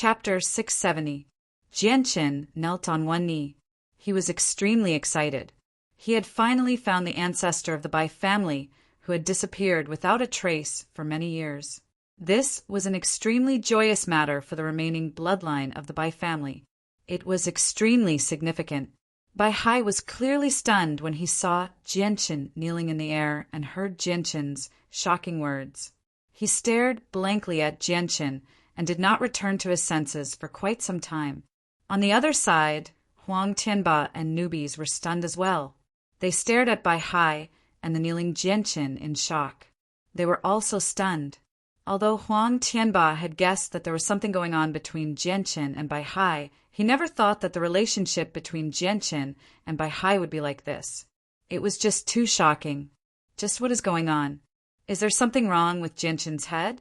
Chapter 670. Jianqin knelt on one knee. He was extremely excited. He had finally found the ancestor of the Bai family, who had disappeared without a trace for many years. This was an extremely joyous matter for the remaining bloodline of the Bai family. It was extremely significant. Bai Hai was clearly stunned when he saw Jianqin kneeling in the air and heard Jianqin's shocking words. He stared blankly at Jianqin and did not return to his senses for quite some time. On the other side, Huang Tianba and newbies were stunned as well. They stared at Bai Hai and the kneeling Jianqin in shock. They were also stunned. Although Huang Tianba had guessed that there was something going on between Jianqin and Bai Hai, he never thought that the relationship between Jianqin and Bai Hai would be like this. It was just too shocking. Just what is going on? Is there something wrong with Jianqin's head?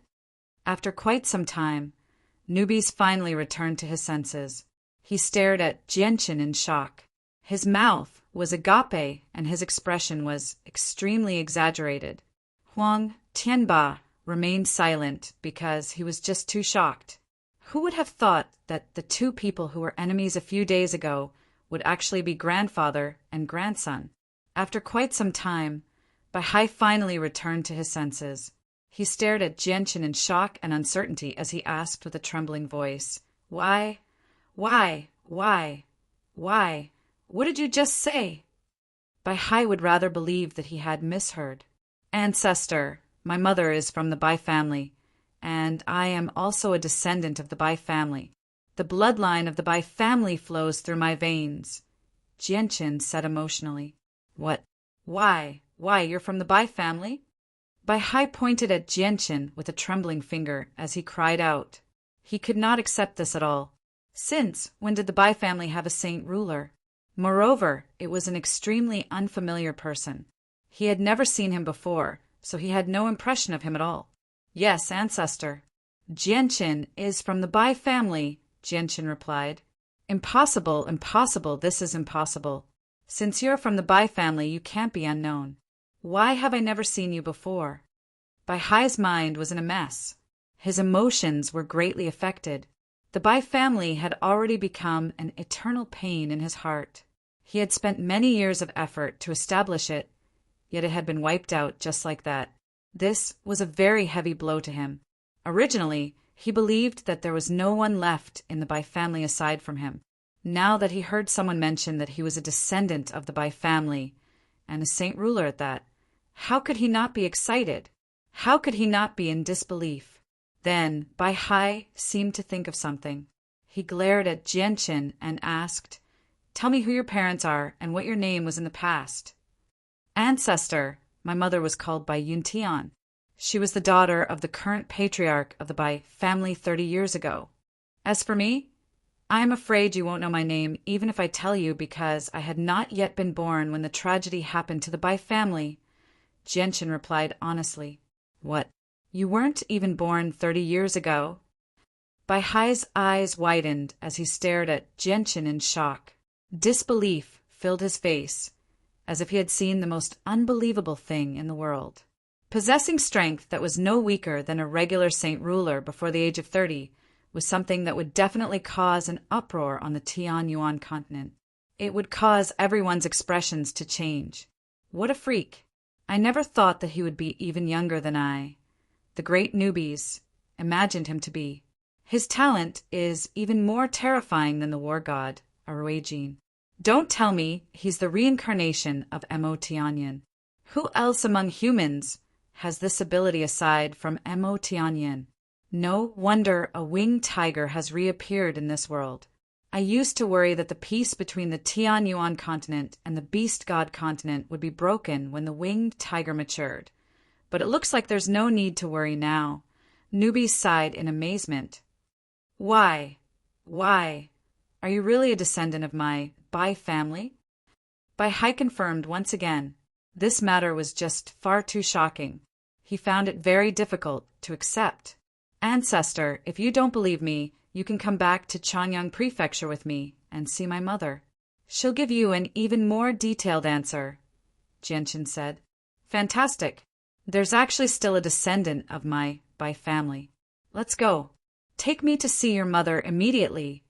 After quite some time, newbies finally returned to his senses. He stared at Jianqin in shock. His mouth was agape and his expression was extremely exaggerated. Huang Tianba remained silent because he was just too shocked. Who would have thought that the two people who were enemies a few days ago would actually be grandfather and grandson? After quite some time, Bai Hai finally returned to his senses. He stared at Jianqin in shock and uncertainty as he asked with a trembling voice, Why? What did you just say? Bai Hai would rather believe that he had misheard. Ancestor, my mother is from the Bai family, and I am also a descendant of the Bai family. The bloodline of the Bai family flows through my veins, Jianqin said emotionally. What? Why, you're from the Bai family? Bai Hai pointed at Jianqin with a trembling finger as he cried out. He could not accept this at all. Since when did the Bai family have a saint ruler? Moreover, it was an extremely unfamiliar person. He had never seen him before, so he had no impression of him at all. Yes, ancestor. Jianqin is from the Bai family, Jianqin replied. Impossible, this is impossible. Since you're from the Bai family, you can't be unknown. Why have I never seen you before? Bai Hai's mind was in a mess. His emotions were greatly affected. The Bai family had already become an eternal pain in his heart. He had spent many years of effort to establish it, yet it had been wiped out just like that. This was a very heavy blow to him. Originally, he believed that there was no one left in the Bai family aside from him. Now that he heard someone mention that he was a descendant of the Bai family, and a saint ruler at that, how could he not be excited? How could he not be in disbelief? Then Bai Hai seemed to think of something. He glared at Jianqin and asked, Tell me who your parents are and what your name was in the past. Ancestor, my mother was called Bai Yuntian. She was the daughter of the current patriarch of the Bai family 30 years ago. As for me, I am afraid you won't know my name even if I tell you because I had not yet been born when the tragedy happened to the Bai family. Jianqin replied honestly. What? You weren't even born 30 years ago? Bai Hai's eyes widened as he stared at Jianqin in shock. Disbelief filled his face, as if he had seen the most unbelievable thing in the world. Possessing strength that was no weaker than a regular saint ruler before the age of 30 was something that would definitely cause an uproar on the Tianyuan continent. It would cause everyone's expressions to change. What a freak! I never thought that he would be even younger than I, the great newbies, imagined him to be. His talent is even more terrifying than the war god, Aruejin. Don't tell me he's the reincarnation of Mo Tianyin. Who else among humans has this ability aside from Mo Tianyin? No wonder a winged tiger has reappeared in this world. I used to worry that the peace between the Tianyuan continent and the beast god continent would be broken when the winged tiger matured. But it looks like there's no need to worry now. Newbies sighed in amazement. Why? Are you really a descendant of my Bai family? Bai Hai confirmed once again. This matter was just far too shocking. He found it very difficult to accept. Ancestor, if you don't believe me, you can come back to Changyang Prefecture with me and see my mother. She'll give you an even more detailed answer, Jianqin said. Fantastic. There's actually still a descendant of my Bai family. Let's go. Take me to see your mother immediately.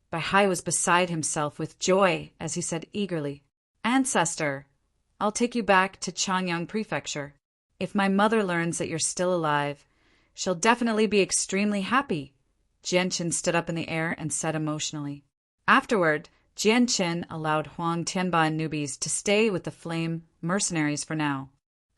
Baihai was beside himself with joy as he said eagerly, Ancestor, I'll take you back to Changyang Prefecture. If my mother learns that you're still alive, she'll definitely be extremely happy. Jianqin stood up in the air and said emotionally. Afterward, Jianqin allowed Huang Tianba and newbies to stay with the Flame mercenaries for now.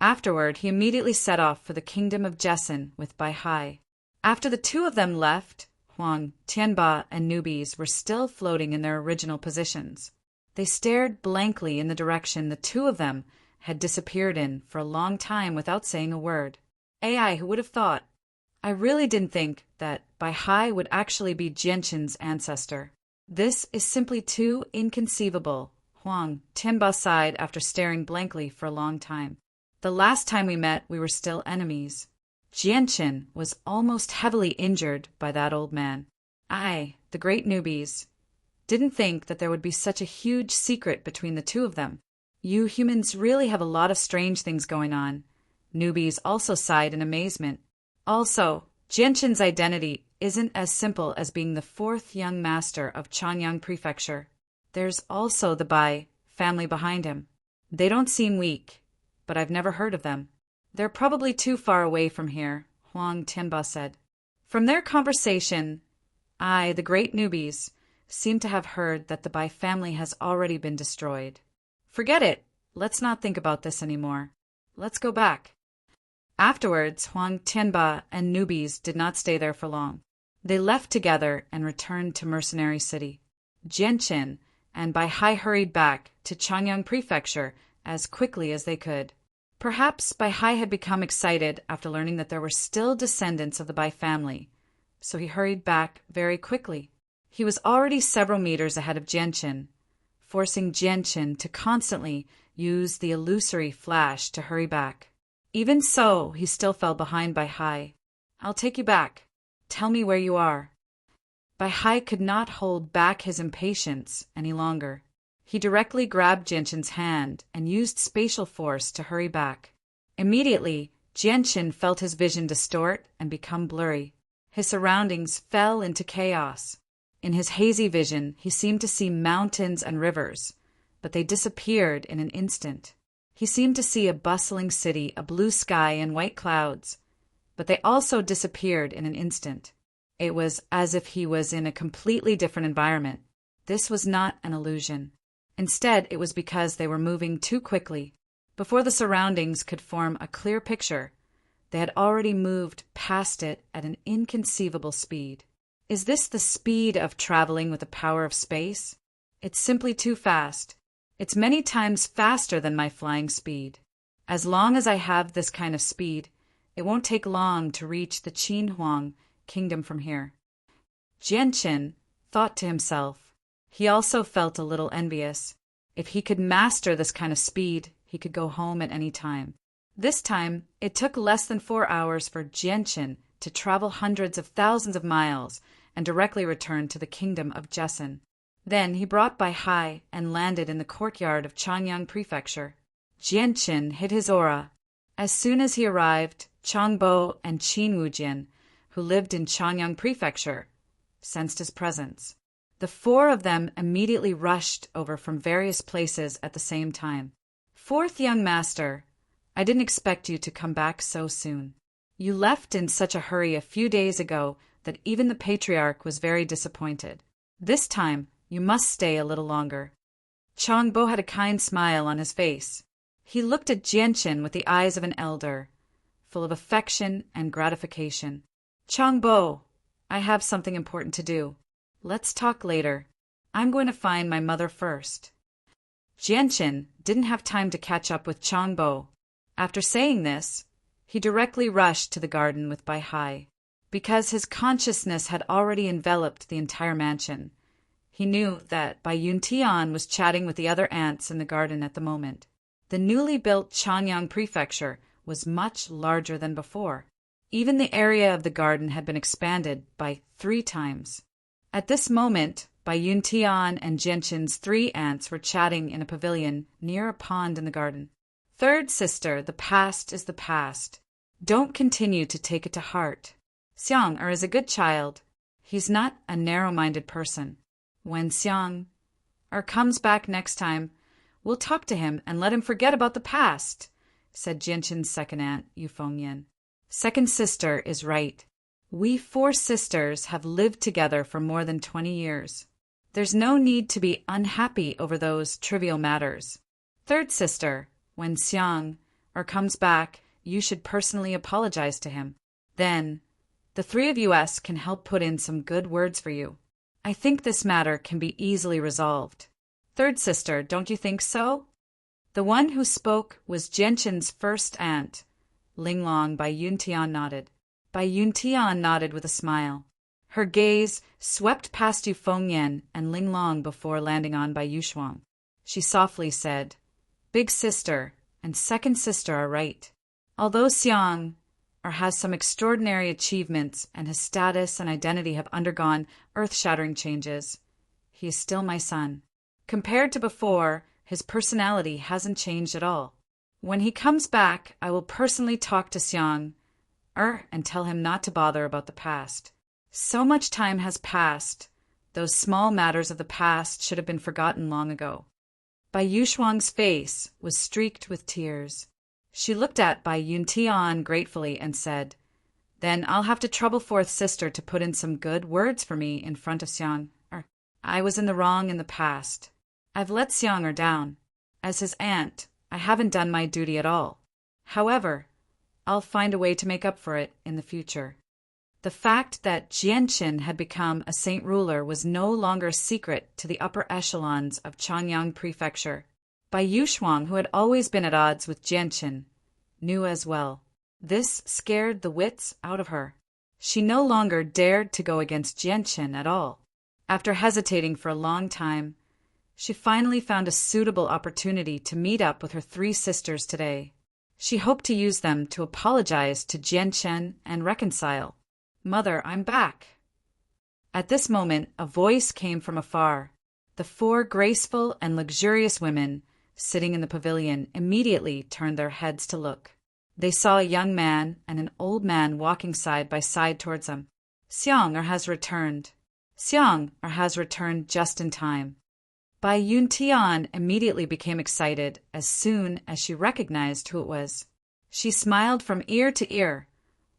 Afterward, he immediately set off for the kingdom of Jessen with Baihai. After the two of them left, Huang, Tianba, and newbies were still floating in their original positions. They stared blankly in the direction the two of them had disappeared in for a long time without saying a word. AI, who would have thought? I really didn't think that Baihai would actually be Jianqin's ancestor. This is simply too inconceivable, Huang Tianba sighed after staring blankly for a long time. The last time we met, we were still enemies. Jianqin was almost heavily injured by that old man. I, the great newbies, didn't think that there would be such a huge secret between the two of them. You humans really have a lot of strange things going on. Newbies also sighed in amazement. Also, Jianqin's identity isn't as simple as being the fourth young master of Changyang Prefecture. There's also the Bai family behind him. They don't seem weak, but I've never heard of them. They're probably too far away from here, Huang Tianba said. From their conversation, I, the great newbies, seem to have heard that the Bai family has already been destroyed. Forget it. Let's not think about this anymore. Let's go back. Afterwards, Huang Tianba and newbies did not stay there for long. They left together and returned to Mercenary City. Jianqin and Baihai hurried back to Changyang Prefecture as quickly as they could. Perhaps Baihai had become excited after learning that there were still descendants of the Bai family, so he hurried back very quickly. He was already several meters ahead of Jianqin, forcing Jianqin to constantly use the illusory flash to hurry back. Even so, he still fell behind Baihai. I'll take you back. Tell me where you are. Baihai could not hold back his impatience any longer. He directly grabbed Jianqin's hand and used spatial force to hurry back. Immediately, Jianqin felt his vision distort and become blurry. His surroundings fell into chaos. In his hazy vision, he seemed to see mountains and rivers, but they disappeared in an instant. He seemed to see a bustling city, a blue sky, and white clouds, but they also disappeared in an instant. It was as if he was in a completely different environment. This was not an illusion. Instead, it was because they were moving too quickly. Before the surroundings could form a clear picture, they had already moved past it at an inconceivable speed. Is this the speed of traveling with the power of space? It's simply too fast. It's many times faster than my flying speed. As long as I have this kind of speed, it won't take long to reach the Qinhuang kingdom from here. Jianqin thought to himself. He also felt a little envious. If he could master this kind of speed, he could go home at any time. This time, it took less than 4 hours for Jianqin to travel hundreds of thousands of miles and directly return to the kingdom of Jessen. Then he brought Baihai and landed in the courtyard of Changyang Prefecture. Jianqin hid his aura. As soon as he arrived, Changbo and Qin Wujian, who lived in Changyang Prefecture, sensed his presence. The four of them immediately rushed over from various places at the same time. Fourth young master, I didn't expect you to come back so soon. You left in such a hurry a few days ago that even the patriarch was very disappointed. This time, you must stay a little longer. Changbo had a kind smile on his face. He looked at Jianqin with the eyes of an elder, full of affection and gratification. Changbo, I have something important to do. Let's talk later. I'm going to find my mother first. Jianqin didn't have time to catch up with Changbo. After saying this, he directly rushed to the garden with Baihai. Because his consciousness had already enveloped the entire mansion, he knew that Bai Yuntian was chatting with the other ants in the garden at the moment. The newly built Changyang Prefecture was much larger than before. Even the area of the garden had been expanded by 3 times. At this moment, Bai Yuntian and Jianqin's 3 ants were chatting in a pavilion near a pond in the garden. Third sister, the past is the past. Don't continue to take it to heart. Xiang is a good child. He's not a narrow-minded person. When Xiang comes back next time, we'll talk to him and let him forget about the past, said Jianqin's second aunt, Yu Fengyan. Second sister is right. We 4 sisters have lived together for more than 20 years. There's no need to be unhappy over those trivial matters. Third sister, when Xiang comes back, you should personally apologize to him. Then, the 3 of us can help put in some good words for you. I think this matter can be easily resolved. Third sister, don't you think so? The one who spoke was Jianqin's first aunt. Linglong Bai Yuntian nodded. Bai Yuntian nodded with a smile. Her gaze swept past Yu Fengyan and Linglong before landing on Bai Yushuang. She softly said, Big sister and second sister are right. Although Xiang has some extraordinary achievements and his status and identity have undergone earth-shattering changes, he is still my son. Compared to before, his personality hasn't changed at all. When he comes back, I will personally talk to Xiang and tell him not to bother about the past. So much time has passed. Those small matters of the past should have been forgotten long ago. Bai Yushuang's face was streaked with tears. She looked at Bai Yuntian gratefully and said, Then I'll have to trouble fourth sister to put in some good words for me in front of Xiang. I was in the wrong in the past. I've let Xiang down. As his aunt, I haven't done my duty at all. However, I'll find a way to make up for it in the future. The fact that Jianqin had become a saint ruler was no longer a secret to the upper echelons of Changyang Prefecture. Bai Yushuang, who had always been at odds with Jianqin, knew as well. This scared the wits out of her. She no longer dared to go against Jianqin at all. After hesitating for a long time, she finally found a suitable opportunity to meet up with her 3 sisters today. She hoped to use them to apologize to Jianqin and reconcile. Mother, I'm back. At this moment, a voice came from afar. The 4 graceful and luxurious women sitting in the pavilion immediately turned their heads to look. They saw a young man and an old man walking side by side towards them. Xiang has returned. Xiang has returned just in time. Bai Yuntian immediately became excited as soon as she recognized who it was. She smiled from ear to ear,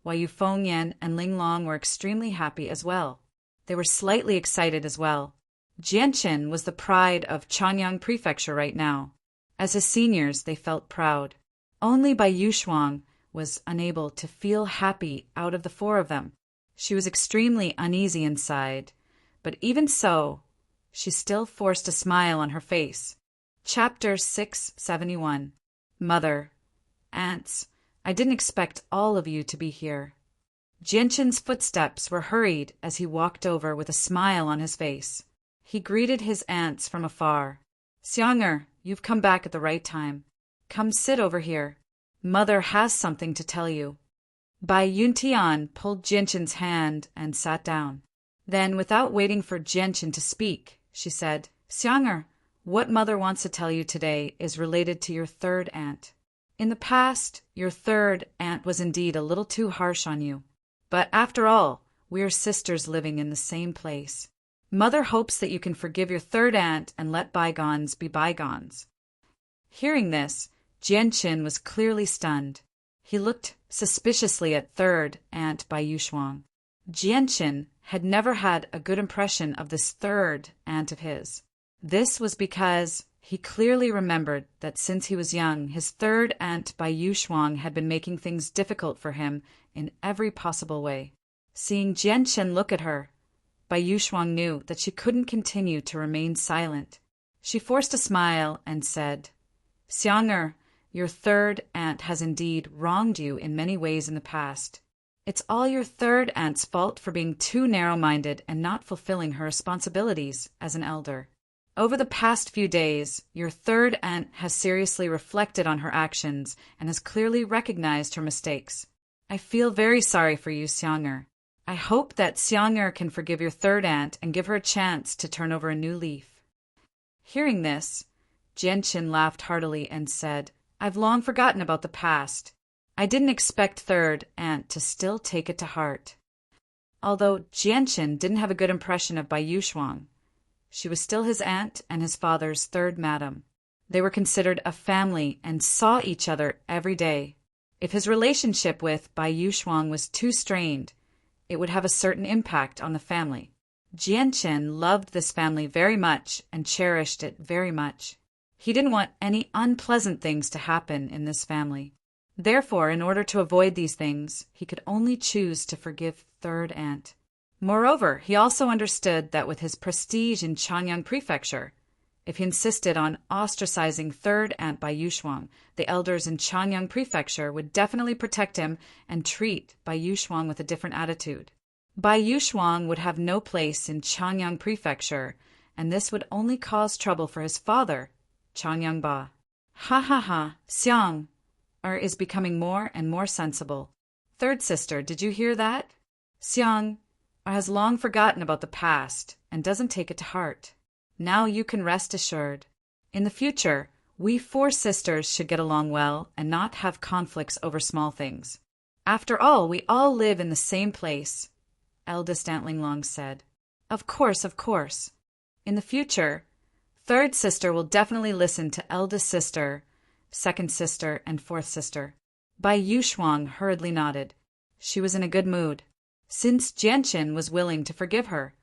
while Yu Fengyan and Linglong were extremely happy as well. They were slightly excited as well. Jianqin was the pride of Changyang Prefecture right now. As his seniors, they felt proud. Only Bai Yushuang was unable to feel happy out of the 4 of them. She was extremely uneasy inside, but even so, she still forced a smile on her face. Chapter 671. Mother, Aunts, I didn't expect all of you to be here. Jianqin's footsteps were hurried as he walked over with a smile on his face. He greeted his aunts from afar. Xiang, you've come back at the right time. Come sit over here. Mother has something to tell you. Bai Yuntian pulled Jianqin's hand and sat down. Then, without waiting for Jianqin to speak, she said, Xiang, what Mother wants to tell you today is related to your 3rd aunt. In the past, your 3rd aunt was indeed a little too harsh on you. But after all, we are sisters living in the same place. Mother hopes that you can forgive your 3rd aunt and let bygones be bygones. Hearing this, Jianqin was clearly stunned. He looked suspiciously at 3rd aunt Bai Yushuang. Jianqin had never had a good impression of this 3rd aunt of his. This was because he clearly remembered that since he was young, his 3rd aunt Bai Yushuang had been making things difficult for him in every possible way. Seeing Jianqin look at her, Bai Yushuang knew that she couldn't continue to remain silent. She forced a smile and said, Xiang, your 3rd aunt has indeed wronged you in many ways in the past. It's all your 3rd aunt's fault for being too narrow-minded and not fulfilling her responsibilities as an elder. Over the past few days, your 3rd aunt has seriously reflected on her actions and has clearly recognized her mistakes. I feel very sorry for you, Xiang. I hope that Xiang can forgive your 3rd aunt and give her a chance to turn over a new leaf. Hearing this, Jianqin laughed heartily and said, I've long forgotten about the past. I didn't expect 3rd aunt to still take it to heart. although Jianqin didn't have a good impression of Bai Yuxuang. She was still his aunt and his father's third madam. They were considered a family and saw each other every day. If his relationship with Bai Yuxuang was too strained, it would have a certain impact on the family. Jianqin loved this family very much and cherished it very much. He didn't want any unpleasant things to happen in this family. Therefore, in order to avoid these things, he could only choose to forgive third aunt. Moreover, he also understood that with his prestige in Changyang Prefecture, if he insisted on ostracizing third aunt Bai Yuxuang, the elders in Changyang Prefecture would definitely protect him and treat Bai Yuxuang with a different attitude. Bai Yuxuang would have no place in Changyang Prefecture, and this would only cause trouble for his father, Changyang Ba. Ha ha ha, Xiang is becoming more and more sensible. Third sister, did you hear that? Xiang has long forgotten about the past and doesn't take it to heart. Now you can rest assured. In the future, we four sisters should get along well and not have conflicts over small things. After all, we all live in the same place, eldest Aunt Linglong said. Of course, of course. In the future, third sister will definitely listen to eldest sister, second sister, and fourth sister. Bai Yuxuang hurriedly nodded. She was in a good mood. Since Jianqin was willing to forgive her,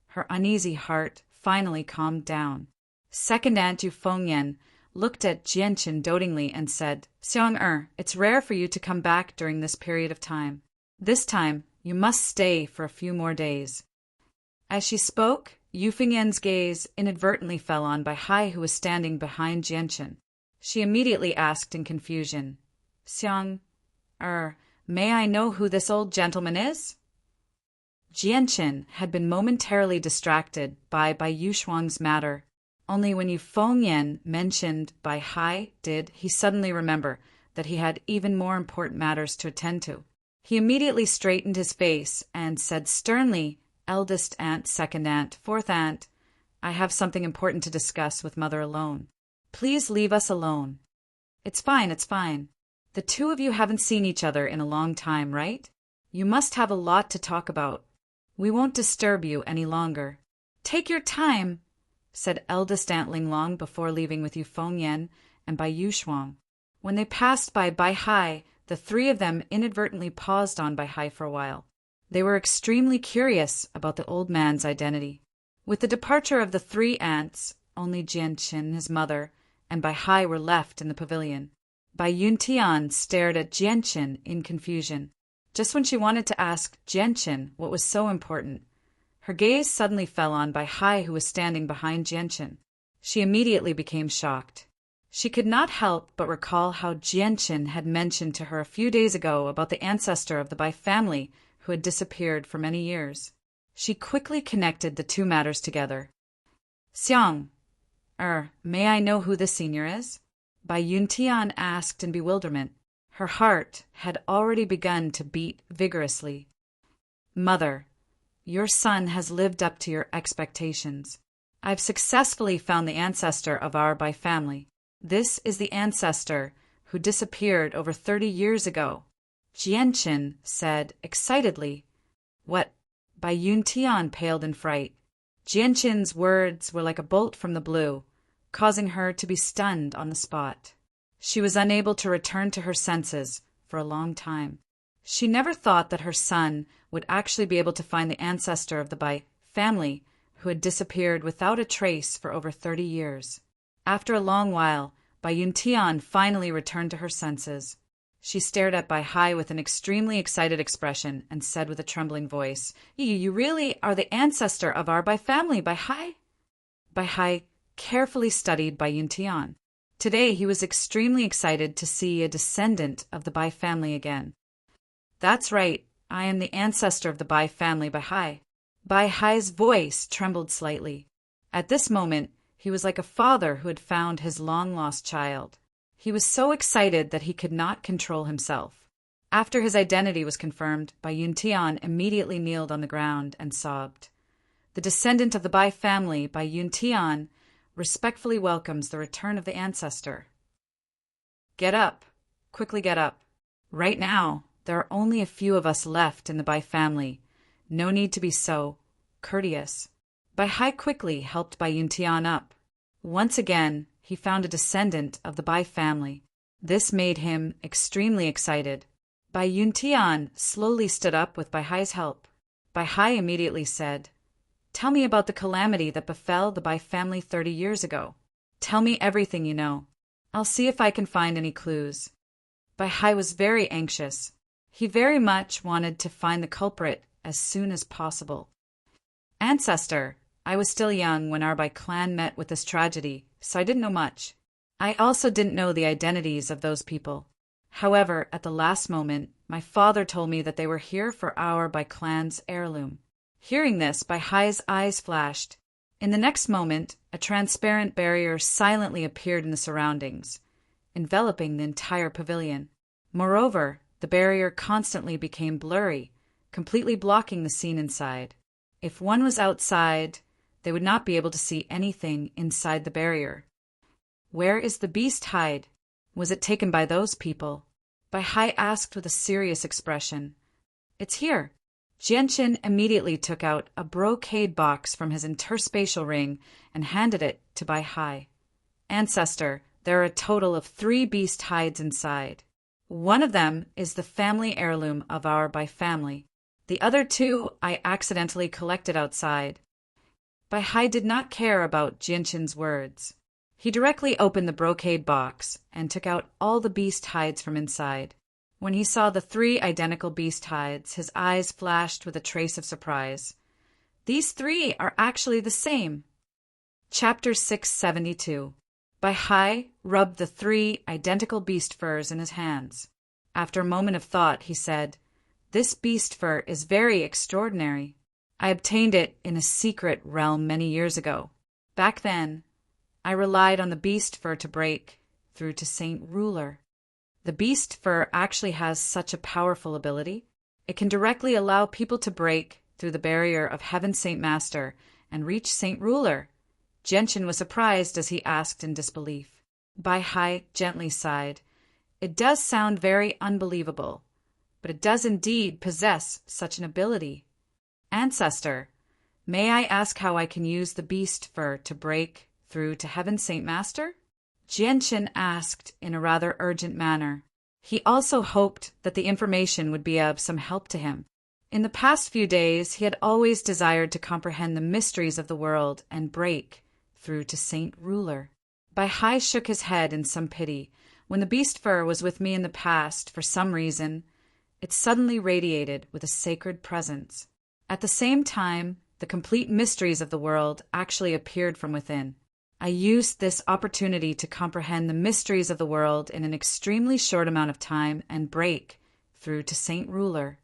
her uneasy heart finally calmed down. Second Aunt Yu Fengyan looked at Jianqin dotingly and said, Xiang, it's rare for you to come back during this period of time. This time, you must stay for a few more days. As she spoke, Yu Fengyan's gaze inadvertently fell on Bai Hai, who was standing behind Jianqin. She immediately asked in confusion, Xiang, may I know who this old gentleman is? Jianqin had been momentarily distracted by Bai Yuxuang's matter. Only when Yu Fengyan mentioned Bai Hai did he suddenly remember that he had even more important matters to attend to. He immediately straightened his face and said sternly, Eldest aunt, second aunt, fourth aunt, I have something important to discuss with mother alone. Please leave us alone. It's fine, it's fine. The two of you haven't seen each other in a long time, right? You must have a lot to talk about. We won't disturb you any longer. Take your time, said eldest Aunt Linglong before leaving with Yu Fengyan and Bai Yuxuang. When they passed by Bai Hai, the three of them inadvertently paused on Bai Hai for a while. They were extremely curious about the old man's identity. With the departure of the three aunts, only Jianqin, his mother, and Bai Hai were left in the pavilion. Bai Yuntian stared at Jianqin in confusion. Just when she wanted to ask Jianqin what was so important, her gaze suddenly fell on Bai Hai, who was standing behind Jianqin. She immediately became shocked. She could not help but recall how Jianqin had mentioned to her a few days ago about the ancestor of the Bai family who had disappeared for many years. She quickly connected the two matters together. Xiang, may I know who this senior is? Bai Yuntian asked in bewilderment. Her heart had already begun to beat vigorously. Mother, your son has lived up to your expectations. I've successfully found the ancestor of our Bai family. This is the ancestor who disappeared over 30 years ago. Jianqin said excitedly. What? Bai Yuntian paled in fright. Jianqin's words were like a bolt from the blue, causing her to be stunned on the spot. She was unable to return to her senses for a long time. She never thought that her son would actually be able to find the ancestor of the Bai family who had disappeared without a trace for over 30 years. After a long while, Bai Yuntian finally returned to her senses. She stared at Bai Hai with an extremely excited expression and said with a trembling voice, You really are the ancestor of our Bai family, Bai Hai? Bai Hai carefully studied Bai Yuntian. Today he was extremely excited to see a descendant of the Bai family again. That's right, I am the ancestor of the Bai family, Bai Hai. Bai Hai's voice trembled slightly. At this moment, he was like a father who had found his long-lost child. He was so excited that he could not control himself. After his identity was confirmed, Bai Yuntian immediately kneeled on the ground and sobbed. The descendant of the Bai family, Bai Yuntian, respectfully welcomes the return of the ancestor. Get up. Quickly get up. Right now, there are only a few of us left in the Bai family, No need to be so courteous. Bai Hai quickly helped Bai Yuntian up. Once again, he found a descendant of the Bai family. This made him extremely excited. Bai Yuntian slowly stood up with Bai Hai's help. Bai Hai immediately said, "Tell me about the calamity that befell the Bai family 30 years ago. Tell me everything you know. I'll see if I can find any clues." Bai Hai was very anxious. He very much wanted to find the culprit as soon as possible. "Ancestor, I was still young when our Bai clan met with this tragedy, so I didn't know much. I also didn't know the identities of those people. However, at the last moment, my father told me that they were here for our Bai clan's heirloom." Hearing this, Bai Hai's eyes flashed. In the next moment, a transparent barrier silently appeared in the surroundings, enveloping the entire pavilion. Moreover, the barrier constantly became blurry, completely blocking the scene inside. If one was outside, they would not be able to see anything inside the barrier. "Where is the beast hide? Was it taken by those people?" Bai Hai asked with a serious expression. "It's here." Jianqin immediately took out a brocade box from his interspatial ring and handed it to Bai Hai. "Ancestor, there are a total of 3 beast hides inside. One of them is the family heirloom of our Bai family. The other 2 I accidentally collected outside." Bai Hai did not care about Jianqin's words. He directly opened the brocade box and took out all the beast hides from inside. When he saw the 3 identical beast hides, his eyes flashed with a trace of surprise. "These 3 are actually the same." Chapter 672. Bai Hai rubbed the 3 identical beast furs in his hands. After a moment of thought, he said, "This beast fur is very extraordinary. I obtained it in a secret realm many years ago. Back then, I relied on the beast fur to break through to Saint Ruler. The beast fur actually has such a powerful ability. It can directly allow people to break through the barrier of Heaven Saint Master and reach Saint Ruler." Jianqin was surprised as he asked in disbelief. Bai Hai gently sighed. "It does sound very unbelievable, but it does indeed possess such an ability. Ancestor, may I ask how I can use the beast fur to break through to Heaven Saint Master?" Jianqin asked in a rather urgent manner. He also hoped that the information would be of some help to him. In the past few days, he had always desired to comprehend the mysteries of the world and break through to Saint Ruler. Bai Hai shook his head in some pity. "When the beast fur was with me in the past, for some reason, it suddenly radiated with a sacred presence. At the same time, the complete mysteries of the world actually appeared from within. I used this opportunity to comprehend the mysteries of the world in an extremely short amount of time and break through to Saint Ruler."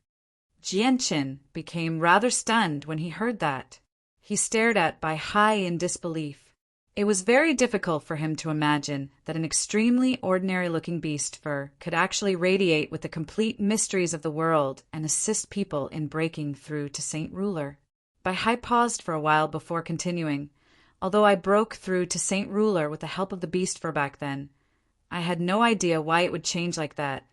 Jianqin became rather stunned when he heard that. He stared at Bai Hai in disbelief. It was very difficult for him to imagine that an extremely ordinary-looking beast fur could actually radiate with the complete mysteries of the world and assist people in breaking through to Saint Ruler. Bai Hai paused for a while before continuing. "Although I broke through to Saint Ruler with the help of the beast fur back then, I had no idea why it would change like that.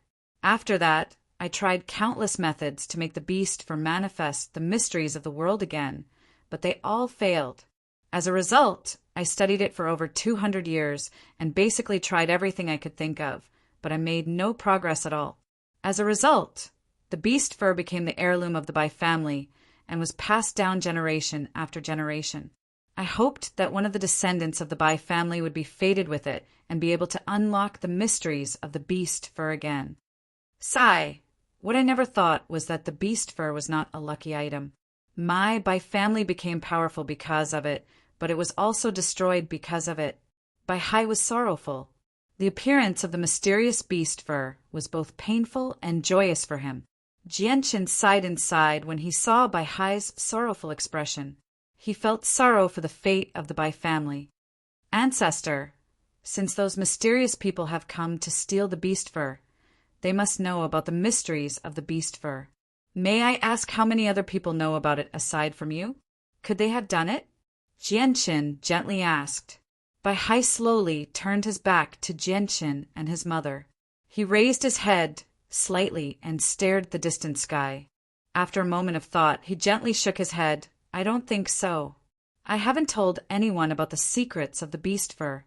After that, I tried countless methods to make the beast fur manifest the mysteries of the world again, but they all failed. As a result, I studied it for over 200 years and basically tried everything I could think of, but I made no progress at all. As a result, the beast fur became the heirloom of the Bai family and was passed down generation after generation. I hoped that one of the descendants of the Bai family would be fated with it and be able to unlock the mysteries of the beast fur again. Sigh! What I never thought was that the beast fur was not a lucky item. My Bai family became powerful because of it, but it was also destroyed because of it." Bai Hai was sorrowful. The appearance of the mysterious beast fur was both painful and joyous for him. Jianqin sighed inside when he saw Bai Hai's sorrowful expression. He felt sorrow for the fate of the Bai family. "Ancestor, since those mysterious people have come to steal the beast fur, they must know about the mysteries of the beast fur. May I ask how many other people know about it aside from you? Could they have done it?" Jianqin gently asked. Bai Hai slowly turned his back to Jianqin and his mother. He raised his head slightly and stared at the distant sky. After a moment of thought, he gently shook his head. I don't think so. I haven't told anyone about the secrets of the beast fur,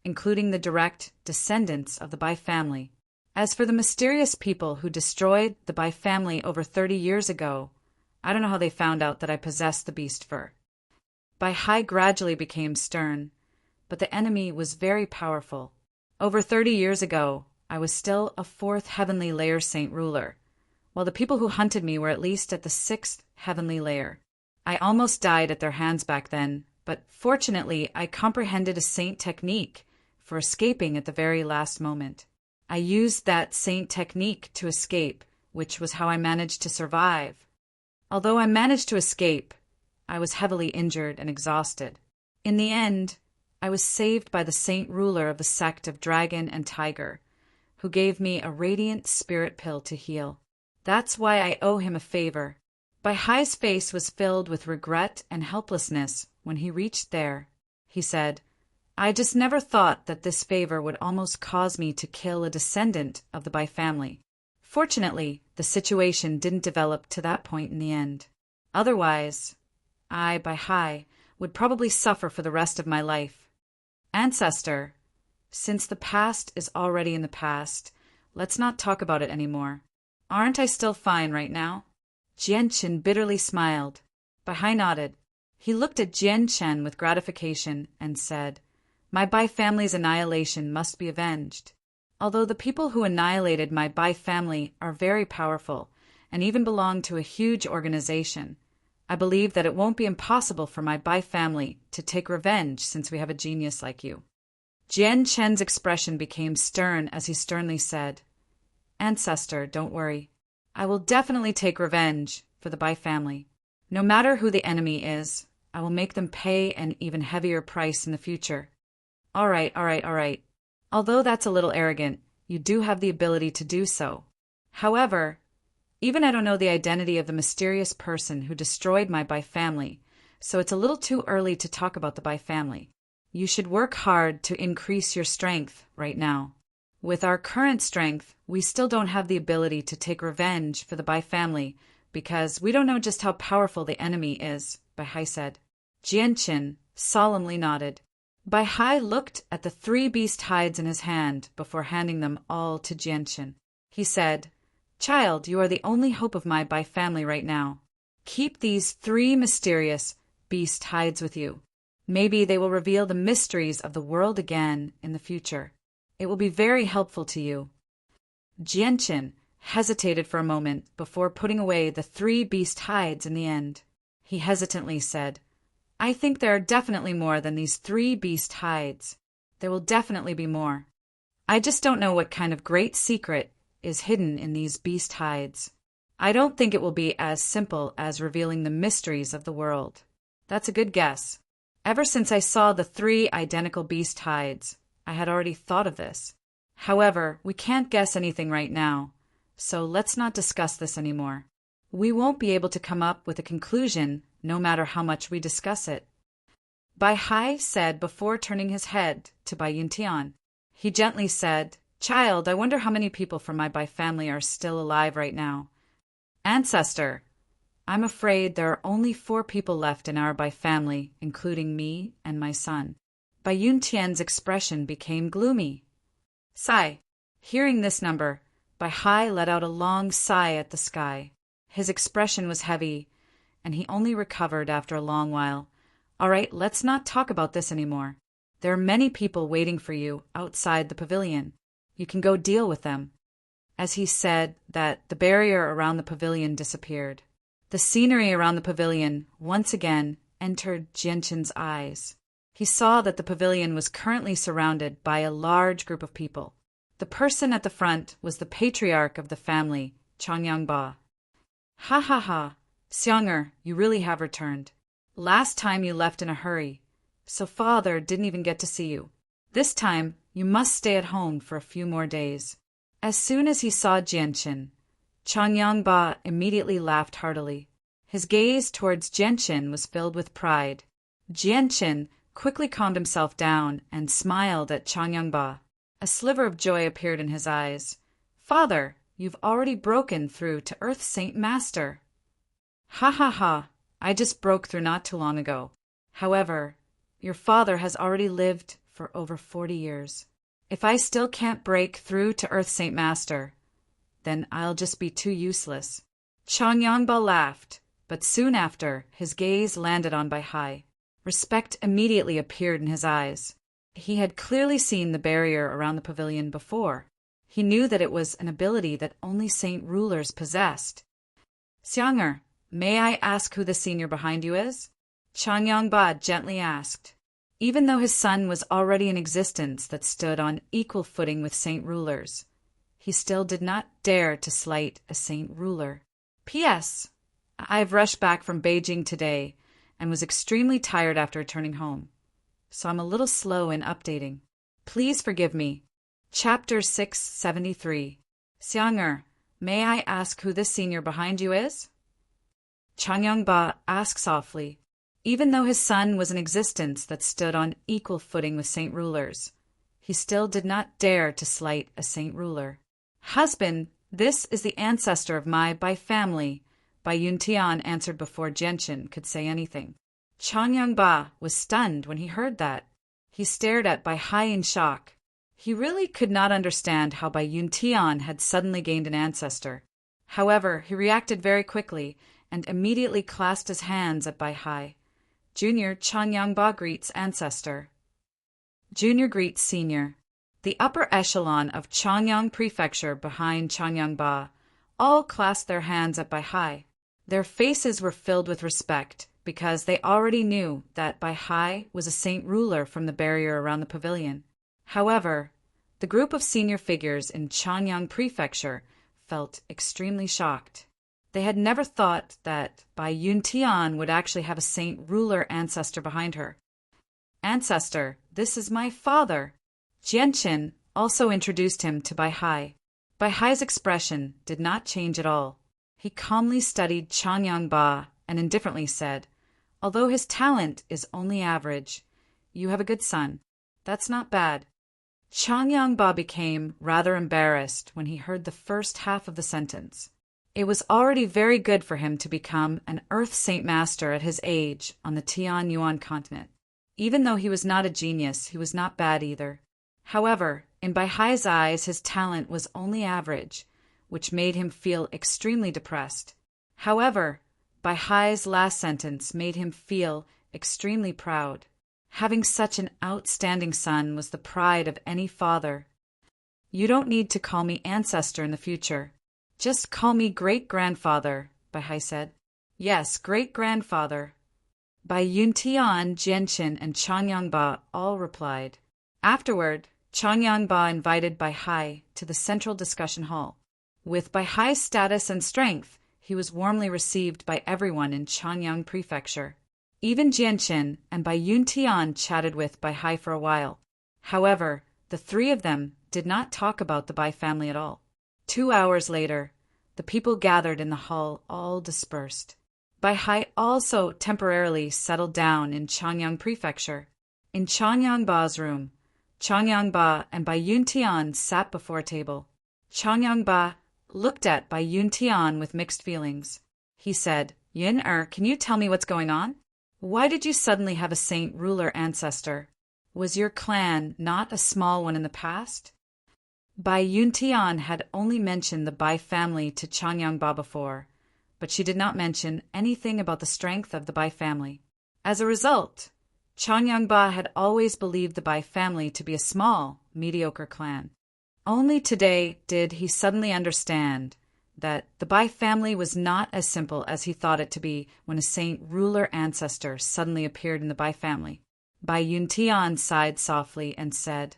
including the direct descendants of the Bai family. As for the mysterious people who destroyed the Bai family over 30 years ago, I don't know how they found out that I possessed the beast fur. Bai Hai gradually became stern, but the enemy was very powerful. Over 30 years ago, I was still a 4th heavenly layer saint ruler, while the people who hunted me were at least at the 6th heavenly layer. I almost died at their hands back then, but fortunately I comprehended a saint technique for escaping at the very last moment. I used that saint technique to escape, which was how I managed to survive. Although I managed to escape, I was heavily injured and exhausted. In the end, I was saved by the saint ruler of the sect of Dragon and Tiger, who gave me a radiant spirit pill to heal. That's why I owe him a favor. Bai Hai's face was filled with regret and helplessness when he reached there. He said, I just never thought that this favor would almost cause me to kill a descendant of the Bai family. Fortunately, the situation didn't develop to that point in the end. Otherwise, I, Bai Hai, would probably suffer for the rest of my life. Ancestor, since the past is already in the past, let's not talk about it anymore. Aren't I still fine right now? Jianchen bitterly smiled. Bai Hai nodded. He looked at Jianchen with gratification and said, My Bai family's annihilation must be avenged. Although the people who annihilated my Bai family are very powerful and even belong to a huge organization, I believe that it won't be impossible for my Bai family to take revenge since we have a genius like you. Jianchen's expression became stern as he sternly said, Ancestor, don't worry. I will definitely take revenge for the Bai family. No matter who the enemy is, I will make them pay an even heavier price in the future. All right. Although that's a little arrogant, you do have the ability to do so. However, even I don't know the identity of the mysterious person who destroyed my Bai family, so it's a little too early to talk about the Bai family. You should work hard to increase your strength right now. With our current strength, we still don't have the ability to take revenge for the Bai family because we don't know just how powerful the enemy is, Bai Hai said. Jianchen solemnly nodded. Bai Hai looked at the 3 beast hides in his hand before handing them all to Jianchen. He said, Child, you are the only hope of my Bai family right now. Keep these 3 mysterious beast hides with you. Maybe they will reveal the mysteries of the world again in the future. It will be very helpful to you. Jianchen hesitated for a moment before putting away the 3 beast hides in the end. He hesitantly said, I think there are definitely more than these 3 beast hides. There will definitely be more. I just don't know what kind of great secret is hidden in these beast hides. I don't think it will be as simple as revealing the mysteries of the world. That's a good guess. Ever since I saw the 3 identical beast hides, I had already thought of this. However, we can't guess anything right now, so let's not discuss this anymore. We won't be able to come up with a conclusion no matter how much we discuss it. Bai Hai said before turning his head to Bai Yuntian. He gently said, Child, I wonder how many people from my Bai family are still alive right now. Ancestor, I'm afraid there are only 4 people left in our Bai family, including me and my son. Bai Yuntian's expression became gloomy. Sigh. Hearing this number, Bai Hai let out a long sigh at the sky. His expression was heavy, and he only recovered after a long while. All right, let's not talk about this anymore. There are many people waiting for you outside the pavilion. You can go deal with them. As he said that, the barrier around the pavilion disappeared. The scenery around the pavilion once again entered Jianchen's eyes. He saw that the pavilion was currently surrounded by a large group of people. The person at the front was the patriarch of the family, Changyangba. Ha ha ha, Xianger, you really have returned. Last time you left in a hurry, so father didn't even get to see you. This time, you must stay at home for a few more days. As soon as he saw Jianchen, Changyangba immediately laughed heartily. His gaze towards Jianchen was filled with pride. Jianchen quickly calmed himself down and smiled at Changyangba. A sliver of joy appeared in his eyes. Father, you've already broken through to Earth Saint Master. Ha ha ha, I just broke through not too long ago. However, your father has already lived for over 40 years. If I still can't break through to Earth Saint Master, then I'll just be too useless. Changyangba laughed, but soon after, his gaze landed on Bai Hai. Respect immediately appeared in his eyes. He had clearly seen the barrier around the pavilion before. He knew that it was an ability that only saint rulers possessed. Xiang'er, may I ask who the senior behind you is? Changyangba gently asked. Even though his son was already in existence that stood on equal footing with saint rulers, he still did not dare to slight a saint ruler. P.S. I've rushed back from Beijing today and was extremely tired after returning home, so I'm a little slow in updating. Please forgive me. Chapter 673. Xiang'er, may I ask who this senior behind you is? Changyangba asked softly. Even though his son was in existence that stood on equal footing with saint rulers, he still did not dare to slight a saint ruler. Husband, this is the ancestor of my Bai family, Bai Yuntian answered before Jianchen could say anything. Changyangba was stunned when he heard that. He stared at Bai Hai in shock. He really could not understand how Bai Yuntian had suddenly gained an ancestor. However, he reacted very quickly and immediately clasped his hands at Bai Hai. Junior Changyangba greets ancestor. Junior greets senior. The upper echelon of Changyang Prefecture behind Changyangba all clasped their hands at Bai Hai. Their faces were filled with respect because they already knew that Bai Hai was a saint ruler from the barrier around the pavilion. However, the group of senior figures in Changyang Prefecture felt extremely shocked. They had never thought that Bai Yuntian would actually have a saint ruler ancestor behind her. Ancestor, this is my father. Jianchen also introduced him to Bai Hai. Bai Hai's expression did not change at all. He calmly studied Changyangba and indifferently said, although his talent is only average, you have a good son. That's not bad. Changyangba became rather embarrassed when he heard the first half of the sentence. It was already very good for him to become an Earth Saint Master at his age on the Tianyuan continent. Even though he was not a genius, he was not bad either. However, in Bai Hai's eyes, his talent was only average, which made him feel extremely depressed. However, Bai Hai's last sentence made him feel extremely proud. Having such an outstanding son was the pride of any father. You don't need to call me ancestor in the future. Just call me great-grandfather, Bai Hai said. Yes, great-grandfather. Bai Yuntian, Jianchen, and Changyangba all replied. Afterward, Changyangba invited Bai Hai to the central discussion hall. With Bai Hai's status and strength, he was warmly received by everyone in Changyang Prefecture. Even Jianchen and Bai Yuntian chatted with Bai Hai for a while. However, the three of them did not talk about the Bai family at all. 2 hours later, the people gathered in the hall all dispersed. Bai Hai also temporarily settled down in Changyang Prefecture. In Changyangba's room, Changyangba and Bai Yuntian sat before a table. Changyangba looked at Bai Yuntian with mixed feelings. He said, Yin-er, can you tell me what's going on? Why did you suddenly have a saint ruler ancestor? Was your clan not a small one in the past? Bai Yuntian had only mentioned the Bai family to Changyangba before, but she did not mention anything about the strength of the Bai family. As a result, Changyangba had always believed the Bai family to be a small, mediocre clan. Only today did he suddenly understand that the Bai family was not as simple as he thought it to be when a saint ruler ancestor suddenly appeared in the Bai family. Bai Yuntian sighed softly and said,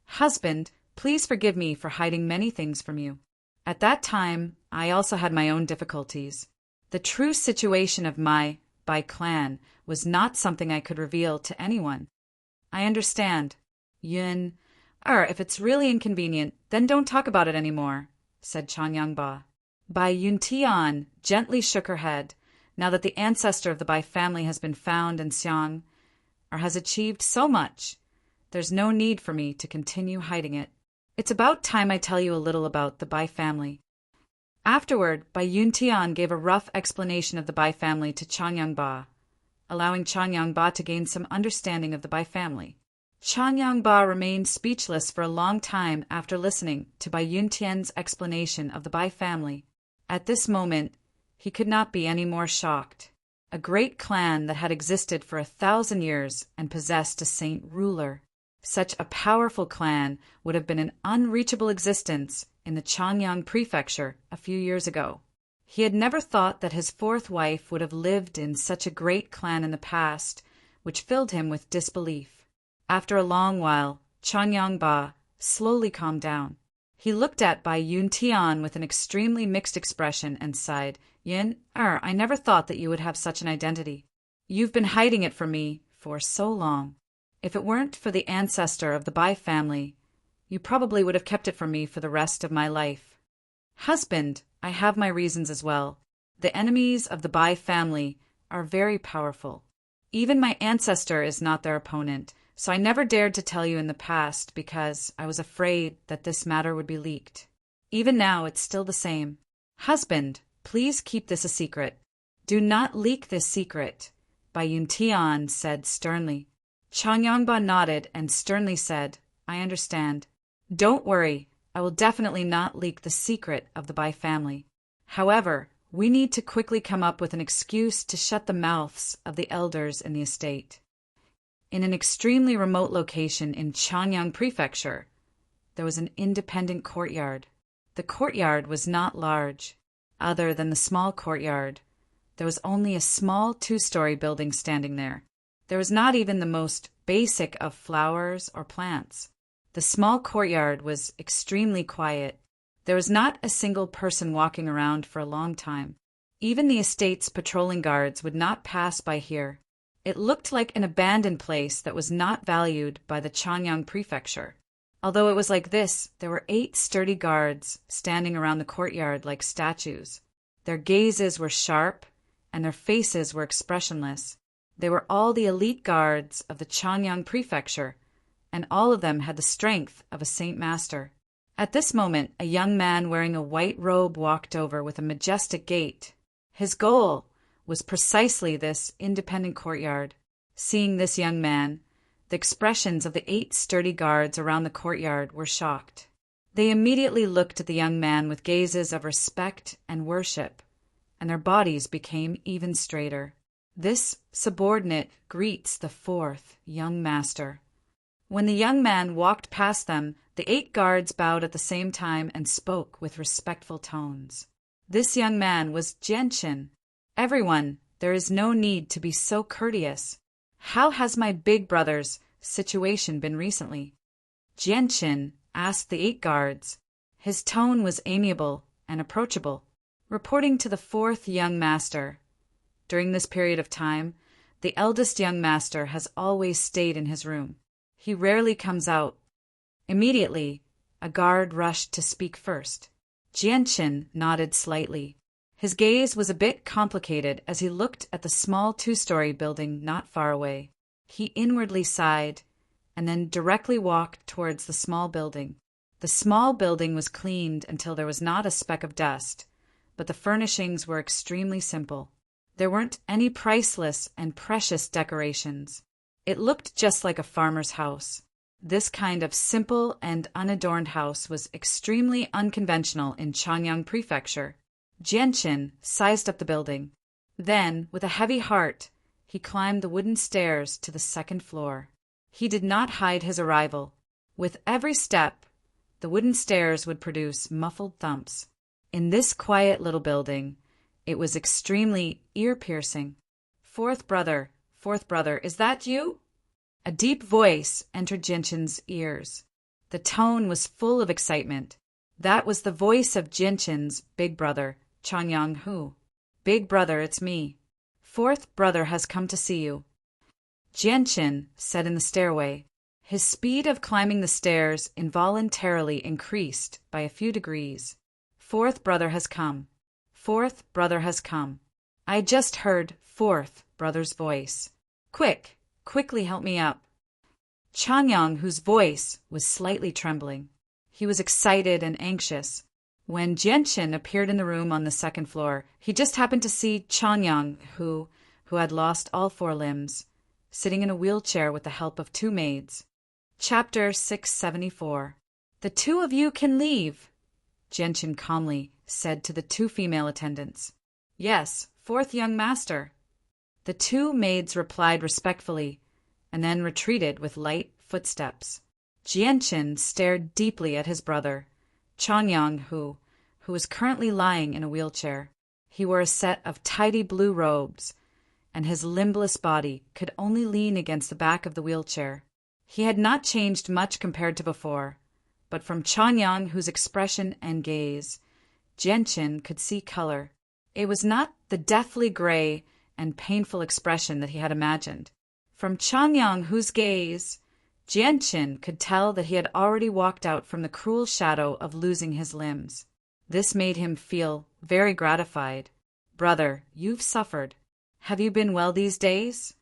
Husband, please forgive me for hiding many things from you. At that time, I also had my own difficulties. The true situation of my Bai clan was not something I could reveal to anyone. I understand. If it's really inconvenient, then don't talk about it anymore, said Changyangba. Bai Yuntian gently shook her head, now that the ancestor of the Bai family has been found in Xiang, or has achieved so much. There's no need for me to continue hiding it. It's about time I tell you a little about the Bai family. Afterward, Bai Yuntian gave a rough explanation of the Bai family to Changyangba, allowing Changyangba to gain some understanding of the Bai family. Changyangba remained speechless for a long time after listening to Bai Yuntian's explanation of the Bai family. At this moment, he could not be any more shocked. A great clan that had existed for 1,000 years and possessed a saint ruler. Such a powerful clan would have been an unreachable existence in the Changyang prefecture a few years ago. He had never thought that his fourth wife would have lived in such a great clan in the past, which filled him with disbelief. After a long while, Changyangba slowly calmed down. He looked at Bai Yuntian with an extremely mixed expression and sighed, I never thought that you would have such an identity. You've been hiding it from me for so long. If it weren't for the ancestor of the Bai family, you probably would have kept it from me for the rest of my life. Husband, I have my reasons as well. The enemies of the Bai family are very powerful. Even my ancestor is not their opponent, so I never dared to tell you in the past because I was afraid that this matter would be leaked. Even now, it's still the same. Husband, please keep this a secret. Do not leak this secret, Bai Yuntian said sternly. Changyangba nodded and sternly said, I understand. Don't worry, I will definitely not leak the secret of the Bai family. However, we need to quickly come up with an excuse to shut the mouths of the elders in the estate. In an extremely remote location in Changyang Prefecture, there was an independent courtyard. The courtyard was not large. Other than the small courtyard, there was only a small 2-story building standing there. There was not even the most basic of flowers or plants. The small courtyard was extremely quiet. There was not a single person walking around for a long time. Even the estate's patrolling guards would not pass by here. It looked like an abandoned place that was not valued by the Changyang Prefecture. Although it was like this, there were 8 sturdy guards standing around the courtyard like statues. Their gazes were sharp, and their faces were expressionless. They were all the elite guards of the Changyang Prefecture, and all of them had the strength of a Saint Master. At this moment, a young man wearing a white robe walked over with a majestic gait. His goal was precisely this independent courtyard. Seeing this young man, the expressions of the 8 sturdy guards around the courtyard were shocked. They immediately looked at the young man with gazes of respect and worship, and their bodies became even straighter. This subordinate greets the 4th young master. When the young man walked past them, the 8 guards bowed at the same time and spoke with respectful tones. This young man was Jianqin. Everyone, there is no need to be so courteous. How has my big brother's situation been recently? Jianqin asked the 8 guards. His tone was amiable and approachable. Reporting to the 4th young master. During this period of time, the eldest young master has always stayed in his room. He rarely comes out. Immediately, a guard rushed to speak first. Jianqin nodded slightly. His gaze was a bit complicated as he looked at the small 2-story building not far away. He inwardly sighed, and then directly walked towards the small building. The small building was cleaned until there was not a speck of dust, but the furnishings were extremely simple. There weren't any priceless and precious decorations. It looked just like a farmer's house. This kind of simple and unadorned house was extremely unconventional in Changyang Prefecture. Jianqin sized up the building. Then, with a heavy heart, he climbed the wooden stairs to the 2nd floor. He did not hide his arrival. With every step, the wooden stairs would produce muffled thumps. In this quiet little building, it was extremely ear-piercing. Fourth brother, is that you? A deep voice entered Jianqin's ears. The tone was full of excitement. That was the voice of Jianqin's big brother, Changyang Hu. Big brother, it's me. 4th brother has come to see you. Jianqin said in the stairway. His speed of climbing the stairs involuntarily increased by a few degrees. 4th brother has come. 4th brother has come. I just heard 4th brother's voice. Quickly help me up. Changyang, whose voice was slightly trembling. He was excited and anxious. When Jianqin appeared in the room on the second floor, he just happened to see Changyang, who had lost all 4 limbs, sitting in a wheelchair with the help of 2 maids. Chapter 674. The 2 of you can leave, Jianqin calmly said to the 2 female attendants. Yes, 4th young master. The 2 maids replied respectfully, and then retreated with light footsteps. Jianqin stared deeply at his brother, Changyang, who was currently lying in a wheelchair. He wore a set of tidy blue robes, and his limbless body could only lean against the back of the wheelchair. He had not changed much compared to before, but from Changyang, whose expression and gaze, Jianqin could see color. It was not the deathly gray and painful expression that he had imagined. From Changyang, whose gaze, Jianqin could tell that he had already walked out from the cruel shadow of losing his limbs. This made him feel very gratified. Brother, you've suffered. Have you been well these days?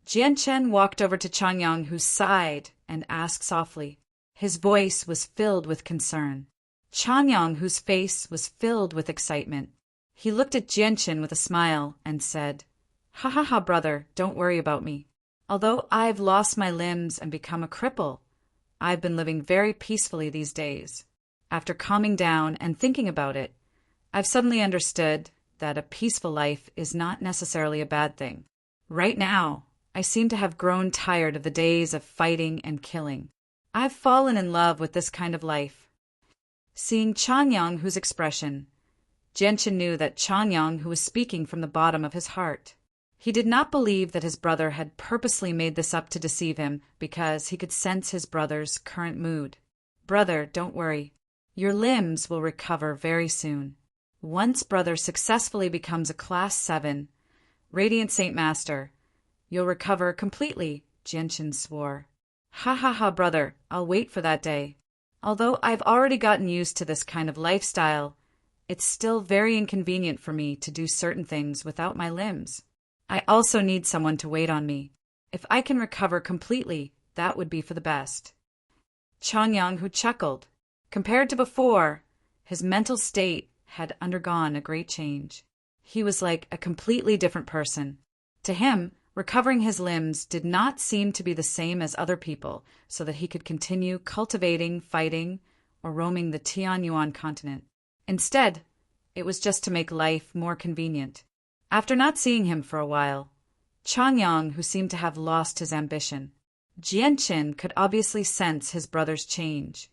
Jianqin walked over to Changyang, who sighed and asked softly. His voice was filled with concern. Changyang, whose face was filled with excitement. He looked at Jianqin with a smile and said, "Ha ha ha, brother, don't worry about me. Although I've lost my limbs and become a cripple, I've been living very peacefully these days. After calming down and thinking about it, I've suddenly understood that a peaceful life is not necessarily a bad thing. Right now, I seem to have grown tired of the days of fighting and killing. I've fallen in love with this kind of life." Seeing Changyang, whose expression, Jianqin knew that Changyang, who was speaking from the bottom of his heart. He did not believe that his brother had purposely made this up to deceive him, because he could sense his brother's current mood. "Brother, don't worry. Your limbs will recover very soon. Once brother successfully becomes a Class 7, Radiant Saint Master, you'll recover completely," Jianqin swore. "Ha ha ha, brother, I'll wait for that day. Although I've already gotten used to this kind of lifestyle, it's still very inconvenient for me to do certain things without my limbs. I also need someone to wait on me. If I can recover completely, that would be for the best." Changyang, who chuckled. Compared to before, his mental state had undergone a great change. He was like a completely different person. To him, recovering his limbs did not seem to be the same as other people, so that he could continue cultivating, fighting, or roaming the Tianyuan continent. Instead, it was just to make life more convenient. After not seeing him for a while, Changyang, who seemed to have lost his ambition, Jianqin could obviously sense his brother's change,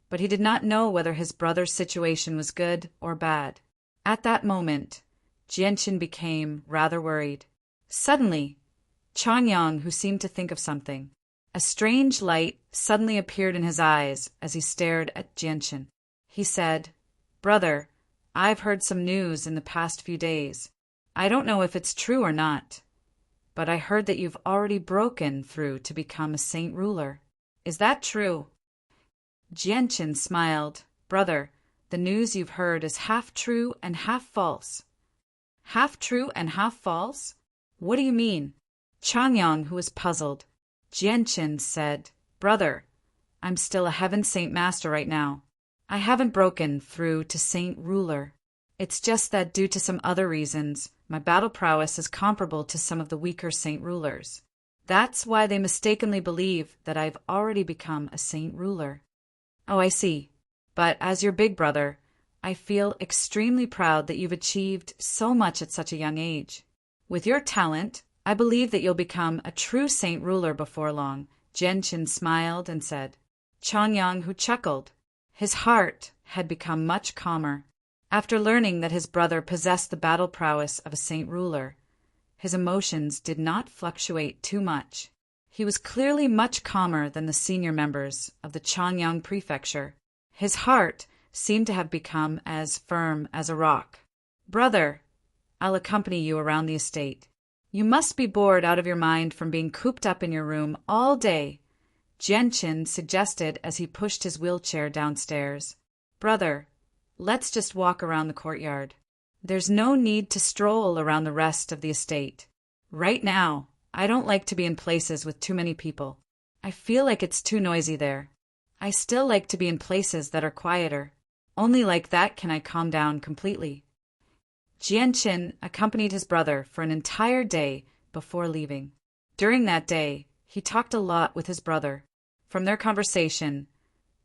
but he did not know whether his brother's situation was good or bad. At that moment, Jianqin became rather worried. Suddenly, Changyang, who seemed to think of something, a strange light suddenly appeared in his eyes as he stared at Jianqin. He said, "Brother, I've heard some news in the past few days. I don't know if it's true or not, but I heard that you've already broken through to become a saint ruler. Is that true?" Jianqin smiled. "Brother, the news you've heard is half true and half false." "Half true and half false? What do you mean?" Changyang, who was puzzled. Jianqin said, "Brother, I'm still a Heaven Saint Master right now. I haven't broken through to Saint Ruler. It's just that due to some other reasons, my battle prowess is comparable to some of the weaker Saint Rulers. That's why they mistakenly believe that I've already become a Saint Ruler." "Oh, I see. But as your big brother, I feel extremely proud that you've achieved so much at such a young age. With your talent, I believe that you'll become a true Saint Ruler before long," Jianqin smiled and said. Changyang, who chuckled. His heart had become much calmer. After learning that his brother possessed the battle prowess of a Saint Ruler, his emotions did not fluctuate too much. He was clearly much calmer than the senior members of the Changyang Prefecture. His heart seemed to have become as firm as a rock. "Brother, I'll accompany you around the estate. You must be bored out of your mind from being cooped up in your room all day," Jianqin suggested as he pushed his wheelchair downstairs. "Brother, let's just walk around the courtyard. There's no need to stroll around the rest of the estate. Right now, I don't like to be in places with too many people. I feel like it's too noisy there. I still like to be in places that are quieter. Only like that can I calm down completely. Jianqin accompanied his brother for an entire day before leaving. During that day, he talked a lot with his brother. From their conversation,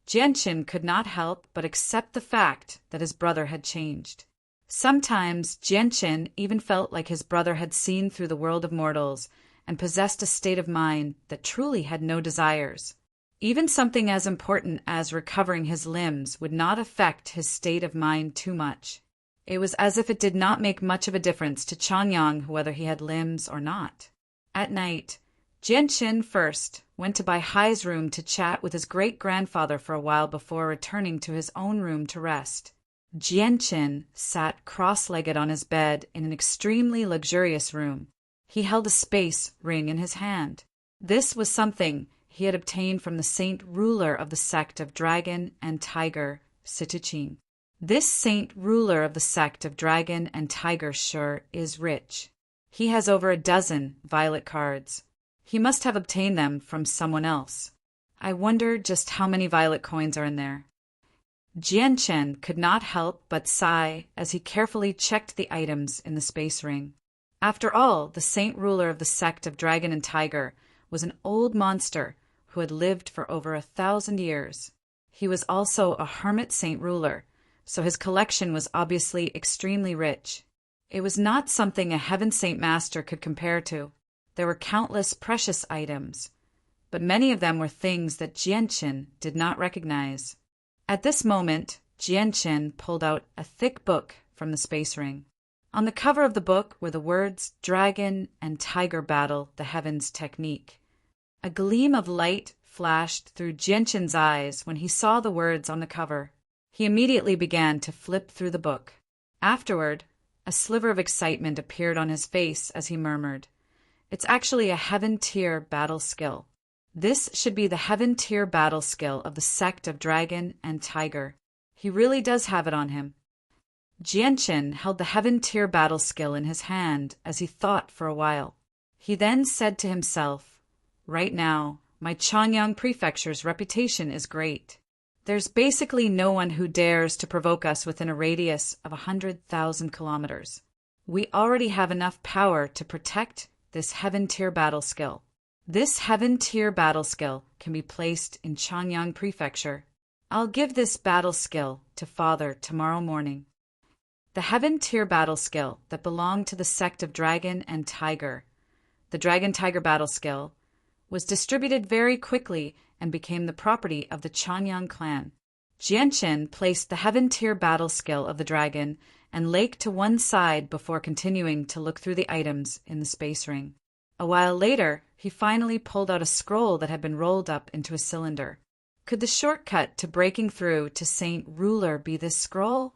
Jianqin could not help but accept the fact that his brother had changed. Sometimes Jianqin even felt like his brother had seen through the world of mortals and possessed a state of mind that truly had no desires. Even something as important as recovering his limbs would not affect his state of mind too much. It was as if it did not make much of a difference to Changyang whether he had limbs or not. At night, Jianqin first went to Bai Hai's room to chat with his great-grandfather for a while before returning to his own room to rest. Jianqin sat cross-legged on his bed in an extremely luxurious room. He held a space ring in his hand. This was something he had obtained from the saint ruler of the sect of Dragon and Tiger, Situqing. This saint ruler of the sect of Dragon and Tiger sure is rich. He has over a dozen violet cards. He must have obtained them from someone else. I wonder just how many violet coins are in there. Jianqin could not help but sigh as he carefully checked the items in the space ring. After all, the saint ruler of the sect of Dragon and Tiger was an old monster who had lived for over 1,000 years. He was also a hermit saint ruler, so his collection was obviously extremely rich. It was not something a heaven saint master could compare to. There were countless precious items, but many of them were things that Jianqin did not recognize. At this moment, Jianqin pulled out a thick book from the space ring. On the cover of the book were the words Dragon and Tiger Battle the Heavens Technique. A gleam of light flashed through Jianqin's eyes when he saw the words on the cover. He immediately began to flip through the book. Afterward, a sliver of excitement appeared on his face as he murmured, "It's actually a heaven tier battle skill. This should be the heaven tier battle skill of the sect of Dragon and Tiger. He really does have it on him." Jianqin held the heaven tier battle skill in his hand as he thought for a while. He then said to himself, "Right now, my Changyang Prefecture's reputation is great. There's basically no one who dares to provoke us within a radius of 100,000 kilometers. We already have enough power to protect this heaven tier battle skill. This heaven tier battle skill can be placed in Changyang Prefecture. I'll give this battle skill to Father tomorrow morning." The heaven tier battle skill that belonged to the sect of Dragon and Tiger, the Dragon-Tiger battle skill, was distributed very quickly and became the property of the Changyang clan. Jianqin placed the heaven tier battle skill of the dragon and lake to one side before continuing to look through the items in the space ring. A while later, he finally pulled out a scroll that had been rolled up into a cylinder. Could the shortcut to breaking through to Saint Ruler be this scroll?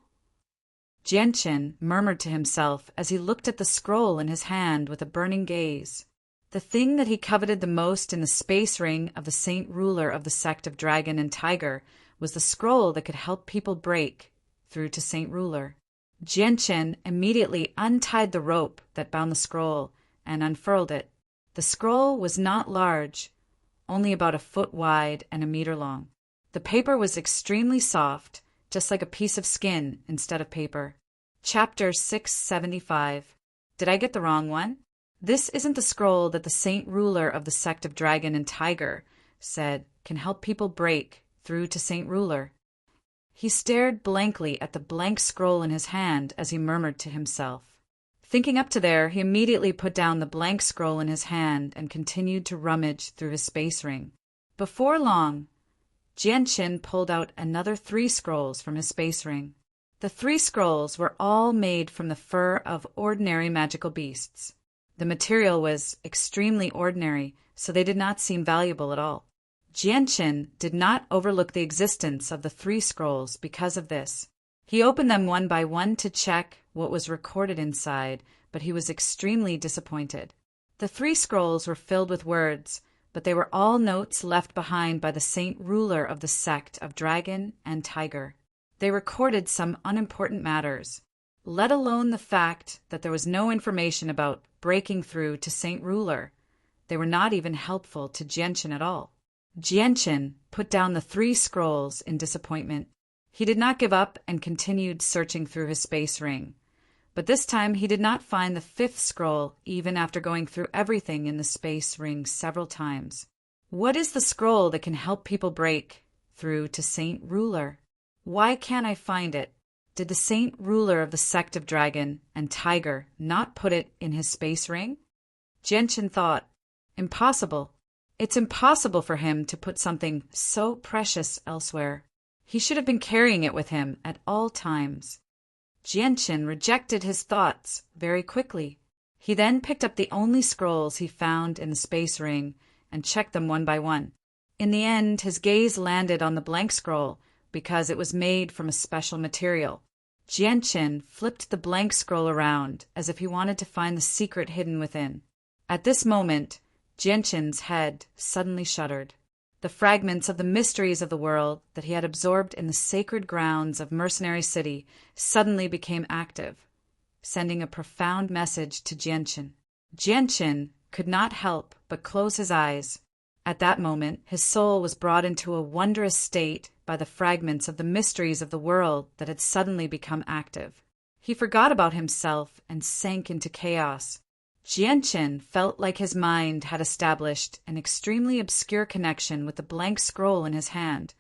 Jianqin murmured to himself as he looked at the scroll in his hand with a burning gaze. The thing that he coveted the most in the space ring of the Saint Ruler of the sect of Dragon and Tiger was the scroll that could help people break through to Saint Ruler. Jianqin immediately untied the rope that bound the scroll and unfurled it. The scroll was not large, only about a foot wide and a meter long. The paper was extremely soft, just like a piece of skin instead of paper. Chapter 675. Did I get the wrong one? This isn't the scroll that the Saint Ruler of the sect of Dragon and Tiger said can help people break through to Saint Ruler. He stared blankly at the blank scroll in his hand as he murmured to himself. Thinking up to there, he immediately put down the blank scroll in his hand and continued to rummage through his space ring. Before long, Jianqin pulled out another 3 scrolls from his space ring. The 3 scrolls were all made from the fur of ordinary magical beasts. The material was extremely ordinary, so they did not seem valuable at all. Jianqin did not overlook the existence of the 3 scrolls because of this. He opened them one by one to check what was recorded inside, but he was extremely disappointed. The 3 scrolls were filled with words, but they were all notes left behind by the Saint Ruler of the sect of Dragon and Tiger. They recorded some unimportant matters, let alone the fact that there was no information about breaking through to Saint Ruler. They were not even helpful to Jianqin at all. Jianqin put down the 3 scrolls in disappointment. He did not give up and continued searching through his space ring. But this time he did not find the fifth scroll, even after going through everything in the space ring several times. What is the scroll that can help people break through to Saint Ruler? Why can't I find it? Did the Saint Ruler of the sect of Dragon and Tiger not put it in his space ring? Jianchen thought, impossible. It's impossible for him to put something so precious elsewhere. He should have been carrying it with him at all times. Jianchen rejected his thoughts very quickly. He then picked up the only scrolls he found in the space ring and checked them one by one. In the end, his gaze landed on the blank scroll because it was made from a special material. Jianchen flipped the blank scroll around as if he wanted to find the secret hidden within. At this moment, Jianchen's head suddenly shuddered. The fragments of the mysteries of the world that he had absorbed in the sacred grounds of Mercenary City suddenly became active, sending a profound message to Jianchen. Jianchen could not help but close his eyes. At that moment, his soul was brought into a wondrous state by the fragments of the mysteries of the world that had suddenly become active. He forgot about himself and sank into chaos. Jianchen felt like his mind had established an extremely obscure connection with the blank scroll in his hand,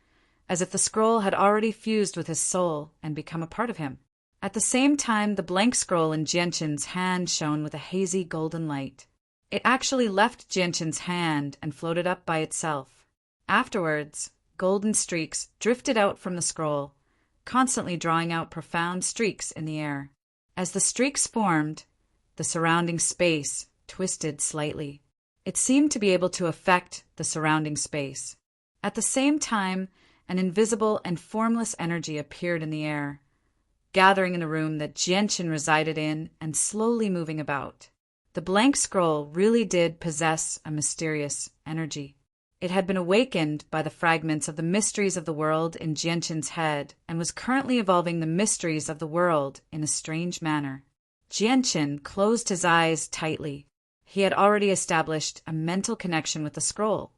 as if the scroll had already fused with his soul and become a part of him. At the same time, the blank scroll in Jianchen's hand shone with a hazy golden light. It actually left Jianchen's hand and floated up by itself. Afterwards, golden streaks drifted out from the scroll, constantly drawing out profound streaks in the air. As the streaks formed, the surrounding space twisted slightly. It seemed to be able to affect the surrounding space. At the same time, an invisible and formless energy appeared in the air, gathering in the room that Jianchen resided in and slowly moving about. The blank scroll really did possess a mysterious energy. It had been awakened by the fragments of the mysteries of the world in Jianchen's head and was currently evolving the mysteries of the world in a strange manner. Jianchen closed his eyes tightly. He had already established a mental connection with the scroll,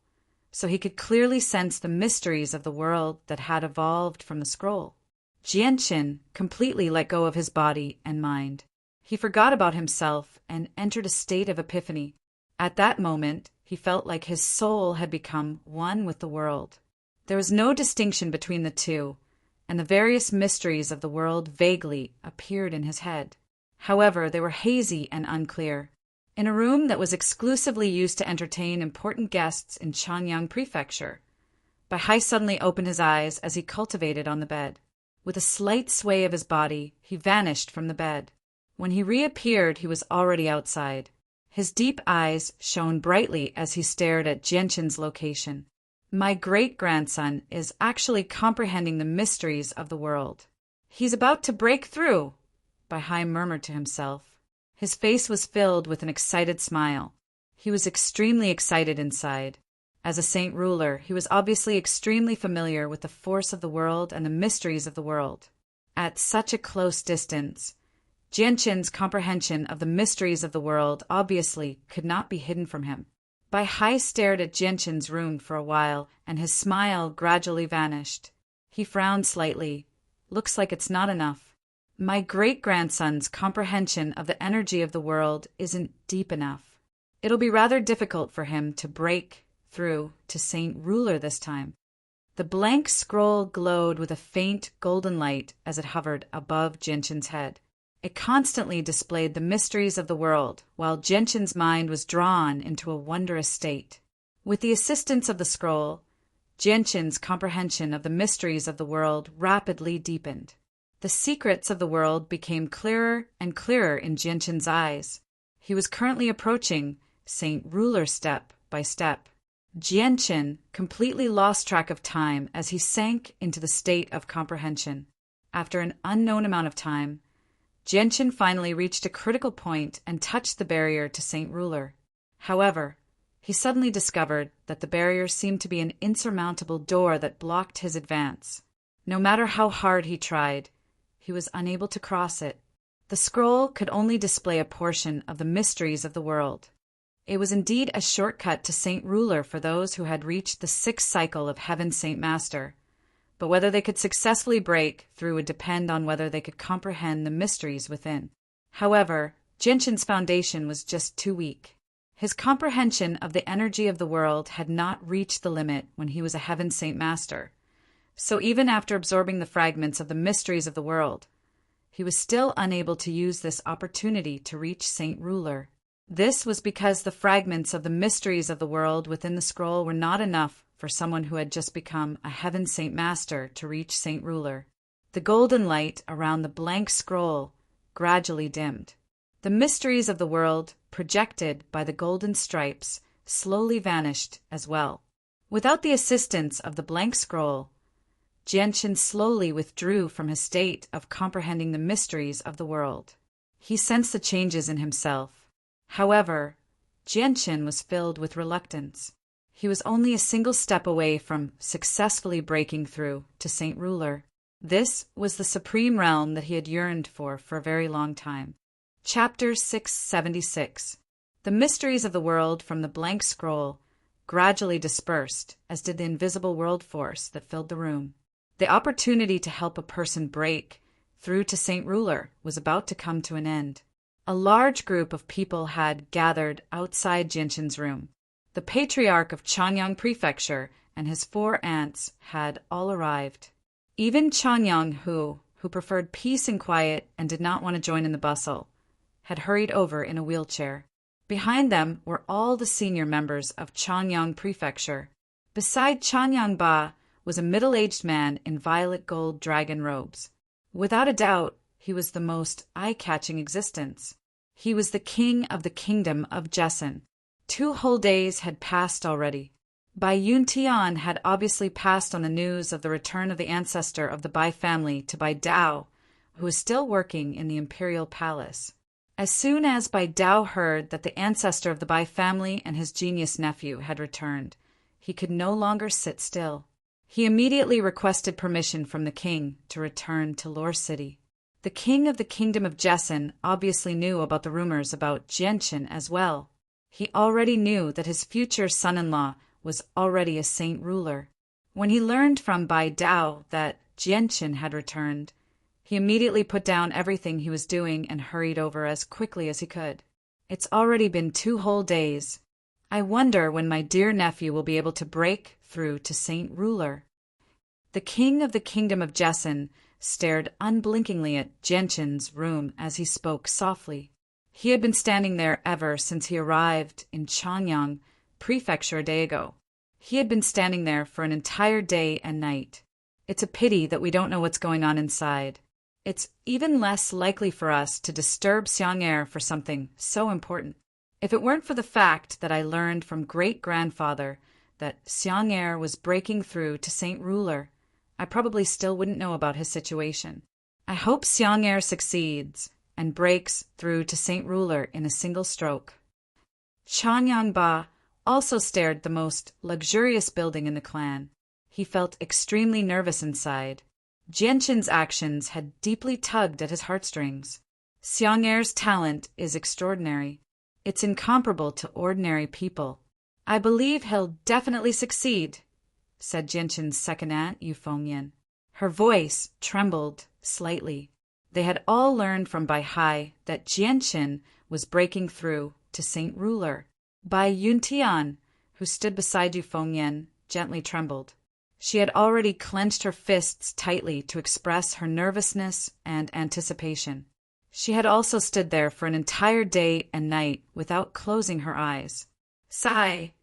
so he could clearly sense the mysteries of the world that had evolved from the scroll. Jianchen completely let go of his body and mind. He forgot about himself and entered a state of epiphany. At that moment, he felt like his soul had become one with the world. There was no distinction between the two, and the various mysteries of the world vaguely appeared in his head. However, they were hazy and unclear. In a room that was exclusively used to entertain important guests in Chanyang Prefecture, Baihai suddenly opened his eyes as he cultivated on the bed. With a slight sway of his body, he vanished from the bed. When he reappeared, he was already outside. His deep eyes shone brightly as he stared at Jianchen's location. My great-grandson is actually comprehending the mysteries of the world. He's about to break through, Baihai murmured to himself. His face was filled with an excited smile. He was extremely excited inside. As a saint ruler, he was obviously extremely familiar with the force of the world and the mysteries of the world. At such a close distance, Jianchen's comprehension of the mysteries of the world obviously could not be hidden from him. Baihai stared at Jianchen's room for a while, and his smile gradually vanished. He frowned slightly. Looks like it's not enough. My great-grandson's comprehension of the energy of the world isn't deep enough. It'll be rather difficult for him to break through to Saint Ruler this time. The blank scroll glowed with a faint golden light as it hovered above Jianchen's head. It constantly displayed the mysteries of the world, while Jianchen's mind was drawn into a wondrous state. With the assistance of the scroll, Jianchen's comprehension of the mysteries of the world rapidly deepened. The secrets of the world became clearer and clearer in Jianchen's eyes. He was currently approaching Saint Ruler step by step. Jianchen completely lost track of time as he sank into the state of comprehension. After an unknown amount of time, Jianchen finally reached a critical point and touched the barrier to Saint Ruler. However, he suddenly discovered that the barrier seemed to be an insurmountable door that blocked his advance. No matter how hard he tried, he was unable to cross it. The scroll could only display a portion of the mysteries of the world. It was indeed a shortcut to Saint Ruler for those who had reached the 6th cycle of Heaven's Saint Master, but whether they could successfully break through would depend on whether they could comprehend the mysteries within. However, Jianshin's foundation was just too weak. His comprehension of the energy of the world had not reached the limit when he was a Heaven Saint Master. So even after absorbing the fragments of the mysteries of the world, he was still unable to use this opportunity to reach Saint Ruler. This was because the fragments of the mysteries of the world within the scroll were not enough for someone who had just become a Heaven Saint Master to reach Saint Ruler. The golden light around the blank scroll gradually dimmed. The mysteries of the world, projected by the golden stripes, slowly vanished as well. Without the assistance of the blank scroll, Jianshin slowly withdrew from his state of comprehending the mysteries of the world. He sensed the changes in himself. However, Jianshin was filled with reluctance. He was only a single step away from successfully breaking through to Saint Ruler. This was the supreme realm that he had yearned for a very long time. Chapter 676. The mysteries of the world from the blank scroll gradually dispersed, as did the invisible world force that filled the room. The opportunity to help a person break through to Saint Ruler was about to come to an end. A large group of people had gathered outside Jianshin's room. The Patriarch of Changyang Prefecture and his 4 aunts had all arrived. Even Changyang, who preferred peace and quiet and did not want to join in the bustle, had hurried over in a wheelchair. Behind them were all the senior members of Changyang Prefecture. Beside Changyang Ba was a middle-aged man in violet gold dragon robes. Without a doubt, he was the most eye-catching existence. He was the king of the kingdom of Jessen. 2 whole days had passed already. Bai Yuntian had obviously passed on the news of the return of the ancestor of the Bai family to Bai Dao, who was still working in the imperial palace. As soon as Bai Dao heard that the ancestor of the Bai family and his genius nephew had returned, he could no longer sit still. He immediately requested permission from the king to return to Lore City. The king of the kingdom of Jessen obviously knew about the rumors about Jianshin as well. He already knew that his future son-in-law was already a Saint Ruler. When he learned from Bai Dao that Jianshin had returned, he immediately put down everything he was doing and hurried over as quickly as he could. It's already been 2 whole days. I wonder when my dear nephew will be able to break through to Saint Ruler. The king of the kingdom of Jessen stared unblinkingly at Jianshin's room as he spoke softly. He had been standing there ever since he arrived in Changyang Prefecture a day ago. He had been standing there for an entire day and night. It's a pity that we don't know what's going on inside. It's even less likely for us to disturb Xiang'er for something so important. If it weren't for the fact that I learned from great-grandfather that Xiang'er was breaking through to Saint Ruler, I probably still wouldn't know about his situation. I hope Xiang'er succeeds and breaks through to Saint Ruler in a single stroke. Changyang Ba also stared the most luxurious building in the clan. He felt extremely nervous inside. Jianshin's actions had deeply tugged at his heartstrings. Xiang'er's talent is extraordinary. It's incomparable to ordinary people. I believe he'll definitely succeed, said Jianshin's second aunt, Yu Fengyan. Her voice trembled slightly. They had all learned from Bai Hai that Jianshin was breaking through to Saint Ruler. Bai Yuntian, who stood beside Yu Fengyan, gently trembled. She had already clenched her fists tightly to express her nervousness and anticipation. She had also stood there for an entire day and night without closing her eyes. Sigh.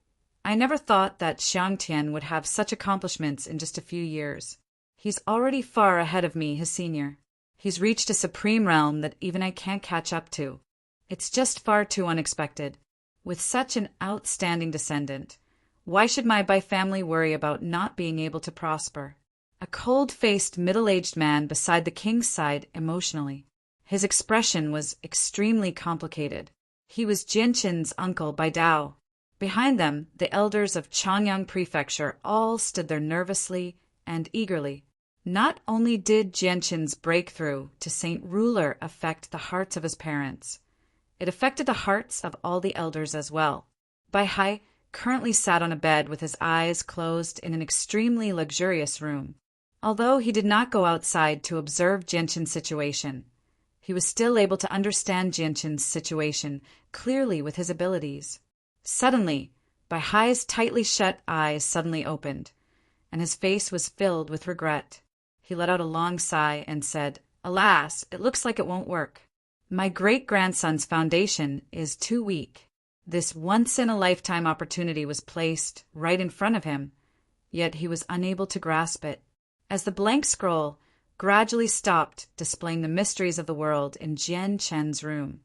I never thought that Xiangtian would have such accomplishments in just a few years. He's already far ahead of me, his senior. He's reached a supreme realm that even I can't catch up to. It's just far too unexpected. With such an outstanding descendant, why should my Bai family worry about not being able to prosper? A cold-faced, middle-aged man beside the king's side emotionally. His expression was extremely complicated. He was Jianshin's uncle Bai Dao. Behind them, the elders of Changyang Prefecture all stood there nervously and eagerly. Not only did Jianshin's breakthrough to Saint Ruler affect the hearts of his parents, it affected the hearts of all the elders as well. Bai Hai currently sat on a bed with his eyes closed in an extremely luxurious room. Although he did not go outside to observe Jianchen's situation, he was still able to understand Jianchen's situation clearly with his abilities. Suddenly, Baihai's tightly shut eyes suddenly opened, and his face was filled with regret. He let out a long sigh and said, "Alas, it looks like it won't work. My great-grandson's foundation is too weak." This once-in-a-lifetime opportunity was placed right in front of him, yet he was unable to grasp it. As the blank scroll gradually stopped displaying the mysteries of the world in Jianchen's room,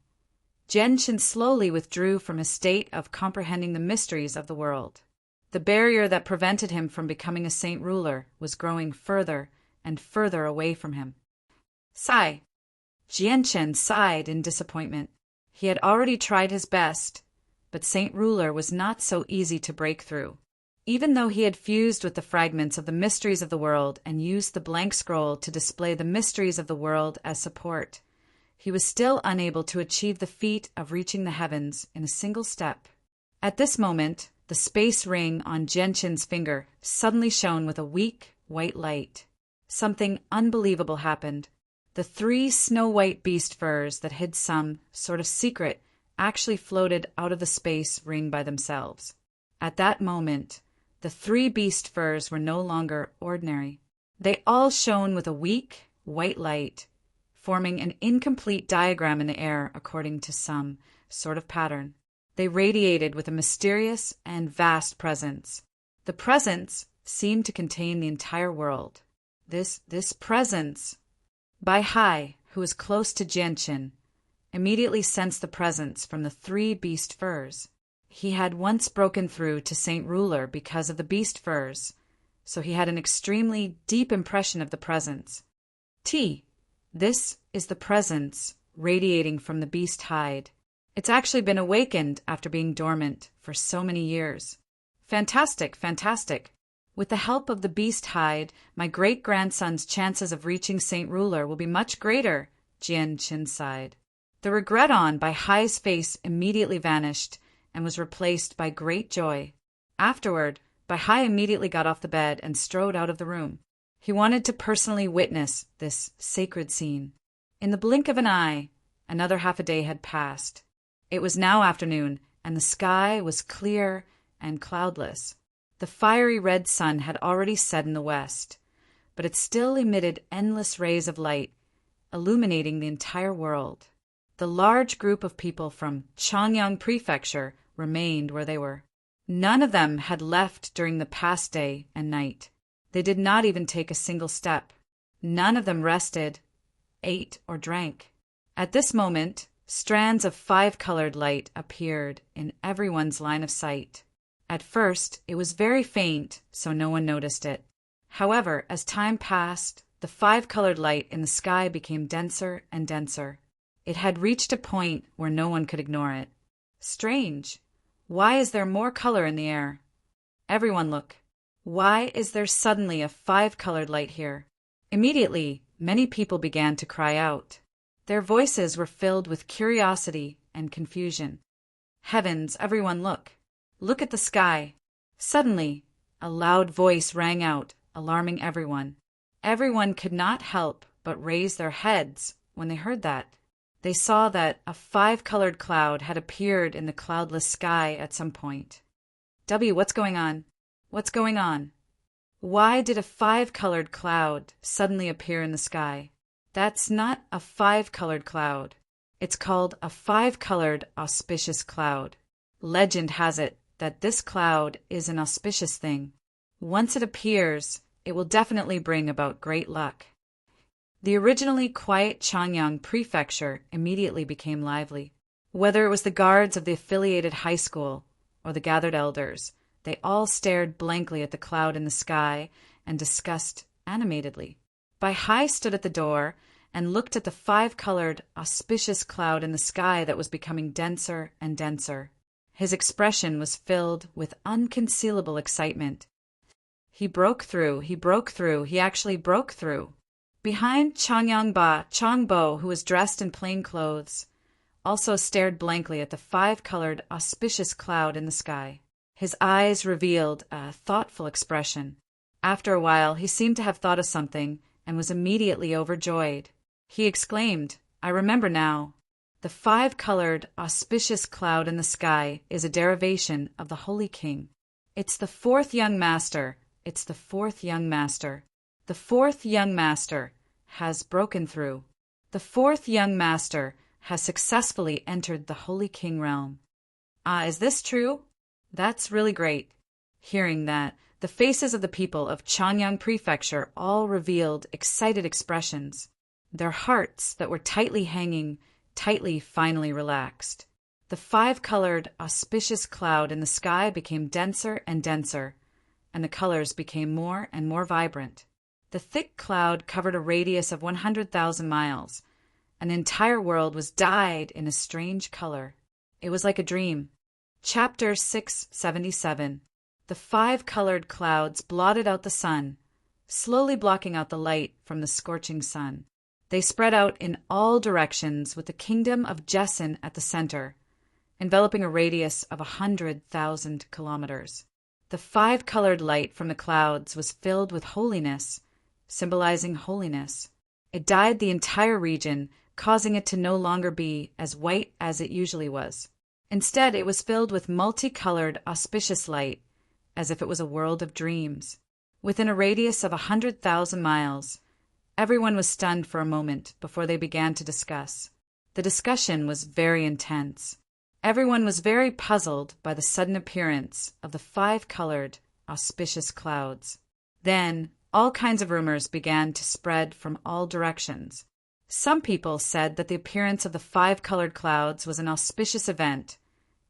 Jianchen slowly withdrew from his state of comprehending the mysteries of the world. The barrier that prevented him from becoming a saint ruler was growing further and further away from him. Sigh. Jianchen sighed in disappointment. He had already tried his best, but saint ruler was not so easy to break through. Even though he had fused with the fragments of the mysteries of the world and used the blank scroll to display the mysteries of the world as support, he was still unable to achieve the feat of reaching the heavens in a single step. At this moment, the space ring on Jianchen's finger suddenly shone with a weak, white light. Something unbelievable happened. The 3 snow-white beast furs that hid some sort of secret actually floated out of the space ring by themselves. At that moment, the 3 beast furs were no longer ordinary. They all shone with a weak, white light, forming an incomplete diagram in the air according to some sort of pattern. They radiated with a mysterious and vast presence. The presence seemed to contain the entire world. This presence. Baihai, who was close to Jianchen, immediately sensed the presence from the 3 beast furs. He had once broken through to Saint Ruler because of the beast furs, so he had an extremely deep impression of the presence. This is the presence radiating from the beast hide. It's actually been awakened after being dormant for so many years. Fantastic, fantastic. With the help of the beast hide, my great-grandson's chances of reaching Saint Ruler will be much greater, Jianchin sighed. The regret on Baihai's face immediately vanished and was replaced by great joy. Afterward, Baihai immediately got off the bed and strode out of the room. He wanted to personally witness this sacred scene. In the blink of an eye, another half a day had passed. It was now afternoon, and the sky was clear and cloudless. The fiery red sun had already set in the west, but it still emitted endless rays of light, illuminating the entire world. The large group of people from Changyang Prefecture remained where they were. None of them had left during the past day and night. They did not even take a single step. None of them rested, ate, or drank. At this moment, strands of 5-colored light appeared in everyone's line of sight. At first, it was very faint, so no one noticed it. However, as time passed, the 5-colored light in the sky became denser and denser. It had reached a point where no one could ignore it. Strange. Why is there more color in the air? Everyone look. Why is there suddenly a 5-colored light here? Immediately, many people began to cry out. Their voices were filled with curiosity and confusion. Heavens, everyone look. Look at the sky. Suddenly, a loud voice rang out, alarming everyone. Everyone could not help but raise their heads when they heard that. They saw that a 5-colored cloud had appeared in the cloudless sky at some point. What's going on? What's going on? Why did a 5-colored cloud suddenly appear in the sky? That's not a 5-colored cloud. It's called a 5-colored auspicious cloud. Legend has it that this cloud is an auspicious thing. Once it appears, it will definitely bring about great luck. The originally quiet Changyang Prefecture immediately became lively. Whether it was the guards of the affiliated high school or the gathered elders, they all stared blankly at the cloud in the sky and discussed animatedly. Baihai stood at the door and looked at the 5-colored, auspicious cloud in the sky that was becoming denser and denser. His expression was filled with unconcealable excitement. He actually broke through. Behind Changbo, who was dressed in plain clothes, also stared blankly at the 5-colored, auspicious cloud in the sky. His eyes revealed a thoughtful expression. After a while, he seemed to have thought of something and was immediately overjoyed. He exclaimed, "I remember now. The five-colored, auspicious cloud in the sky is a derivation of the Holy King. It's the fourth young master. It's the fourth young master. The fourth young master has broken through. The fourth young master has successfully entered the Holy King realm." Ah, is this true? That's really great. Hearing that, the faces of the people of Changyang Prefecture all revealed excited expressions. Their hearts that were tightly hanging, finally relaxed. The five-colored, auspicious cloud in the sky became denser and denser, and the colors became more and more vibrant. The thick cloud covered a radius of 100,000 miles. An entire world was dyed in a strange color. It was like a dream. Chapter 677. The five-colored clouds blotted out the sun, slowly blocking out the light from the scorching sun. They spread out in all directions with the kingdom of Jessen at the center, enveloping a radius of 100,000 kilometers. The five-colored light from the clouds was filled with holiness, symbolizing holiness. It dyed the entire region, causing it to no longer be as white as it usually was. Instead, it was filled with multicolored, auspicious light, as if it was a world of dreams. Within a radius of 100,000 miles, everyone was stunned for a moment before they began to discuss. The discussion was very intense. Everyone was very puzzled by the sudden appearance of the five-colored, auspicious clouds. Then, all kinds of rumors began to spread from all directions. Some people said that the appearance of the five-colored clouds was an auspicious event,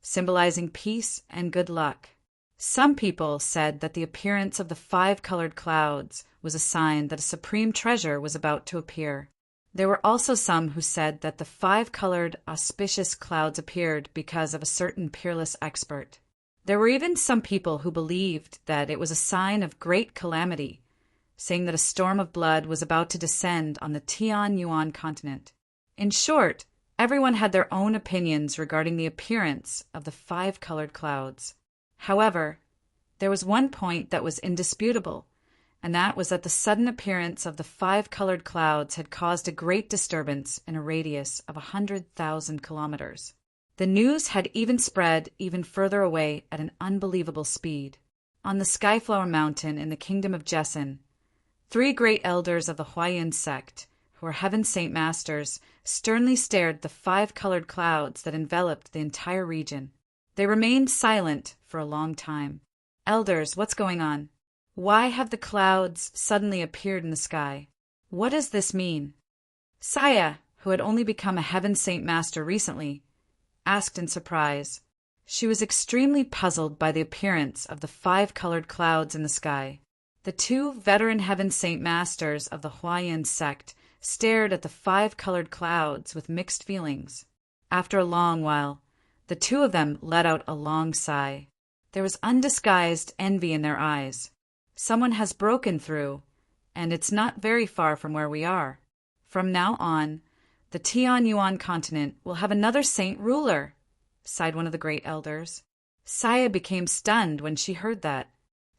symbolizing peace and good luck. Some people said that the appearance of the five-colored clouds was a sign that a supreme treasure was about to appear. There were also some who said that the five-colored, auspicious clouds appeared because of a certain peerless expert. There were even some people who believed that it was a sign of great calamity, saying that a storm of blood was about to descend on the Tianyuan continent. In short, everyone had their own opinions regarding the appearance of the five-colored clouds. However, there was one point that was indisputable, and that was that the sudden appearance of the five-colored clouds had caused a great disturbance in a radius of 100,000 kilometers. The news had even spread even further away at an unbelievable speed. On the Skyflower Mountain in the kingdom of Jessen, 3 great elders of the Huayan sect, who were Heaven Saint Masters, sternly stared at the five-colored clouds that enveloped the entire region. They remained silent for a long time. "Elders, what's going on? Why have the clouds suddenly appeared in the sky? What does this mean?" Saya, who had only become a Heaven Saint Master recently, asked in surprise. She was extremely puzzled by the appearance of the five-colored clouds in the sky. The 2 veteran Heaven Saint Masters of the Huayan sect stared at the five-colored clouds with mixed feelings. After a long while, the 2 of them let out a long sigh. There was undisguised envy in their eyes. Someone has broken through, and it's not very far from where we are. From now on, the Tianyuan continent will have another saint ruler, sighed one of the great elders. Saya became stunned when she heard that.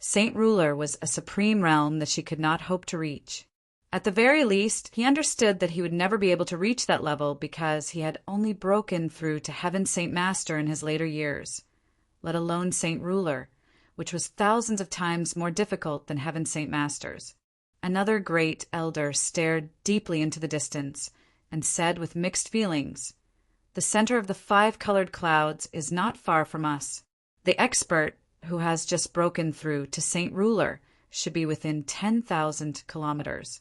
Saint ruler was a supreme realm that she could not hope to reach. At the very least, he understood that he would never be able to reach that level because he had only broken through to Heaven Saint Master in his later years, let alone Saint Ruler, which was thousands of times more difficult than Heaven Saint Masters. Another great elder stared deeply into the distance and said with mixed feelings, "The center of the five-colored clouds is not far from us. The expert who has just broken through to Saint Ruler should be within 10,000 kilometers."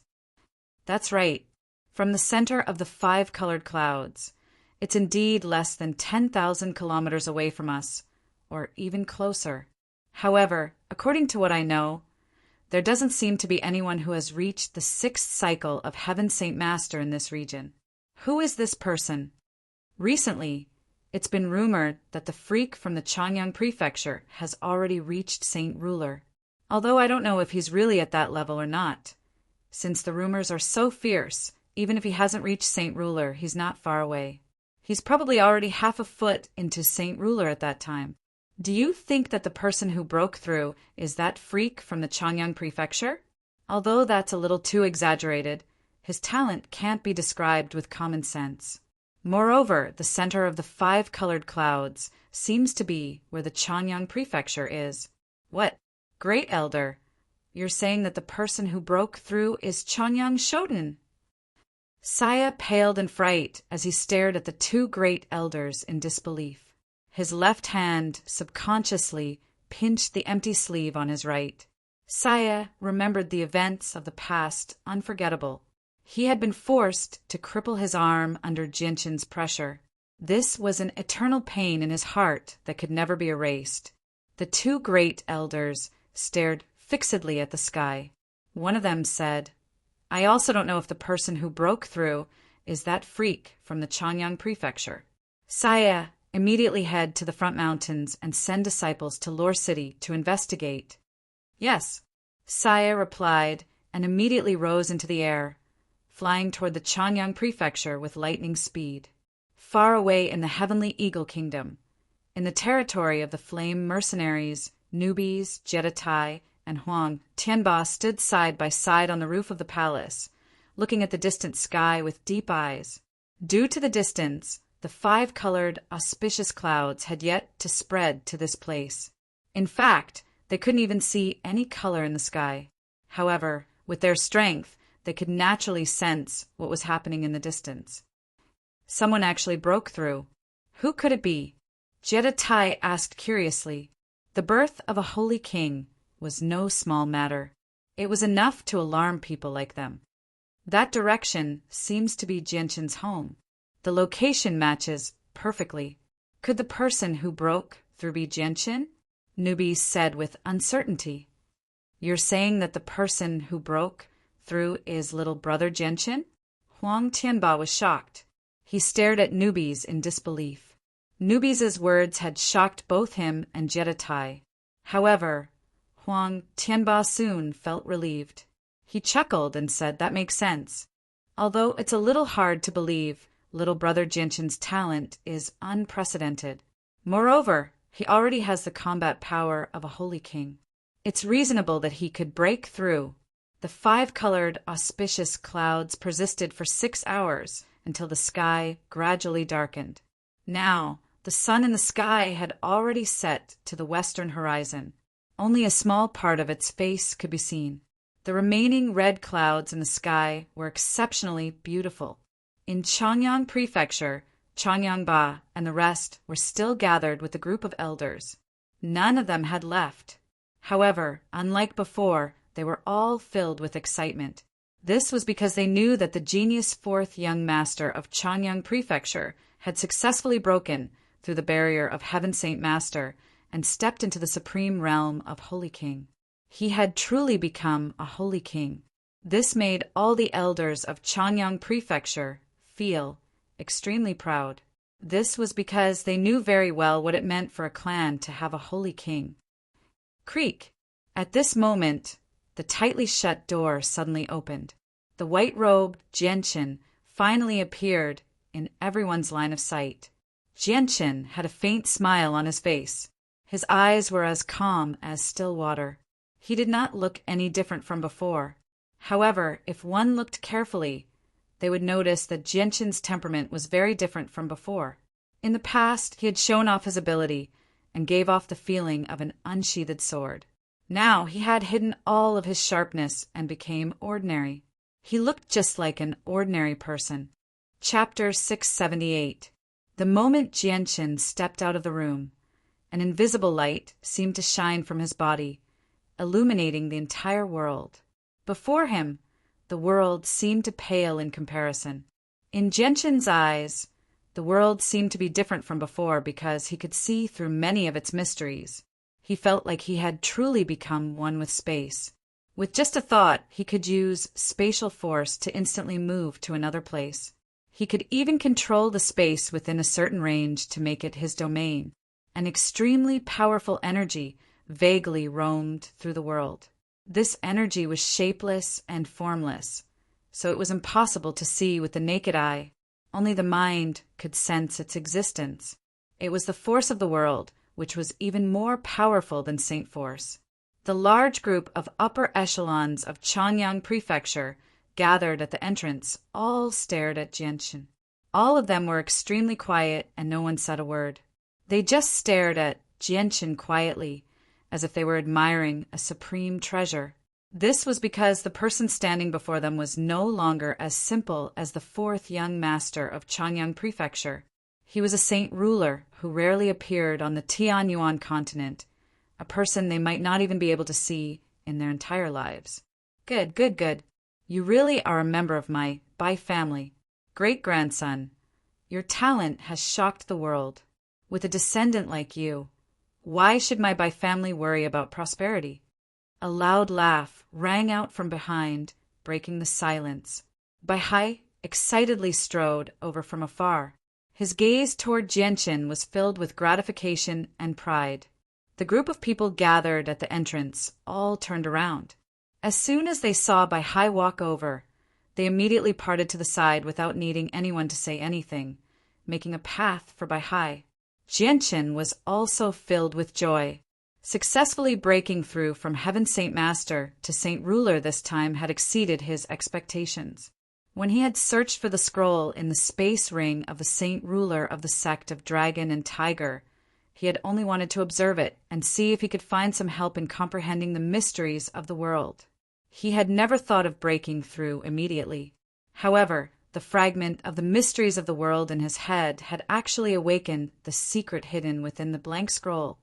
That's right. From the center of the five-colored clouds, it's indeed less than 10,000 kilometers away from us, or even closer. However, according to what I know, there doesn't seem to be anyone who has reached the 6th cycle of Heaven Saint Master in this region. Who is this person? Recently, it's been rumored that the freak from the Changyang Prefecture has already reached Saint Ruler, although I don't know if he's really at that level or not. Since the rumors are so fierce, even if he hasn't reached Saint Ruler, he's not far away. He's probably already half a foot into Saint Ruler at that time. Do you think that the person who broke through is that freak from the Changyang prefecture? Although that's a little too exaggerated, his talent can't be described with common sense. Moreover, the center of the 5-colored clouds seems to be where the Changyang prefecture is. What? Great Elder, you're saying that the person who broke through is Changyang Shoten? Saya paled in fright as he stared at the 2 great elders in disbelief. His left hand subconsciously pinched the empty sleeve on his right. Saya remembered the events of the past unforgettable. He had been forced to cripple his arm under Jianshin's pressure. This was an eternal pain in his heart that could never be erased. The 2 great elders stared fixedly at the sky. One of them said, I also don't know if the person who broke through is that freak from the Changyang prefecture. Saya immediately head to the front mountains and send disciples to Lore City to investigate. Yes, Saya replied and immediately rose into the air, flying toward the Changyang prefecture with lightning speed. Far away in the Heavenly Eagle Kingdom, in the territory of the Flame Mercenaries, newbies, Deity, and Huang Tianba stood side by side on the roof of the palace, looking at the distant sky with deep eyes. Due to the distance, the 5-colored, auspicious clouds had yet to spread to this place. In fact, they couldn't even see any color in the sky. However, with their strength, they could naturally sense what was happening in the distance. Someone actually broke through. Who could it be? Deity asked curiously. The birth of a holy king was no small matter. It was enough to alarm people like them. That direction seems to be Jianshin's home. The location matches perfectly. Could the person who broke through be Jianshin? Newbie said with uncertainty. You're saying that the person who broke through is little brother Jianshin? Huang Tianba was shocked. He stared at Newbies in disbelief. Newbies' words had shocked both him and Deity. However, Huang Tianba soon felt relieved. He chuckled and said that makes sense. Although it's a little hard to believe, little brother Jianshin's talent is unprecedented. Moreover, he already has the combat power of a holy king. It's reasonable that he could break through. The 5-colored, auspicious clouds persisted for 6 hours until the sky gradually darkened. Now, the sun in the sky had already set to the western horizon. Only a small part of its face could be seen. The remaining red clouds in the sky were exceptionally beautiful. In Changyang Prefecture, Changyangba and the rest were still gathered with the group of elders. None of them had left. However, unlike before, they were all filled with excitement. This was because they knew that the genius 4th young master of Changyang Prefecture had successfully broken through the barrier of Heaven Saint Master and stepped into the supreme realm of Holy King. He had truly become a Holy King. This made all the elders of Changyang Prefecture feel extremely proud. This was because they knew very well what it meant for a clan to have a Holy King. Creak! At this moment, the tightly shut door suddenly opened. The white-robed Jianshin finally appeared in everyone's line of sight. Jianshin had a faint smile on his face. His eyes were as calm as still water. He did not look any different from before. However, if one looked carefully, they would notice that Jianshin's temperament was very different from before. In the past, he had shown off his ability and gave off the feeling of an unsheathed sword. Now he had hidden all of his sharpness and became ordinary. He looked just like an ordinary person. Chapter 678. The moment Jianshin stepped out of the room, an invisible light seemed to shine from his body, illuminating the entire world. Before him, the world seemed to pale in comparison. In Jianshin's eyes, the world seemed to be different from before because he could see through many of its mysteries. He felt like he had truly become one with space. With just a thought, he could use spatial force to instantly move to another place. He could even control the space within a certain range to make it his domain. An extremely powerful energy vaguely roamed through the world. This energy was shapeless and formless, so it was impossible to see with the naked eye. Only the mind could sense its existence. It was the force of the world, which was even more powerful than Saint Force. The large group of upper echelons of Changyang Prefecture gathered at the entrance all stared at Jianchen. All of them were extremely quiet and no one said a word. They just stared at Jianchen quietly, as if they were admiring a supreme treasure. This was because the person standing before them was no longer as simple as the fourth young master of Changyang Prefecture. He was a saint ruler who rarely appeared on the Tianyuan continent, a person they might not even be able to see in their entire lives. Good, good, good. You really are a member of my Bai family. Great-grandson. Your talent has shocked the world. With a descendant like you, why should my Bai family worry about prosperity? A loud laugh rang out from behind, breaking the silence. Bai excitedly strode over from afar. His gaze toward Jianchen was filled with gratification and pride. The group of people gathered at the entrance all turned around. As soon as they saw Bai walk over, they immediately parted to the side without needing anyone to say anything, making a path for Bai. Jianchen was also filled with joy. Successfully breaking through from Heaven Saint Master to Saint Ruler this time had exceeded his expectations. When he had searched for the scroll in the space ring of the Saint Ruler of the sect of Dragon and Tiger, he had only wanted to observe it and see if he could find some help in comprehending the mysteries of the world. He had never thought of breaking through immediately. However, the fragment of the mysteries of the world in his head had actually awakened the secret hidden within the blank scroll,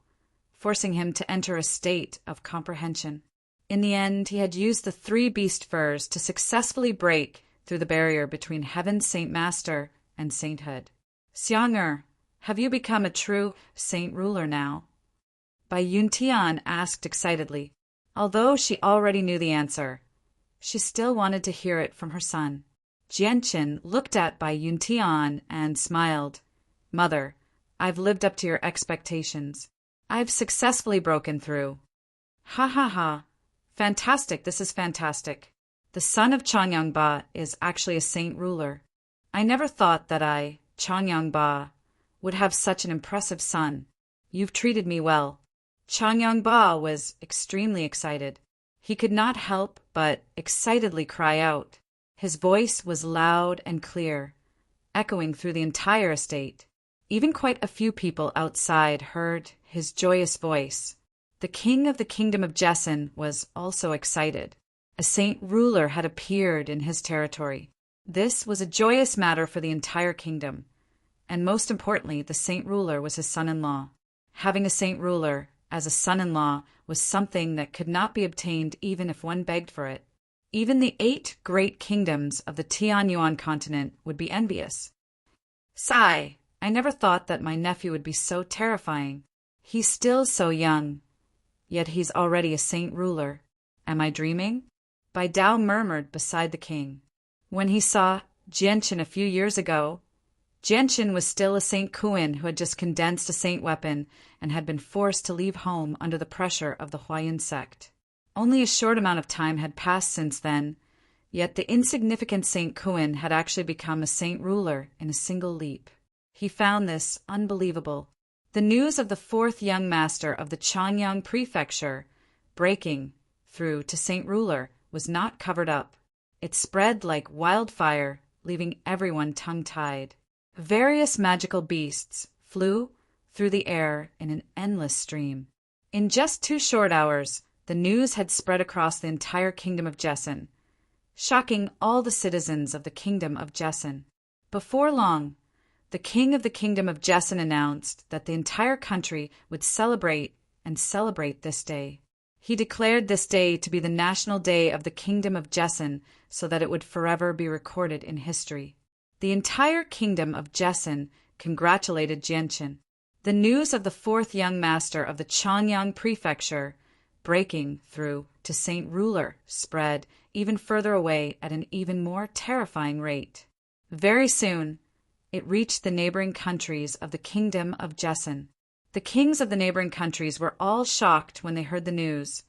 forcing him to enter a state of comprehension. In the end, he had used the 3 beast furs to successfully break through the barrier between Heaven's Saint Master and sainthood. Xiang'er, have you become a true saint ruler now? Bai Yuntian asked excitedly. Although she already knew the answer, she still wanted to hear it from her son. Jianchen looked at Bai Yuntian and smiled. Mother, I've lived up to your expectations. I've successfully broken through. Ha ha ha. Fantastic, this is fantastic. The son of Changyang Ba is actually a saint ruler. I never thought that I, Changyang Ba, would have such an impressive son. You've treated me well. Changyang Ba was extremely excited. He could not help but excitedly cry out. His voice was loud and clear, echoing through the entire estate. Even quite a few people outside heard his joyous voice. The king of the kingdom of Jessen was also excited. A saint ruler had appeared in his territory. This was a joyous matter for the entire kingdom, and most importantly, the saint ruler was his son-in-law. Having a saint ruler as a son-in-law was something that could not be obtained even if one begged for it. Even the 8 great kingdoms of the Tianyuan continent would be envious. Sigh, I never thought that my nephew would be so terrifying. He's still so young, yet he's already a saint ruler. Am I dreaming? Bai Dao murmured beside the king. When he saw Jianchen a few years ago, Jianchen was still a Saint Kuan who had just condensed a saint weapon and had been forced to leave home under the pressure of the Huayan sect. Only a short amount of time had passed since then, yet the insignificant Saint Kuan had actually become a saint ruler in a single leap. He found this unbelievable. The news of the 4th young master of the Changyang Prefecture breaking through to saint ruler was not covered up. It spread like wildfire, leaving everyone tongue-tied. Various magical beasts flew through the air in an endless stream. In just 2 short hours, the news had spread across the entire kingdom of Jessen, shocking all the citizens of the kingdom of Jessen. Before long, the king of the kingdom of Jessen announced that the entire country would celebrate this day. He declared this day to be the national day of the kingdom of Jessen so that it would forever be recorded in history. The entire kingdom of Jessen congratulated Jianchen. The news of the 4th young master of the Changyang Prefecture breaking through to saint ruler spread even further away at an even more terrifying rate. Very soon, it reached the neighboring countries of the kingdom of Jessen. The kings of the neighboring countries were all shocked when they heard the news,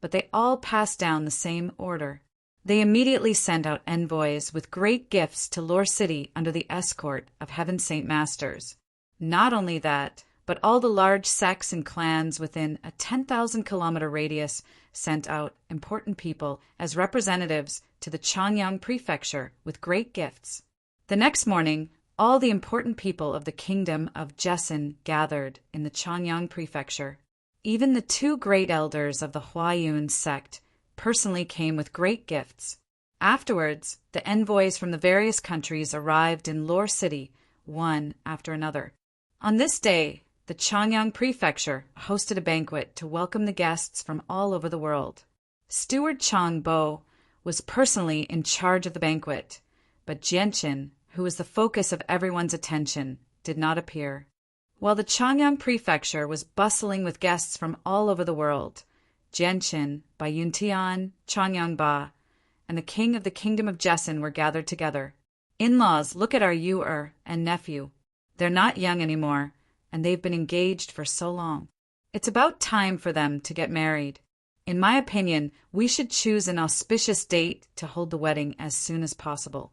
but they all passed down the same order. They immediately sent out envoys with great gifts to Lore City under the escort of Heaven Saint Masters. Not only that, but all the large sects and clans within a 10,000-kilometer radius sent out important people as representatives to the Changyang prefecture with great gifts. The next morning, all the important people of the kingdom of Joseon gathered in the Changyang prefecture. Even the two great elders of the Huayun sect personally came with great gifts. Afterwards, the envoys from the various countries arrived in Lore City, one after another. On this day, the Changyang prefecture hosted a banquet to welcome the guests from all over the world. Steward Chang Bo was personally in charge of the banquet, but Jianqin, who was the focus of everyone's attention, did not appear. While the Changyang prefecture was bustling with guests from all over the world, Jianqin, Bai Yuntian, Changyang Ba, and the king of the kingdom of Joseon were gathered together. In-laws, look at our Yu-er and nephew. They're not young anymore, and they've been engaged for so long. It's about time for them to get married. In my opinion, we should choose an auspicious date to hold the wedding as soon as possible.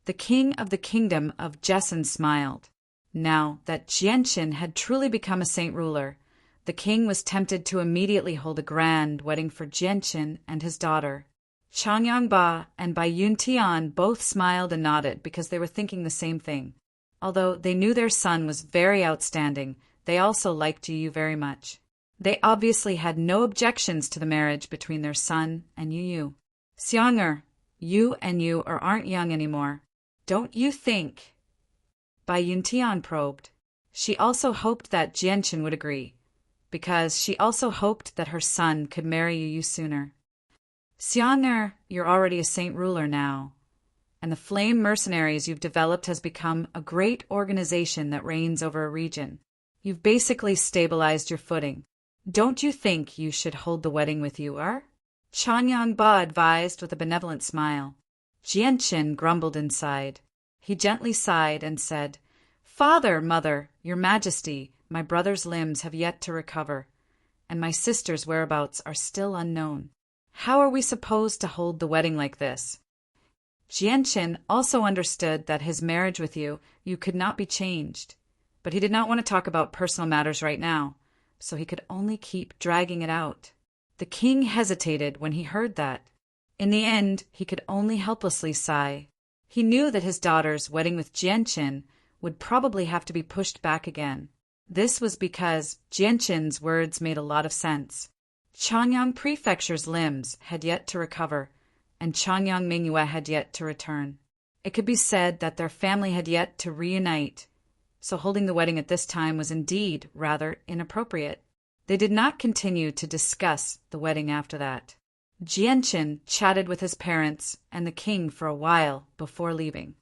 The king of the kingdom of Joseon smiled. Now that Jianqin had truly become a saint ruler, the king was tempted to immediately hold a grand wedding for Jianqin and his daughter. Changyang Ba and Bai Yuntian both smiled and nodded because they were thinking the same thing. Although they knew their son was very outstanding, they also liked Yu very much. They obviously had no objections to the marriage between their son and Yu. Xiang'er, you and Yu aren't young anymore. Don't you think? Bai Yuntian probed. She also hoped that Jianqin would agree, because she also hoped that her son could marry Yu sooner. Xiang'er, you're already a saint ruler now, and the flame mercenaries you've developed has become a great organization that reigns over a region. You've basically stabilized your footing. Don't you think you should hold the wedding with Yu-er? Changyang Ba advised with a benevolent smile. Jianqin grumbled inside. He gently sighed and said, Father, Mother, Your Majesty, my brother's limbs have yet to recover, and my sister's whereabouts are still unknown. How are we supposed to hold the wedding like this? Jianqin also understood that his marriage with Yu could not be changed, but he did not want to talk about personal matters right now, so he could only keep dragging it out. The king hesitated when he heard that. In the end, he could only helplessly sigh. He knew that his daughter's wedding with Jianqin would probably have to be pushed back again. This was because Jianqin's words made a lot of sense. Changyang Prefecture's limbs had yet to recover, and Changyang Mingyue had yet to return. It could be said that their family had yet to reunite, so holding the wedding at this time was indeed rather inappropriate. They did not continue to discuss the wedding after that. Jianqin chatted with his parents and the king for a while before leaving.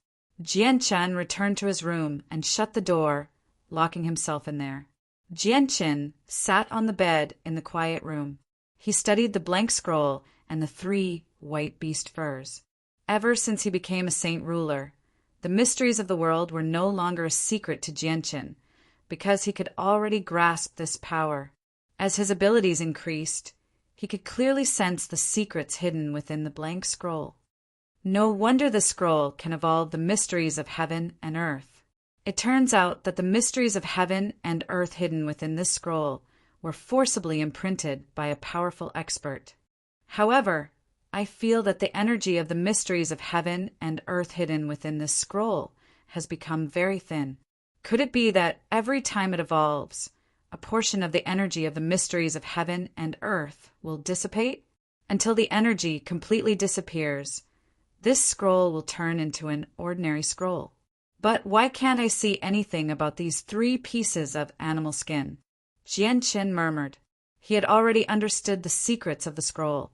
Jianqin returned to his room and shut the door, locking himself in there. Jianqin sat on the bed in the quiet room. He studied the blank scroll and the 3 white beast furs. Ever since he became a saint ruler, the mysteries of the world were no longer a secret to Jianqin, because he could already grasp this power. As his abilities increased, he could clearly sense the secrets hidden within the blank scroll. No wonder the scroll can evolve the mysteries of heaven and earth. It turns out that the mysteries of heaven and earth hidden within this scroll were forcibly imprinted by a powerful expert. However, I feel that the energy of the mysteries of heaven and earth hidden within this scroll has become very thin. Could it be that every time it evolves, a portion of the energy of the mysteries of heaven and earth will dissipate? Until the energy completely disappears, this scroll will turn into an ordinary scroll. But why can't I see anything about these 3 pieces of animal skin? Jianqin murmured. He had already understood the secrets of the scroll,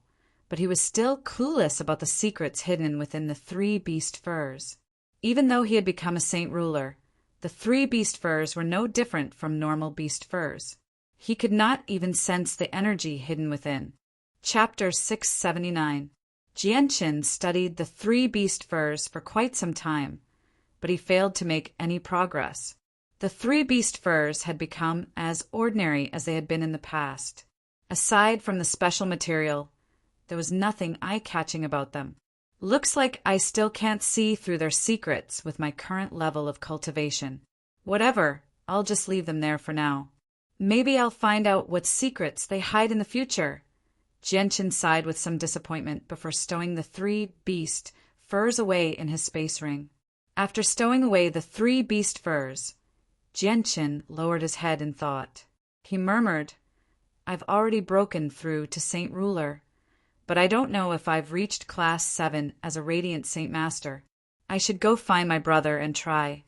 but he was still clueless about the secrets hidden within the 3 beast furs. Even though he had become a saint ruler, the 3 beast furs were no different from normal beast furs. He could not even sense the energy hidden within. Chapter 679. Jianqin studied the 3 beast furs for quite some time, but he failed to make any progress. The 3 beast furs had become as ordinary as they had been in the past. Aside from the special material, there was nothing eye-catching about them. Looks like I still can't see through their secrets with my current level of cultivation. Whatever, I'll just leave them there for now. Maybe I'll find out what secrets they hide in the future. Jianchen sighed with some disappointment before stowing the 3 beast furs away in his space ring. After stowing away the 3 beast furs, Jianchen lowered his head in thought. He murmured, I've already broken through to Saint Ruler, but I don't know if I've reached Class 7 as a Radiant Saint Master. I should go find my brother and try.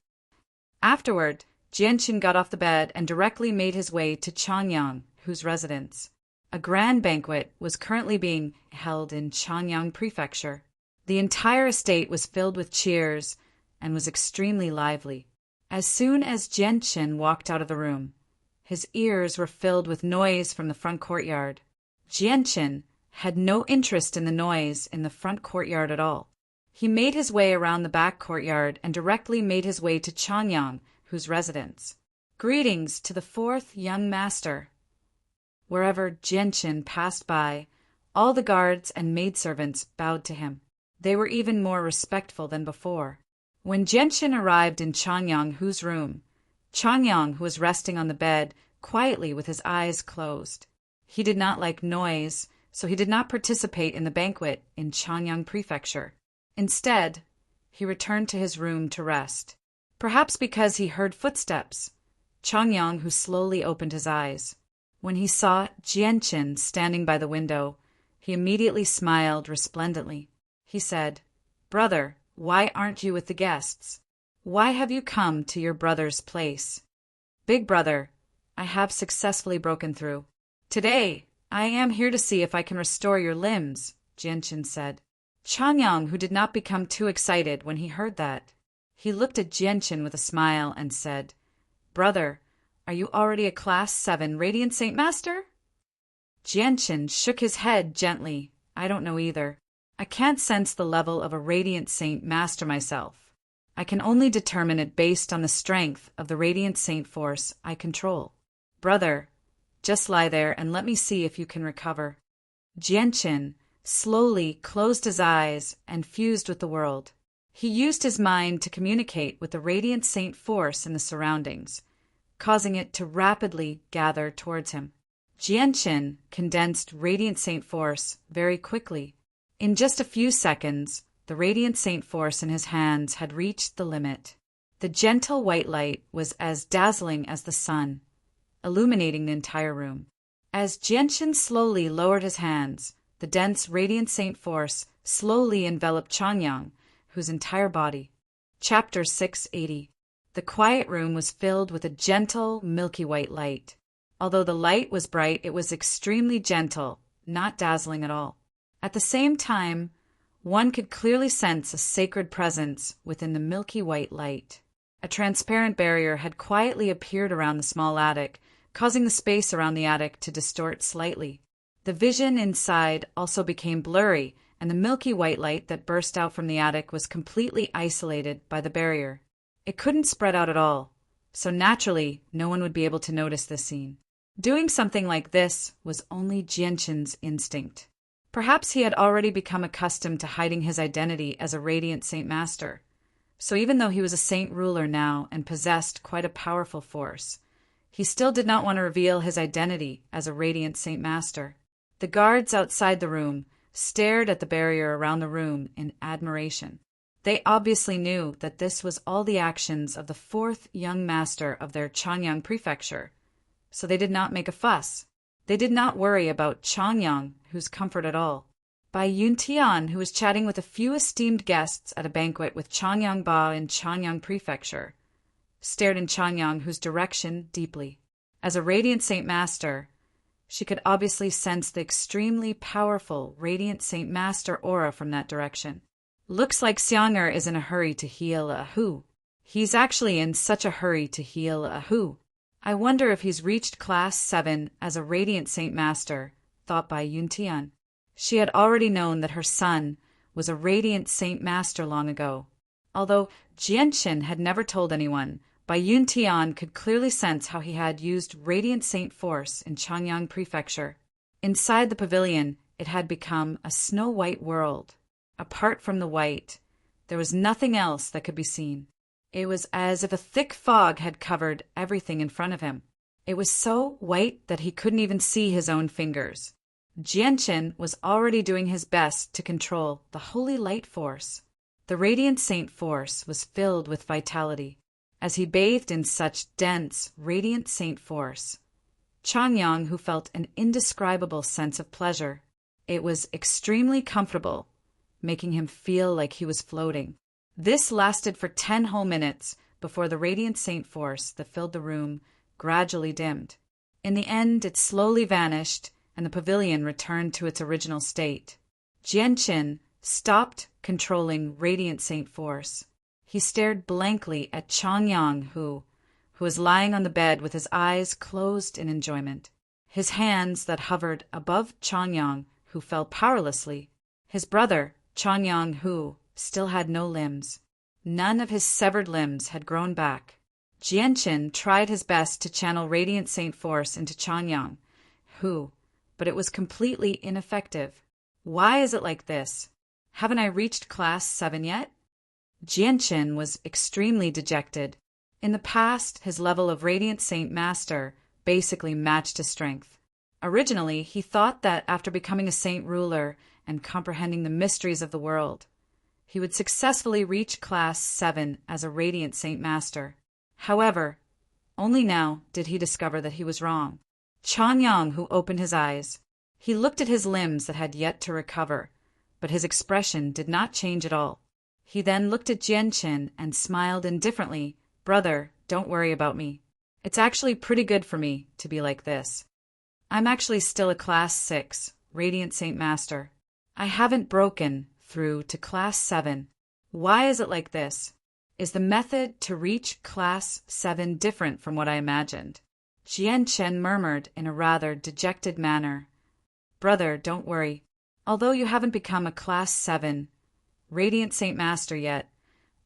Afterward, Jianchen got off the bed and directly made his way to Changyang, whose residence. A grand banquet was currently being held in Changyang Prefecture. The entire estate was filled with cheers and was extremely lively. As soon as Jianchen walked out of the room, his ears were filled with noise from the front courtyard. Jianchen had no interest in the noise in the front courtyard at all. He made his way around the back courtyard and directly made his way to Changyang, whose residence. Greetings to the 4th young master. Wherever Jianchen passed by, all the guards and maidservants bowed to him. They were even more respectful than before. When Jianchen arrived in Changyang Hu's room, Changyang, who was resting on the bed, quietly with his eyes closed. He did not like noise, so he did not participate in the banquet in Changyang Prefecture. Instead, he returned to his room to rest. Perhaps because he heard footsteps, Changyang Hu slowly opened his eyes. When he saw Jianchen standing by the window, he immediately smiled resplendently. He said, Brother, why aren't you with the guests? Why have you come to your brother's place? Big brother, I have successfully broken through. Today, I am here to see if I can restore your limbs, Jianchen said. Changyang, who did not become too excited when he heard that. He looked at Jianchen with a smile and said, Brother, are you already a Class 7 Radiant Saint Master? Jianchen shook his head gently. I don't know either. I can't sense the level of a Radiant Saint Master myself. I can only determine it based on the strength of the Radiant Saint force I control. Brother, just lie there and let me see if you can recover. Jianchen slowly closed his eyes and fused with the world. He used his mind to communicate with the Radiant Saint force in the surroundings, causing it to rapidly gather towards him. Jianchen condensed Radiant Saint force very quickly. In just a few seconds, the Radiant Saint force in his hands had reached the limit. The gentle white light was as dazzling as the sun, illuminating the entire room. As Jianchen slowly lowered his hands, the dense Radiant Saint force slowly enveloped Changyang, whose entire body. Chapter 680. The quiet room was filled with a gentle, milky white light. Although the light was bright, it was extremely gentle, not dazzling at all. At the same time, one could clearly sense a sacred presence within the milky white light. A transparent barrier had quietly appeared around the small attic, causing the space around the attic to distort slightly. The vision inside also became blurry, and the milky white light that burst out from the attic was completely isolated by the barrier. It couldn't spread out at all, so naturally no one would be able to notice this scene. Doing something like this was only Jianchen's instinct. Perhaps he had already become accustomed to hiding his identity as a Radiant Saint Master, so even though he was a Saint Ruler now and possessed quite a powerful force, he still did not want to reveal his identity as a Radiant Saint Master. The guards outside the room stared at the barrier around the room in admiration. They obviously knew that this was all the actions of the 4th young master of their Changyang Prefecture, so they did not make a fuss. They did not worry about Changyang, whose comfort at all. Bai Yuntian, who was chatting with a few esteemed guests at a banquet with Changyang Ba in Changyang Prefecture, stared in Changyang, whose direction deeply. As a Radiant Saint Master, she could obviously sense the extremely powerful Radiant Saint Master aura from that direction. Looks like Xianger is in a hurry to heal Hu. He's actually in such a hurry to heal Hu. I wonder if he's reached Class 7 as a Radiant Saint Master, thought Bai Yuntian. She had already known that her son was a Radiant Saint Master long ago. Although Jianchen had never told anyone, Bai Yuntian could clearly sense how he had used Radiant Saint Force in Changyang Prefecture. Inside the pavilion, it had become a snow-white world. Apart from the white, there was nothing else that could be seen. It was as if a thick fog had covered everything in front of him. It was so white that he couldn't even see his own fingers. Jianchen was already doing his best to control the holy light force. The radiant saint force was filled with vitality. As he bathed in such dense, radiant saint force, Changyang, who felt an indescribable sense of pleasure. It was extremely comfortable, making him feel like he was floating. This lasted for 10 whole minutes before the radiant saint force that filled the room gradually dimmed. In the end, it slowly vanished, and the pavilion returned to its original state. Jianchen stopped controlling radiant saint force. He stared blankly at Changyang, who was lying on the bed with his eyes closed in enjoyment. His hands that hovered above Changyang, who fell powerlessly. His brother, Changyang, who still had no limbs. None of his severed limbs had grown back. Jianchen tried his best to channel radiant saint force into Changyang, but it was completely ineffective. Why is it like this? Haven't I reached class 7 yet? Jianchen was extremely dejected. In the past, his level of Radiant Saint Master basically matched his strength. Originally, he thought that after becoming a saint ruler and comprehending the mysteries of the world, he would successfully reach class 7 as a Radiant Saint Master. However, only now did he discover that he was wrong. Changyang, who opened his eyes, he looked at his limbs that had yet to recover, but his expression did not change at all. He then looked at Jianchen and smiled indifferently. Brother, don't worry about me. It's actually pretty good for me to be like this. I'm actually still a class 6, Radiant Saint Master. I haven't broken through to class 7. Why is it like this? Is the method to reach class 7 different from what I imagined? Jianchen murmured in a rather dejected manner. Brother, don't worry. Although you haven't become a class 7 Radiant Saint Master yet,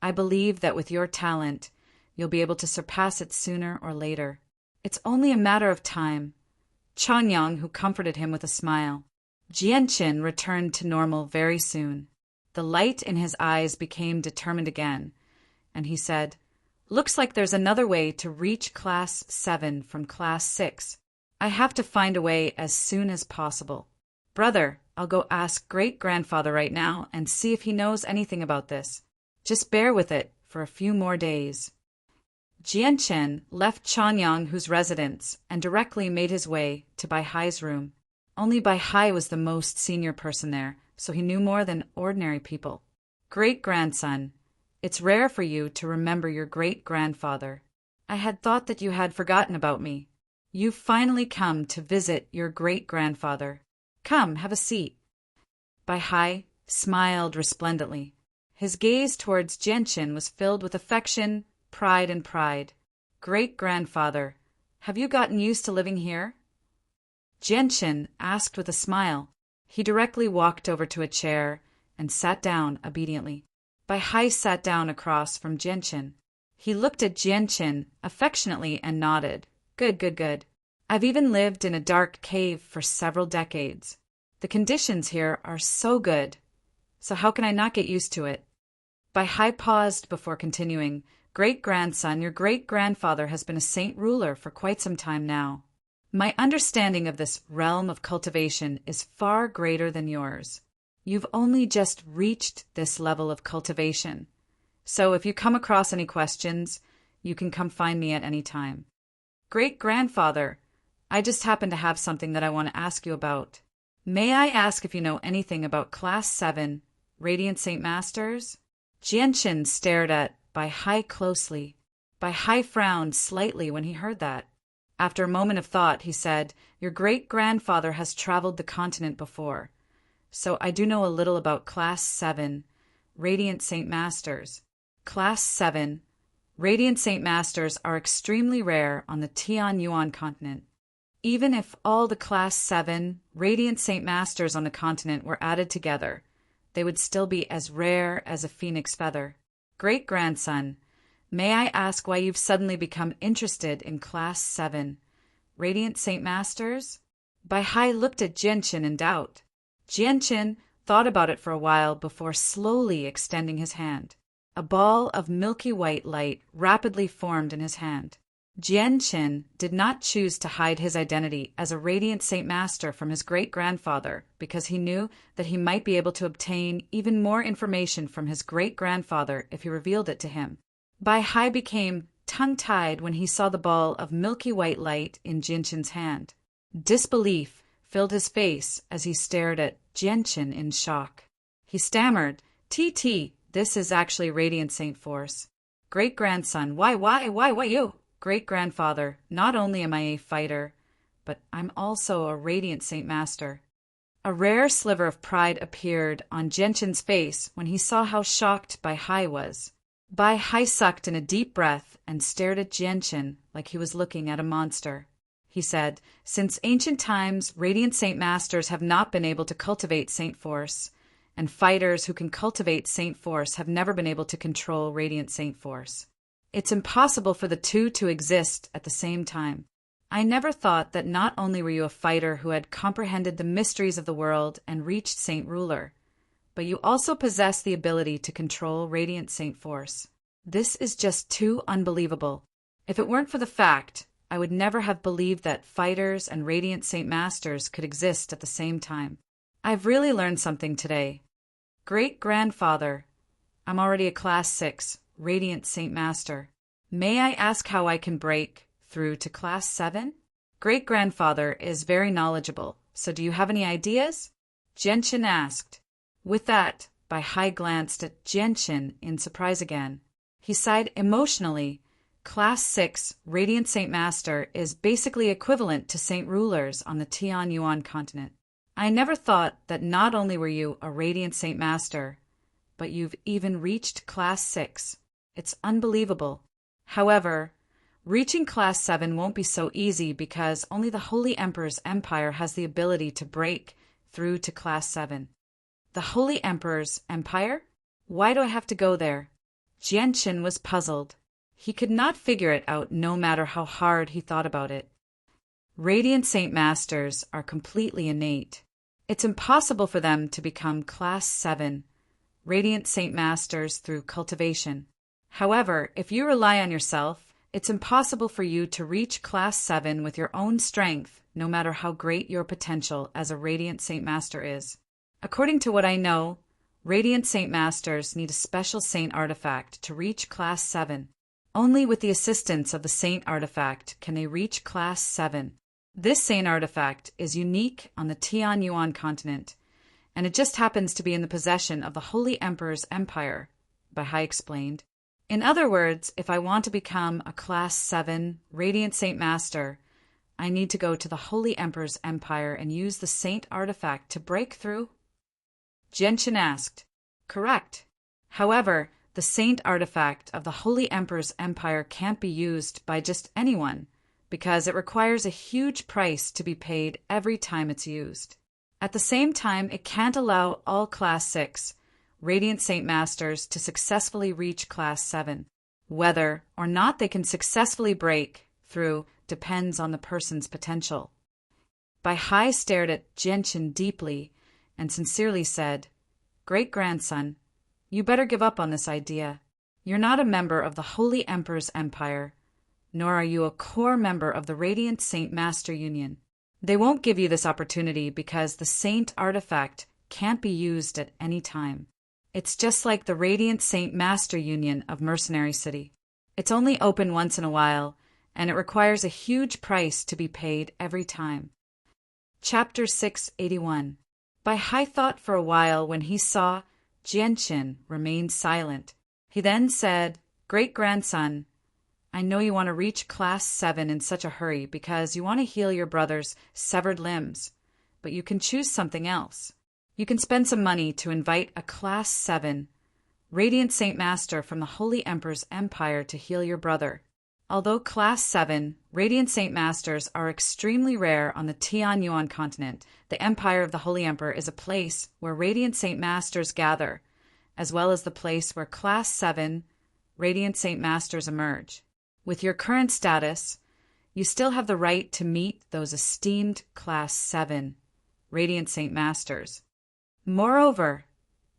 I believe that with your talent, you'll be able to surpass it sooner or later. It's only a matter of time. Changyang, who comforted him with a smile. Jianchen returned to normal very soon. The light in his eyes became determined again, and he said, Looks like there's another way to reach class 7 from class 6. I have to find a way as soon as possible. Brother, I'll go ask great-grandfather right now and see if he knows anything about this. Just bear with it for a few more days. Jianchen left Changyang, whose residence, and directly made his way to Bai Hai's room. Only Bai Hai was the most senior person there, so he knew more than ordinary people. Great-grandson, it's rare for you to remember your great-grandfather. I had thought that you had forgotten about me. You've finally come to visit your great-grandfather. Come, have a seat. Bai Hai smiled resplendently. His gaze towards Jianchen was filled with affection, pride, and pride. Great-grandfather, have you gotten used to living here? Jianchen asked with a smile. He directly walked over to a chair and sat down obediently. Bai Hai sat down across from Jianchen. He looked at Jianchen affectionately and nodded. Good, good, good. I've even lived in a dark cave for several decades. The conditions here are so good. So how can I not get used to it? Bai Hai paused before continuing. Great-grandson, your great-grandfather has been a saint ruler for quite some time now. My understanding of this realm of cultivation is far greater than yours. You've only just reached this level of cultivation. So if you come across any questions, you can come find me at any time. Great-grandfather, I just happen to have something that I want to ask you about. May I ask if you know anything about Class 7, Radiant Saint Masters? Jianchen stared at Bai Hai closely. Bai Hai frowned slightly when he heard that. After a moment of thought, he said, Your great-grandfather has traveled the continent before, so I do know a little about Class 7, Radiant Saint Masters. Class 7, Radiant Saint Masters are extremely rare on the Tianyuan continent. Even if all the Class 7 Radiant Saint Masters on the continent were added together, they would still be as rare as a phoenix feather. Great-grandson, may I ask why you've suddenly become interested in Class 7, Radiant Saint Masters? Bai Hai looked at Jianchen in doubt. Jianchen thought about it for a while before slowly extending his hand. A ball of milky white light rapidly formed in his hand. Jianqin did not choose to hide his identity as a radiant Saint Master from his great-grandfather because he knew that he might be able to obtain even more information from his great-grandfather if he revealed it to him. Bai Hai became tongue-tied when he saw the ball of milky white light in Jianqin's hand. Disbelief filled his face as he stared at Jianqin in shock. He stammered, "TT, this is actually Radiant Saint Force. Great-grandson, why you? Great-grandfather, not only am I a fighter, but I'm also a Radiant Saint Master." A rare sliver of pride appeared on Jianqin's face when he saw how shocked Bai Hai was. Bai Hai sucked in a deep breath and stared at Jianqin like he was looking at a monster. He said, "Since ancient times, Radiant Saint Masters have not been able to cultivate Saint Force, and fighters who can cultivate Saint Force have never been able to control Radiant Saint Force. It's impossible for the two to exist at the same time. I never thought that not only were you a fighter who had comprehended the mysteries of the world and reached Saint Ruler, but you also possess the ability to control Radiant Saint Force. This is just too unbelievable. If it weren't for the fact, I would never have believed that fighters and Radiant Saint Masters could exist at the same time. I've really learned something today. Great-grandfather, I'm already a Class 6, Radiant Saint Master. May I ask how I can break through to Class 7? Great-grandfather is very knowledgeable, so do you have any ideas?" Jianqin asked. With that, Bai Hai glanced at Jianqin in surprise again. He sighed emotionally. Class 6, Radiant Saint Master, is basically equivalent to Saint Rulers on the Tianyuan continent. I never thought that not only were you a Radiant Saint Master, but you've even reached Class 6. It's unbelievable. However, reaching Class 7 won't be so easy because only the Holy Emperor's Empire has the ability to break through to Class 7. The Holy Emperor's Empire? Why do I have to go there? Jianqin was puzzled. He could not figure it out no matter how hard he thought about it. Radiant Saint Masters are completely innate. It's impossible for them to become Class 7, Radiant Saint Masters through cultivation. However, if you rely on yourself, it's impossible for you to reach Class 7 with your own strength, no matter how great your potential as a Radiant Saint Master is. According to what I know, Radiant Saint Masters need a special Saint Artifact to reach Class 7. Only with the assistance of the Saint Artifact can they reach Class 7. This Saint Artifact is unique on the Tianyuan continent, and it just happens to be in the possession of the Holy Emperor's Empire, Bai Hai explained. In other words, if I want to become a Class 7 Radiant Saint Master, I need to go to the Holy Emperor's Empire and use the Saint Artifact to break through? Jianqin asked. Correct. However, the Saint Artifact of the Holy Emperor's Empire can't be used by just anyone, because it requires a huge price to be paid every time it's used. At the same time, it can't allow all Class 6 Radiant Saint Masters to successfully reach Class 7. Whether or not they can successfully break through depends on the person's potential. Bai Hai stared at Jianqin deeply and sincerely said, Great-grandson, you better give up on this idea. You're not a member of the Holy Emperor's Empire, nor are you a core member of the Radiant Saint Master Union. They won't give you this opportunity because the Saint Artifact can't be used at any time. It's just like the Radiant Saint Master Union of Mercenary City. It's only open once in a while, and it requires a huge price to be paid every time. Chapter 681. Bai Hai thought for a while when he saw Jianqin remain silent. He then said, Great-grandson, I know you want to reach Class 7 in such a hurry because you want to heal your brother's severed limbs, but you can choose something else. You can spend some money to invite a Class 7 Radiant Saint Master from the Holy Emperor's Empire to heal your brother. Although Class 7 Radiant Saint Masters are extremely rare on the Tianyuan continent, the Empire of the Holy Emperor is a place where Radiant Saint Masters gather, as well as the place where Class 7 Radiant Saint Masters emerge. With your current status, you still have the right to meet those esteemed Class 7 Radiant Saint Masters. Moreover,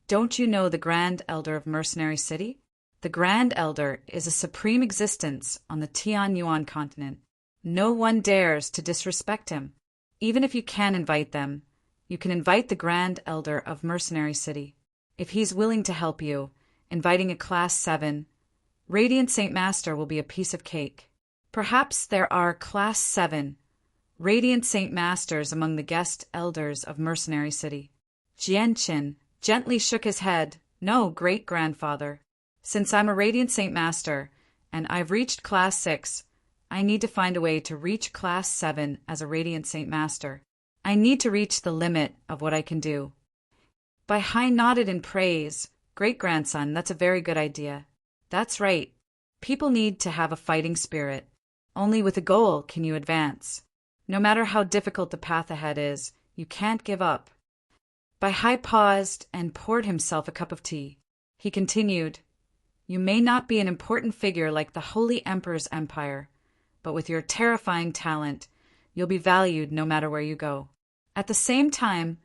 don't you know the Grand Elder of Mercenary City? The Grand Elder is a supreme existence on the Tianyuan continent. No one dares to disrespect him. Even if you can invite them, you can invite the Grand Elder of Mercenary City. If he's willing to help you, inviting a Class 7, Radiant Saint Master will be a piece of cake. Perhaps there are Class 7 Radiant Saint Masters among the guest elders of Mercenary City. Jianqin gently shook his head. No, great-grandfather. Since I'm a Radiant Saint Master, and I've reached Class 6, I need to find a way to reach Class 7 as a Radiant Saint Master. I need to reach the limit of what I can do. Bai Hai nodded in praise. Great-grandson, that's a very good idea. That's right. People need to have a fighting spirit. Only with a goal can you advance. No matter how difficult the path ahead is, you can't give up. Bai Hai paused and poured himself a cup of tea. He continued, You may not be an important figure like the Holy Emperor's empire, but with your terrifying talent, you'll be valued no matter where you go. At the same time,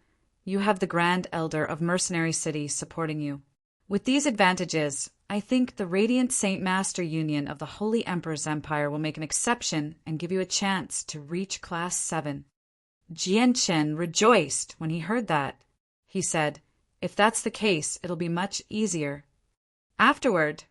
you have the Grand Elder of Mercenary City supporting you. With these advantages, I think the Radiant Saint Master Union of the Holy Emperor's Empire will make an exception and give you a chance to reach Class 7. Jianchen rejoiced when he heard that. He said, If that's the case, it'll be much easier. Afterward,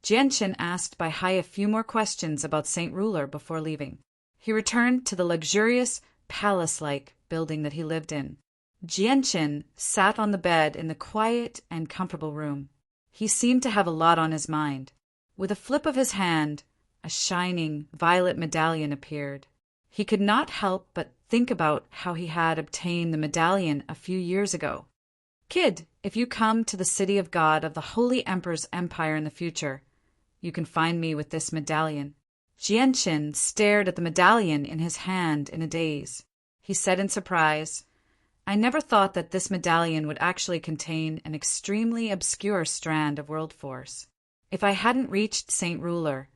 Jianchen asked Bai Hai a few more questions about Saint Ruler before leaving. He returned to the luxurious, palace-like building that he lived in. Jianchen sat on the bed in the quiet and comfortable room. He seemed to have a lot on his mind. With a flip of his hand, a shining violet medallion appeared. He could not help but think about how he had obtained the medallion a few years ago. Kid, if you come to the city of God of the Holy Emperor's Empire in the future, you can find me with this medallion. Jianchen stared at the medallion in his hand in a daze. He said in surprise, I never thought that this medallion would actually contain an extremely obscure strand of world force. If I hadn't reached Saint Ruler,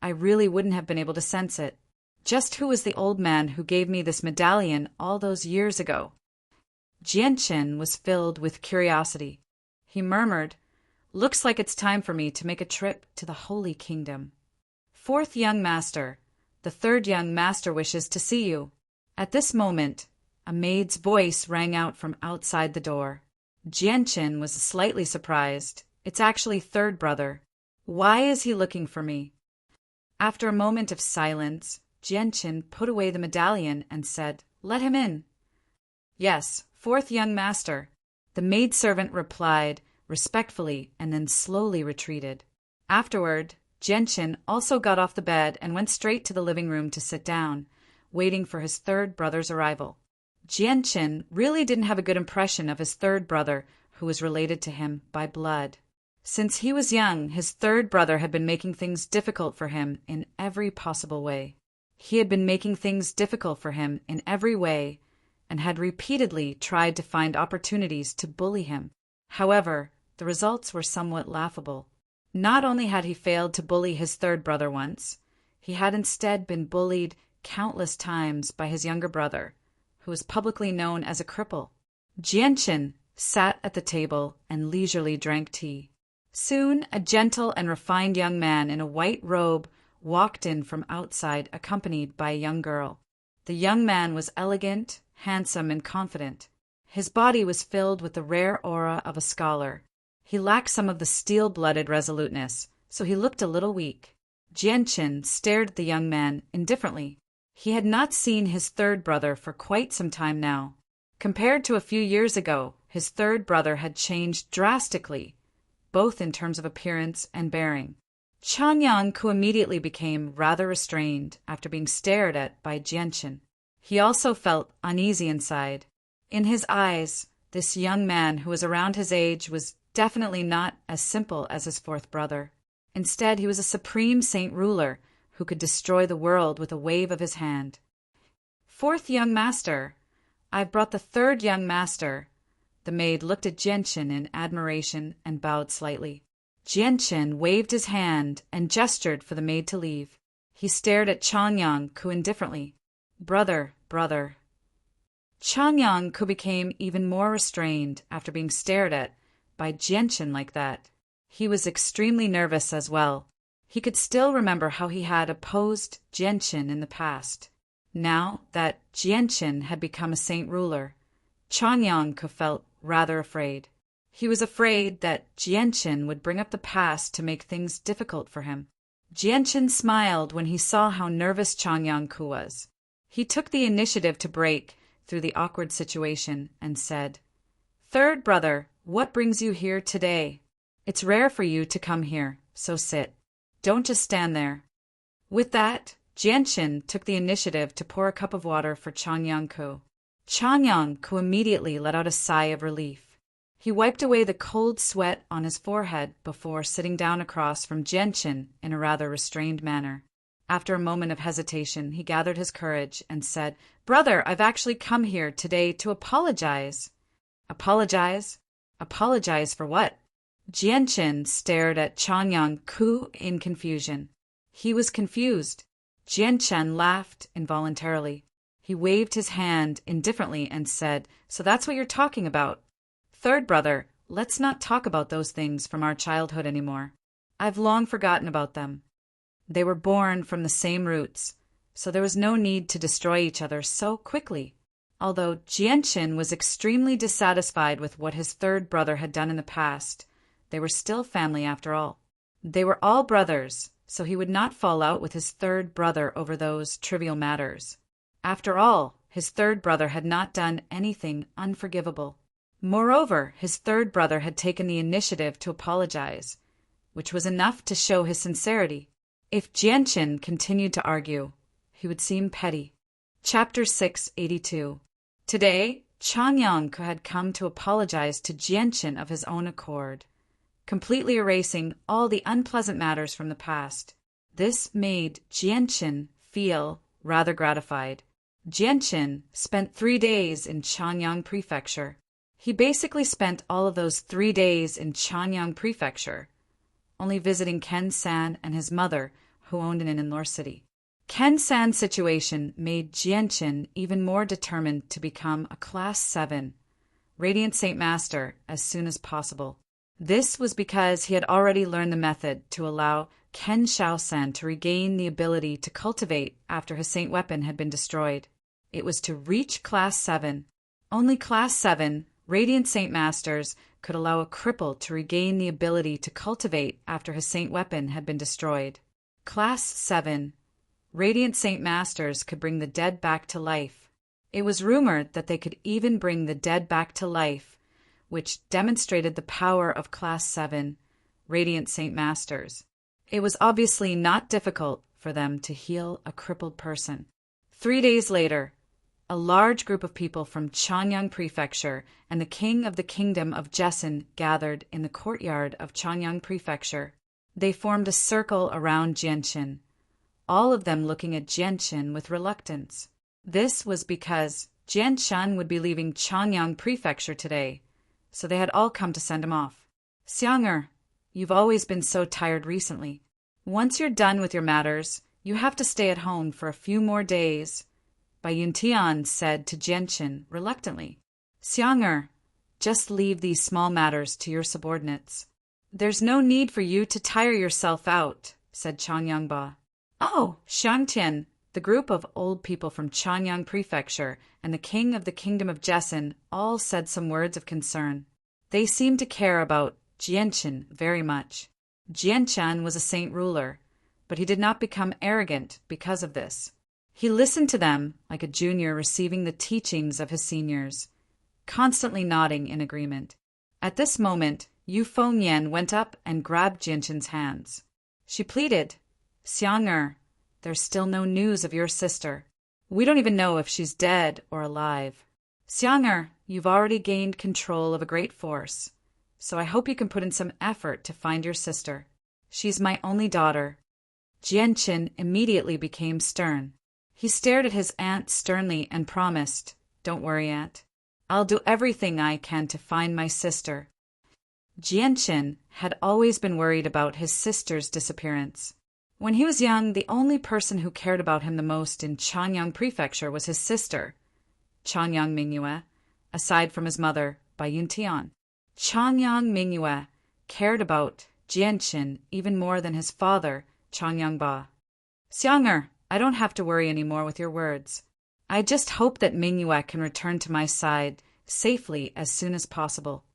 I really wouldn't have been able to sense it. Just who was the old man who gave me this medallion all those years ago? Jianchen was filled with curiosity. He murmured, Looks like it's time for me to make a trip to the Holy Kingdom. Fourth young master, the third young master wishes to see you. At this moment, a maid's voice rang out from outside the door. Jianchen was slightly surprised. It's actually third brother. Why is he looking for me? After a moment of silence, Jianchen put away the medallion and said, Let him in. Yes, fourth young master. The maidservant replied respectfully and then slowly retreated. Afterward, Jianchen also got off the bed and went straight to the living room to sit down, waiting for his third brother's arrival. Jianchen really didn't have a good impression of his third brother, who was related to him by blood. Since he was young, his third brother had been making things difficult for him in every possible way. He had been making things difficult for him in every way and had repeatedly tried to find opportunities to bully him. However, the results were somewhat laughable. Not only had he failed to bully his third brother once, he had instead been bullied countless times by his younger brother, who was publicly known as a cripple. Jianchen sat at the table and leisurely drank tea. Soon, a gentle and refined young man in a white robe walked in from outside, accompanied by a young girl. The young man was elegant, handsome, and confident. His body was filled with the rare aura of a scholar. He lacked some of the steel-blooded resoluteness, so he looked a little weak. Jianchen stared at the young man indifferently. He had not seen his third brother for quite some time now. Compared to a few years ago, his third brother had changed drastically, both in terms of appearance and bearing. Changyang immediately became rather restrained after being stared at by Jianchen. He also felt uneasy inside. In his eyes, this young man who was around his age was definitely not as simple as his fourth brother. Instead, he was a supreme saint ruler who could destroy the world with a wave of his hand. Fourth young master, I've brought the third young master. The maid looked at Jianchen in admiration and bowed slightly. Jianchen waved his hand and gestured for the maid to leave. He stared at Changyang indifferently. Brother. Changyang became even more restrained after being stared at by Jianchen like that. He was extremely nervous as well. He could still remember how he had opposed Jianqin in the past. Now that Jianqin had become a saint ruler, Changyang felt rather afraid. He was afraid that Jianqin would bring up the past to make things difficult for him. Jianqin smiled when he saw how nervous Changyang was. He took the initiative to break through the awkward situation and said, "Third brother, what brings you here today? It's rare for you to come here, so sit. Don't just stand there." With that, Jianqin took the initiative to pour a cup of water for Changyang. Changyang immediately let out a sigh of relief. He wiped away the cold sweat on his forehead before sitting down across from Jianqin in a rather restrained manner. After a moment of hesitation, he gathered his courage and said, "Brother, I've actually come here today to apologize." "Apologize? Apologize for what?" Jianqin stared at Changyang in confusion. He was confused. Jianqin laughed involuntarily. He waved his hand indifferently and said, "So that's what you're talking about. Third brother, let's not talk about those things from our childhood anymore. I've long forgotten about them. They were born from the same roots, so there was no need to destroy each other so quickly." Although Jianqin was extremely dissatisfied with what his third brother had done in the past, they were still family after all. They were all brothers, so he would not fall out with his third brother over those trivial matters. After all, his third brother had not done anything unforgivable. Moreover, his third brother had taken the initiative to apologize, which was enough to show his sincerity. If Jianqin continued to argue, he would seem petty. Chapter 682. Today, Changyang had come to apologize to Jianqin of his own accord, completely erasing all the unpleasant matters from the past. This made Jianqin feel rather gratified. Jianqin spent 3 days in Changyang Prefecture. He basically spent all of those 3 days in Changyang Prefecture, only visiting Ken-san and his mother, who owned an in-law city. Ken-san's situation made Jianqin even more determined to become a Class 7 Radiant Saint Master as soon as possible. This was because he had already learned the method to allow Ken Xiaosan to regain the ability to cultivate after his saint weapon had been destroyed. It was to reach Class 7. Only Class 7 Radiant Saint Masters could allow a cripple to regain the ability to cultivate after his saint weapon had been destroyed. Class 7 Radiant Saint Masters could bring the dead back to life. It was rumored that they could even bring the dead back to life, which demonstrated the power of Class 7 Radiant Saint Masters. It was obviously not difficult for them to heal a crippled person. 3 days later, a large group of people from Changyang Prefecture and the king of the kingdom of Jessen gathered in the courtyard of Changyang Prefecture. They formed a circle around Jianqin, all of them looking at Jianqin with reluctance. This was because Jianqin would be leaving Changyang Prefecture today, so they had all come to send him off. "Xiang'er, you've always been so tired recently. Once you're done with your matters, you have to stay at home for a few more days," Bai Yuntian said to Jianqin reluctantly. "Xiang'er, just leave these small matters to your subordinates." "There's no need for you to tire yourself out," said Changyangba. "Oh, Xiangtian," the group of old people from Changyang Prefecture and the king of the kingdom of Jessen all said some words of concern. They seemed to care about Jianqin very much. Jianqin was a saint ruler, but he did not become arrogant because of this. He listened to them like a junior receiving the teachings of his seniors, constantly nodding in agreement. At this moment, Yu Fengyan went up and grabbed Jianqin's hands. She pleaded, "Xiang'er, there's still no news of your sister. We don't even know if she's dead or alive. Xiang'er, you've already gained control of a great force, so I hope you can put in some effort to find your sister. She's my only daughter." Jianqin immediately became stern. He stared at his aunt sternly and promised, "Don't worry, Aunt. I'll do everything I can to find my sister." Jianqin had always been worried about his sister's disappearance. When he was young, the only person who cared about him the most in Changyang Prefecture was his sister, Changyang Mingyue, aside from his mother, Bai Yuntian. Changyang Mingyue cared about Jianqin even more than his father, Changyangba. Xiang'er, I don't have to worry anymore with your words. I just hope that Mingyue can return to my side safely as soon as possible.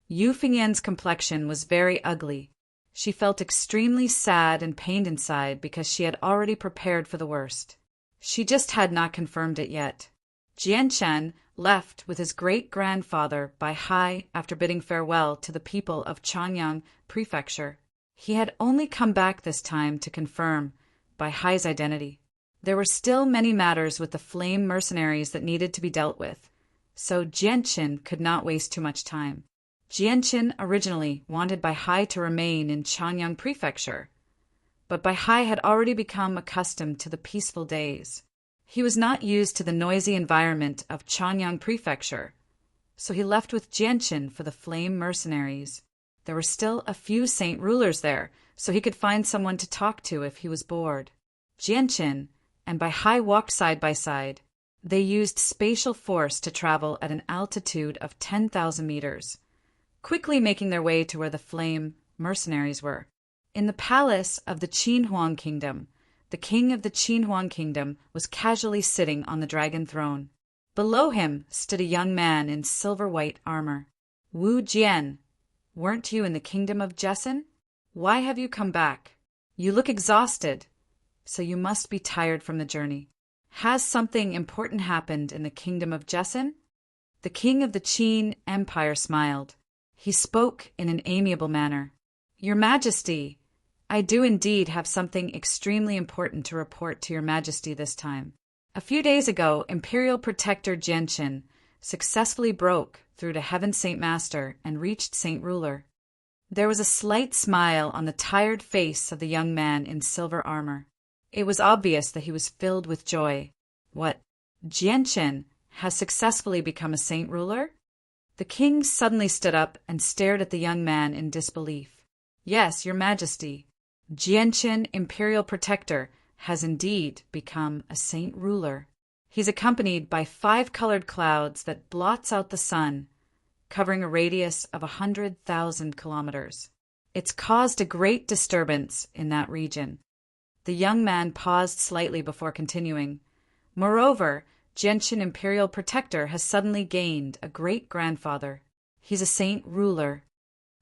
Yu Fingyan's complexion was very ugly. She felt extremely sad and pained inside because she had already prepared for the worst. She just had not confirmed it yet. Jianchen left with his great-grandfather Bai Hai after bidding farewell to the people of Changyang Prefecture. He had only come back this time to confirm Bai Hai's identity. There were still many matters with the flame mercenaries that needed to be dealt with, so Jianchen could not waste too much time. Jianchen originally wanted Bai Hai to remain in Changyang Prefecture, but Bai Hai had already become accustomed to the peaceful days. He was not used to the noisy environment of Changyang Prefecture, so he left with Jianchen for the flame mercenaries. There were still a few saint rulers there, so he could find someone to talk to if he was bored. Jianchen and Bai Hai walked side by side. They used spatial force to travel at an altitude of 10,000 meters, quickly making their way to where the flame mercenaries were. In the palace of the Qinhuang Kingdom, the king of the Qinhuang Kingdom was casually sitting on the dragon throne. Below him stood a young man in silver-white armor. Wu Jian, weren't you in the kingdom of Jessin? Why have you come back? You look exhausted, so you must be tired from the journey. Has something important happened in the kingdom of Jessin? The king of the Qin Empire smiled. He spoke in an amiable manner. Your Majesty, I do indeed have something extremely important to report to your Majesty this time. A few days ago, Imperial Protector Jianchen successfully broke through to Heaven Saint Master and reached Saint Ruler. There was a slight smile on the tired face of the young man in silver armor. It was obvious that he was filled with joy. What? Jianchen has successfully become a Saint Ruler? The king suddenly stood up and stared at the young man in disbelief. Yes, your Majesty. Jianchen, Imperial Protector, has indeed become a Saint Ruler. He's accompanied by 5 colored clouds that blots out the sun, covering a radius of 100,000 kilometers. It's caused a great disturbance in that region. The young man paused slightly before continuing. Moreover, Jianchen Imperial Protector has suddenly gained a great-grandfather. He's a Saint Ruler.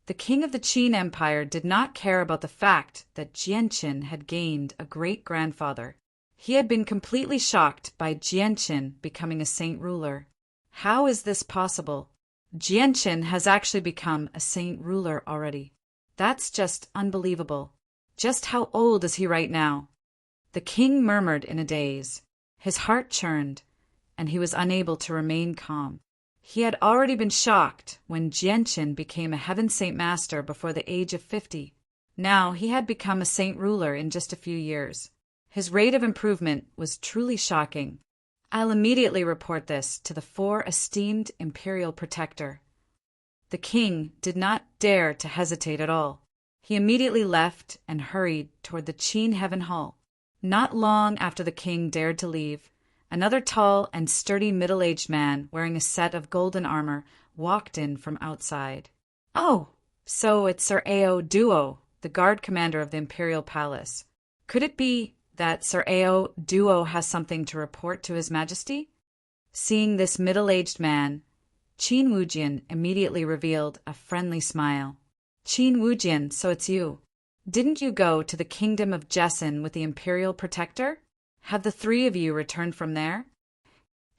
The king of the Qin Empire did not care about the fact that Jianchen had gained a great-grandfather. He had been completely shocked by Jianchen becoming a Saint Ruler. How is this possible? Jianchen has actually become a Saint Ruler already. That's just unbelievable. Just how old is he right now? The king murmured in a daze. His heart churned, and he was unable to remain calm. He had already been shocked when Jianchen became a Heaven Saint Master before the age of 50. Now he had become a Saint Ruler in just a few years. His rate of improvement was truly shocking. I'll immediately report this to the 4 esteemed Imperial Protector. The king did not dare to hesitate at all. He immediately left and hurried toward the Qin Heaven Hall. Not long after the king dared to leave, another tall and sturdy middle-aged man wearing a set of golden armor walked in from outside. Oh, so it's Sir Ao Duo, the guard commander of the Imperial Palace. Could it be that Sir Ao Duo has something to report to His Majesty? Seeing this middle-aged man, Qin Wujian immediately revealed a friendly smile. Qin Wujian, so it's you. Didn't you go to the kingdom of Jessin with the Imperial Protector? Have the 3 of you returned from there?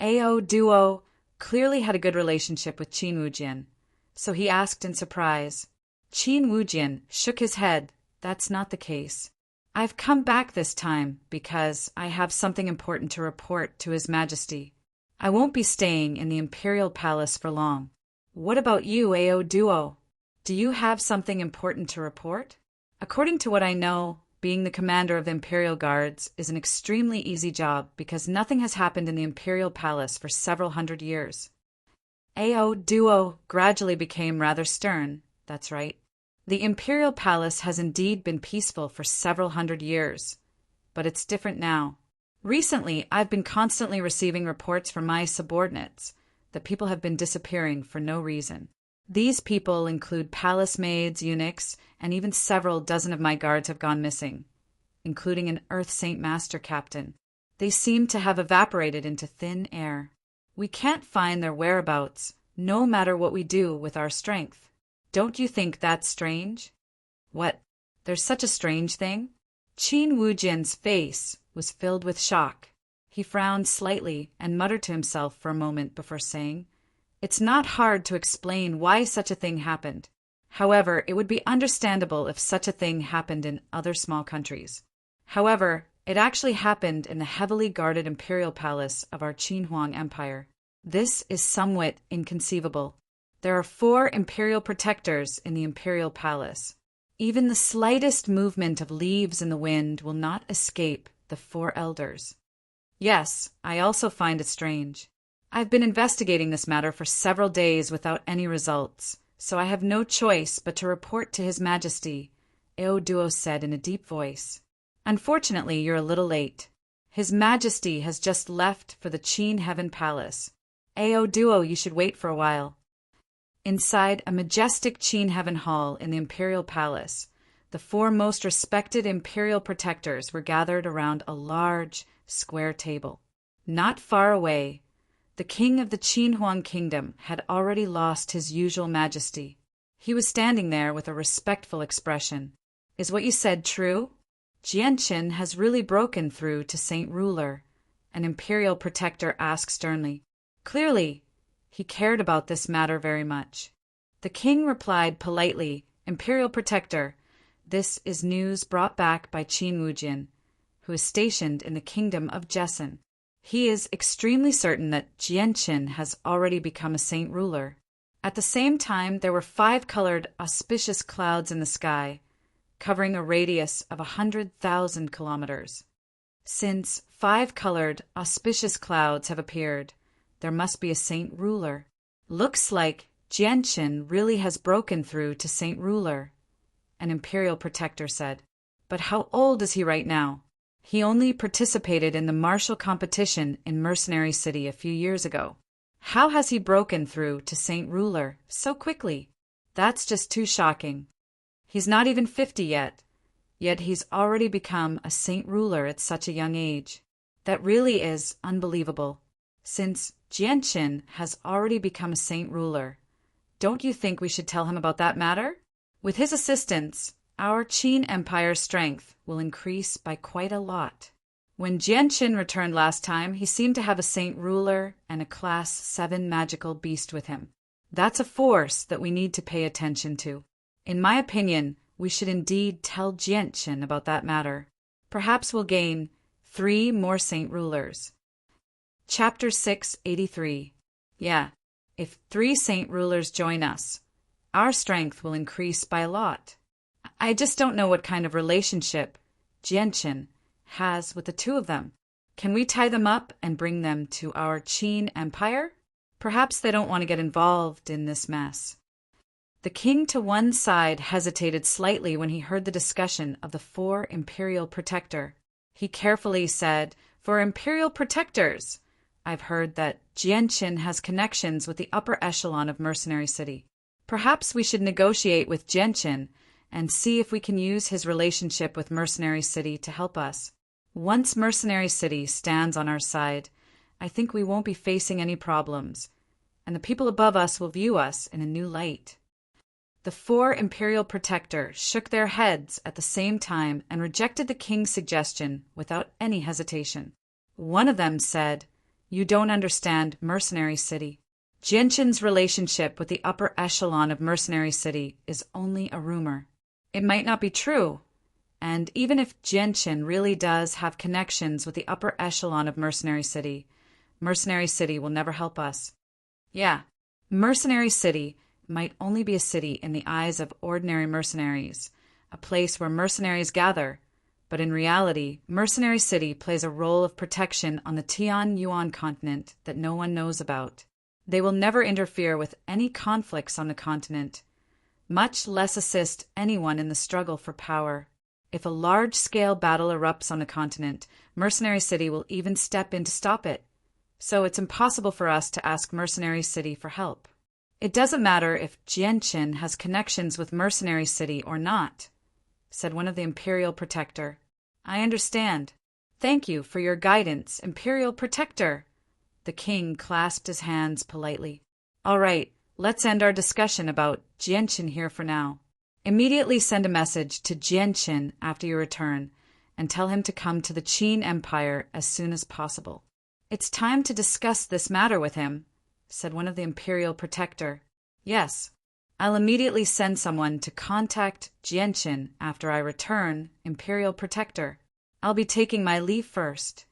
Ao Duo clearly had a good relationship with Qin Wujian, so he asked in surprise. Qin Wujian shook his head. That's not the case. I've come back this time because I have something important to report to His Majesty. I won't be staying in the Imperial Palace for long. What about you, Ao Duo? Do you have something important to report? According to what I know, being the commander of the Imperial Guards is an extremely easy job because nothing has happened in the Imperial Palace for several hundred years. Ao Duo gradually became rather stern. That's right. The Imperial Palace has indeed been peaceful for several hundred years, but it's different now. Recently, I've been constantly receiving reports from my subordinates that people have been disappearing for no reason. These people include palace maids, eunuchs, and even several dozen of my guards have gone missing, including an Earth Saint Master Captain. They seem to have evaporated into thin air. We can't find their whereabouts, no matter what we do with our strength. Don't you think that's strange? What? There's such a strange thing? Qin Wujian's face was filled with shock. He frowned slightly and muttered to himself for a moment before saying, "It's not hard to explain why such a thing happened. However, it would be understandable if such a thing happened in other small countries. However, it actually happened in the heavily guarded imperial palace of our Qinhuang Empire. This is somewhat inconceivable. There are 4 imperial protectors in the imperial palace. Even the slightest movement of leaves in the wind will not escape the 4 elders. Yes, I also find it strange. I've been investigating this matter for several days without any results, so I have no choice but to report to His Majesty," Aoduo said in a deep voice. "Unfortunately, you're a little late. His Majesty has just left for the Qin Heaven Palace. Aoduo, you should wait for a while." Inside a majestic Qin Heaven Hall in the Imperial Palace, the 4 most respected Imperial protectors were gathered around a large, square table. Not far away, the king of the Qinhuang Kingdom had already lost his usual majesty. He was standing there with a respectful expression. "Is what you said true? Jianqin has really broken through to Saint Ruler?" an Imperial protector asked sternly. Clearly, he cared about this matter very much. The king replied politely, "Imperial Protector, this is news brought back by Qin Wujian, who is stationed in the kingdom of Jessen. He is extremely certain that Jianqin has already become a saint ruler." At the same time, there were 5-colored auspicious clouds in the sky, covering a radius of 100,000 kilometers. Since 5-colored auspicious clouds have appeared, there must be a saint ruler. Looks like Jianqin really has broken through to Saint Ruler, an Imperial Protector said. But how old is he right now? He only participated in the martial competition in Mercenary City a few years ago. How has he broken through to Saint Ruler so quickly? That's just too shocking. He's not even 50 yet he's already become a Saint Ruler at such a young age. That really is unbelievable. Since Jianqin has already become a Saint Ruler, don't you think we should tell him about that matter? With his assistance, our Qin Empire's strength will increase by quite a lot. When Jianqin returned last time, he seemed to have a Saint Ruler and a Class 7 magical beast with him. That's a force that we need to pay attention to. In my opinion, we should indeed tell Jianqin about that matter. Perhaps we'll gain 3 more Saint Rulers. Chapter 683. Yeah, if 3 Saint Rulers join us, our strength will increase by a lot. I just don't know what kind of relationship Jianqin has with the 2 of them. Can we tie them up and bring them to our Qin Empire? Perhaps they don't want to get involved in this mess. The king to one side hesitated slightly when he heard the discussion of the 4 Imperial Protector. He carefully said, "For Imperial Protectors, I've heard that Jianqin has connections with the upper echelon of Mercenary City. Perhaps we should negotiate with Jianqin and see if we can use his relationship with Mercenary City to help us. Once Mercenary City stands on our side, I think we won't be facing any problems, and the people above us will view us in a new light." The 4 Imperial Protectors shook their heads at the same time and rejected the king's suggestion without any hesitation. One of them said, "You don't understand Mercenary City. Jianqin's relationship with the upper echelon of Mercenary City is only a rumor. It might not be true, and even if Jianqin really does have connections with the upper echelon of Mercenary City will never help us. Yeah, Mercenary City might only be a city in the eyes of ordinary mercenaries, a place where mercenaries gather, but in reality, Mercenary City plays a role of protection on the Tian-Yuan continent that no one knows about. They will never interfere with any conflicts on the continent, much less assist anyone in the struggle for power. If a large-scale battle erupts on the continent, Mercenary City will even step in to stop it, so it's impossible for us to ask Mercenary City for help. It doesn't matter if Jianqin has connections with Mercenary City or not, said one of the Imperial Protector. I understand. Thank you for your guidance, Imperial Protector. The king clasped his hands politely. All right, let's end our discussion about Jianqin here for now. Immediately send a message to Jianqin after you return and tell him to come to the Qin Empire as soon as possible. It's time to discuss this matter with him, said one of the Imperial Protector. Yes, I'll immediately send someone to contact Jianqin after I return, Imperial Protector. I'll be taking my leave first.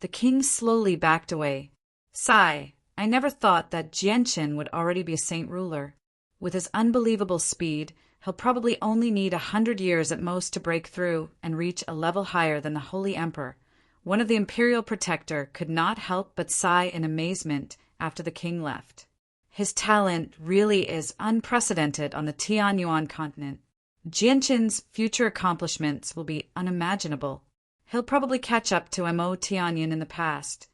The king slowly backed away. Sigh, I never thought that Jianqin would already be a saint ruler. With his unbelievable speed, he'll probably only need 100 years at most to break through and reach a level higher than the Holy Emperor. One of the Imperial Protector could not help but sigh in amazement after the king left. His talent really is unprecedented on the Tianyuan continent. Jianqin's future accomplishments will be unimaginable. He'll probably catch up to Mo Tianyin in the past.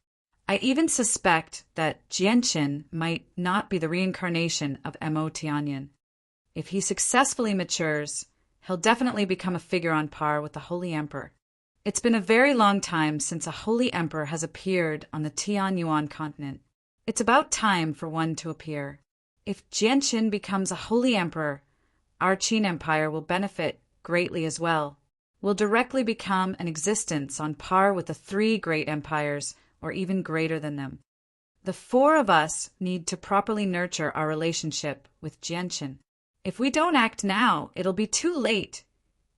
I even suspect that Jianqin might not be the reincarnation of Mo Tianyin. If he successfully matures, he'll definitely become a figure on par with the Holy Emperor. It's been a very long time since a Holy Emperor has appeared on the Tianyuan continent. It's about time for one to appear. If Jianqin becomes a Holy Emperor, our Qin Empire will benefit greatly as well. We'll directly become an existence on par with the 3 great empires, or even greater than them. The 4 of us need to properly nurture our relationship with Jianqin. If we don't act now, it'll be too late.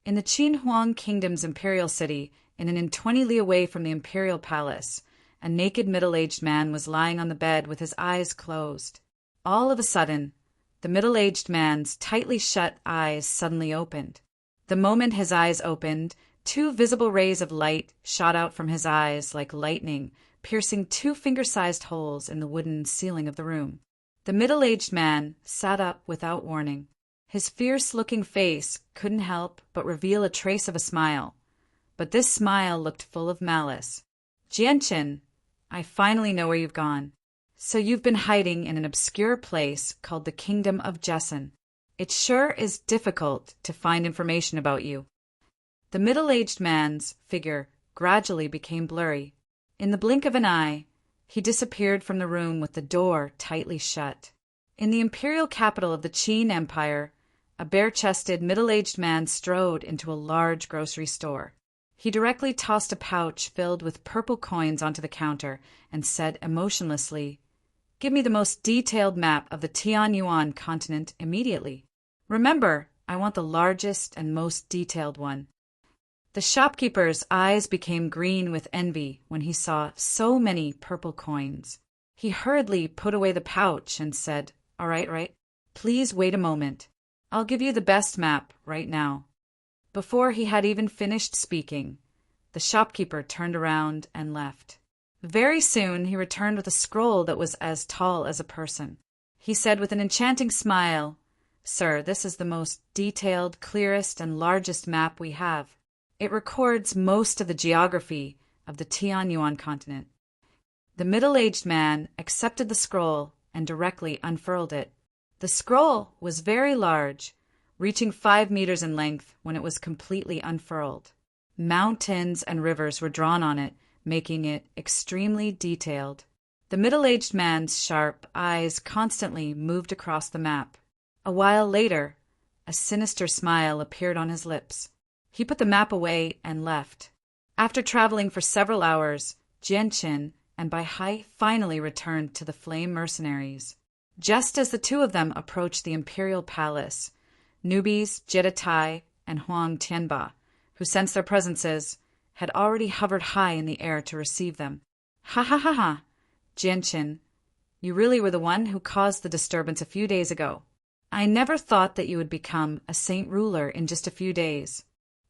In the Qin Huang Kingdom's imperial city, in an 20 li away from the imperial palace, a naked middle-aged man was lying on the bed with his eyes closed. All of a sudden, the middle-aged man's tightly shut eyes suddenly opened. The moment his eyes opened, 2 visible rays of light shot out from his eyes like lightning, piercing 2 finger-sized holes in the wooden ceiling of the room. The middle-aged man sat up without warning. His fierce-looking face couldn't help but reveal a trace of a smile, but this smile looked full of malice. Jianqin, I finally know where you've gone. So you've been hiding in an obscure place called the Kingdom of Jesson. It sure is difficult to find information about you. The middle-aged man's figure gradually became blurry. In the blink of an eye, he disappeared from the room with the door tightly shut. In the imperial capital of the Qin Empire, a bare-chested middle-aged man strode into a large grocery store. He directly tossed a pouch filled with purple coins onto the counter and said emotionlessly, "Give me the most detailed map of the Tianyuan continent immediately. Remember, I want the largest and most detailed one." The shopkeeper's eyes became green with envy when he saw so many purple coins. He hurriedly put away the pouch and said, All right. Please wait a moment. I'll give you the best map right now." Before he had even finished speaking, the shopkeeper turned around and left. Very soon he returned with a scroll that was as tall as a person. He said with an enchanting smile, "Sir, this is the most detailed, clearest, and largest map we have. It records most of the geography of the Tianyuan continent." The middle-aged man accepted the scroll and directly unfurled it. The scroll was very large, reaching 5 meters in length when it was completely unfurled. Mountains and rivers were drawn on it, making it extremely detailed. The middle-aged man's sharp eyes constantly moved across the map. A while later, a sinister smile appeared on his lips. He put the map away and left. After traveling for several hours, Jianqin and Bai Hai finally returned to the Flame Mercenaries. Just as the 2 of them approached the imperial palace, newbies Deity and Huang Tianba, who sensed their presences, had already hovered high in the air to receive them. Ha! Jianqin, you really were the one who caused the disturbance a few days ago. I never thought that you would become a saint ruler in just a few days.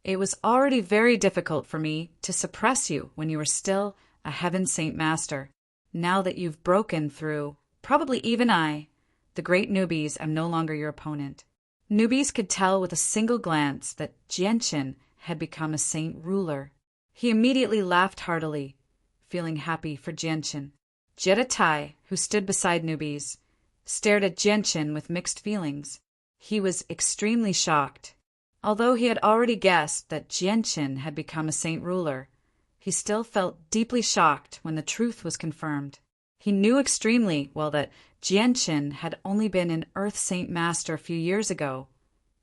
It was already very difficult for me to suppress you when you were still a heaven saint master. Now that you've broken through, probably even I, the great newbies, am no longer your opponent. Newbies could tell with a single glance that Jianqin had become a saint ruler. He immediately laughed heartily, feeling happy for Jianqin. Deity, who stood beside newbies, stared at Jianchen with mixed feelings. He was extremely shocked. Although he had already guessed that Jianchen had become a saint ruler, he still felt deeply shocked when the truth was confirmed. He knew extremely well that Jianchen had only been an Earth Saint Master a few years ago,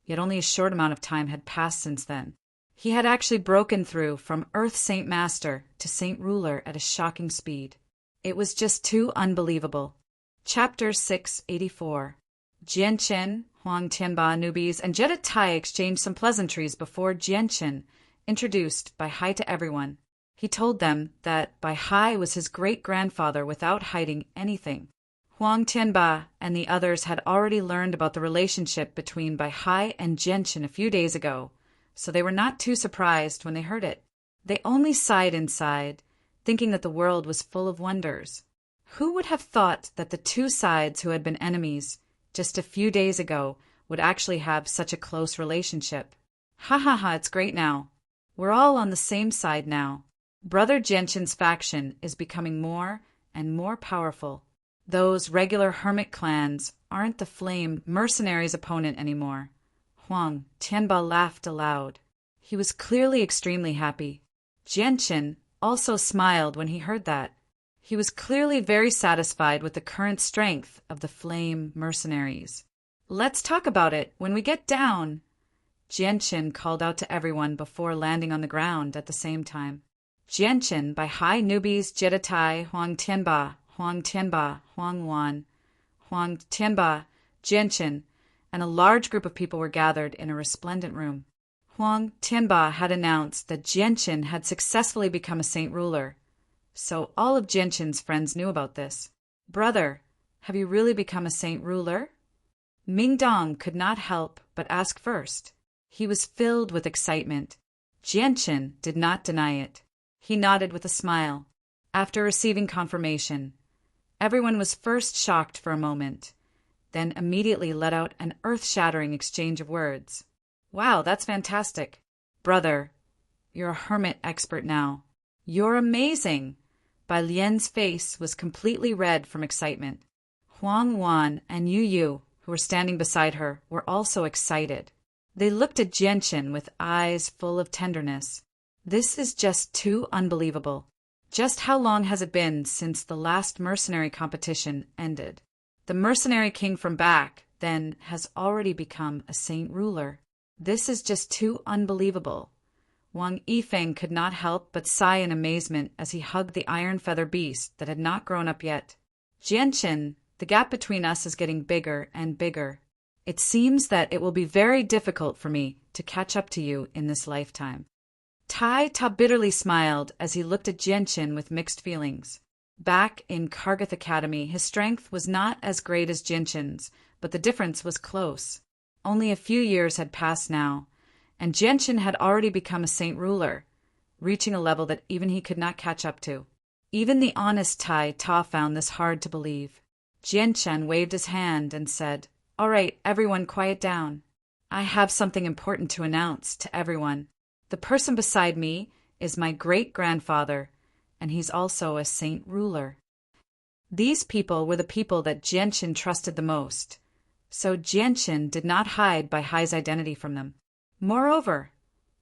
yet only a short amount of time had passed since then. He had actually broken through from Earth Saint Master to Saint Ruler at a shocking speed. It was just too unbelievable. Chapter 684. Jianchen, Huang Tianba, newbies, and Deity exchanged some pleasantries before Jianchen introduced Bai Hai to everyone. He told them that Bai Hai was his great-grandfather without hiding anything. Huang Tianba and the others had already learned about the relationship between Bai Hai and Jianchen a few days ago, so they were not too surprised when they heard it. They only sighed inside, thinking that the world was full of wonders. Who would have thought that the two sides who had been enemies just a few days ago would actually have such a close relationship? Ha ha ha, it's great now. We're all on the same side now. Brother Jianchen's faction is becoming more and more powerful. Those regular hermit clans aren't the flame mercenaries' opponent anymore. Huang Tianba laughed aloud. He was clearly extremely happy. Jianchen also smiled when he heard that. He was clearly very satisfied with the current strength of the flame mercenaries. Let's talk about it when we get down, Jianchen called out to everyone before landing on the ground at the same time. Jianchen, Bai Hai, newbies, Deity, Huang Tianba, Huang Wan, Huang Tianba, Jianchen, and a large group of people were gathered in a resplendent room. Huang Tianba had announced that Jianchen had successfully become a saint ruler, so all of Jianchen's friends knew about this. Brother, have you really become a saint ruler? Ming Dong could not help but ask first. He was filled with excitement. Jianchen did not deny it. He nodded with a smile. After receiving confirmation, everyone was first shocked for a moment, then immediately let out an earth-shattering exchange of words. Wow, that's fantastic. Brother, you're a hermit expert now. You're amazing. Bai Lian's face was completely red from excitement. Huang Wan and Yu Yu, who were standing beside her, were also excited. They looked at Jianchen with eyes full of tenderness. This is just too unbelievable. Just how long has it been since the last mercenary competition ended? The mercenary king from back, then, has already become a saint ruler. This is just too unbelievable. Wang Yifeng could not help but sigh in amazement as he hugged the iron feather beast that had not grown up yet. Jianchen, the gap between us is getting bigger and bigger. It seems that it will be very difficult for me to catch up to you in this lifetime. Tai Ta bitterly smiled as he looked at Jianchen with mixed feelings. Back in Kargath Academy, his strength was not as great as Jianchen's, but the difference was close. Only a few years had passed now, and Jianchen had already become a saint ruler, reaching a level that even he could not catch up to. Even the honest Tai Ta found this hard to believe. Jianchen waved his hand and said, "All right, everyone quiet down. I have something important to announce to everyone. The person beside me is my great-grandfather, and he's also a saint ruler." These people were the people that Jianchen trusted the most, so Jianchen did not hide Bai Hai's identity from them. Moreover,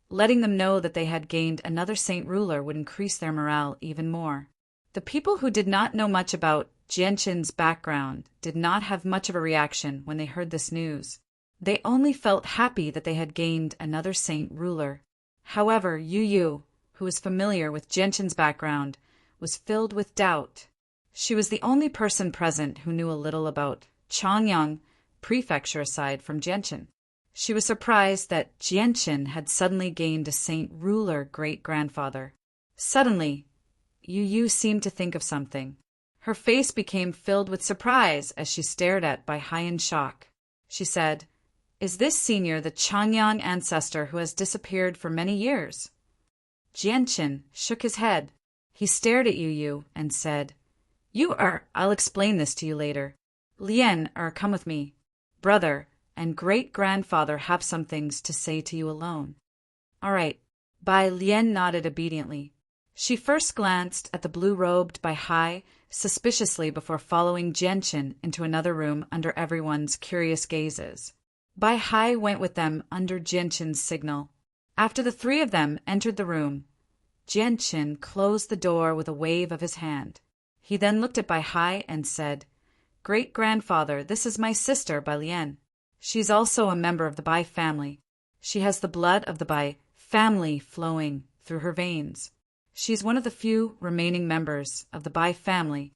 letting them know that they had gained another saint ruler would increase their morale even more. The people who did not know much about Jianchen's background did not have much of a reaction when they heard this news. They only felt happy that they had gained another saint ruler. However, Yu Yu, who was familiar with Jianchen's background, was filled with doubt. She was the only person present who knew a little about Changyang Prefecture aside from Jianchen. She was surprised that Jianchen had suddenly gained a saint ruler great-grandfather. Suddenly, Yu Yu seemed to think of something. Her face became filled with surprise as she stared at Bai Hai in shock. She said, "Is this senior the Changyang ancestor who has disappeared for many years?" Jianchen shook his head. He stared at Yu Yu and said, I'll explain this to you later. Lian, come with me. Brother and great-grandfather have some things to say to you alone." "All right." Bai Lian nodded obediently. She first glanced at the blue-robed Bai Hai suspiciously before following Jianqin into another room under everyone's curious gazes. Bai Hai went with them under Jianqin's signal. After the three of them entered the room, Jianqin closed the door with a wave of his hand. He then looked at Bai Hai and said, "Great-grandfather, this is my sister, Bai Lian. She's also a member of the Bai family. She has the blood of the Bai family flowing through her veins. She's one of the few remaining members of the Bai family."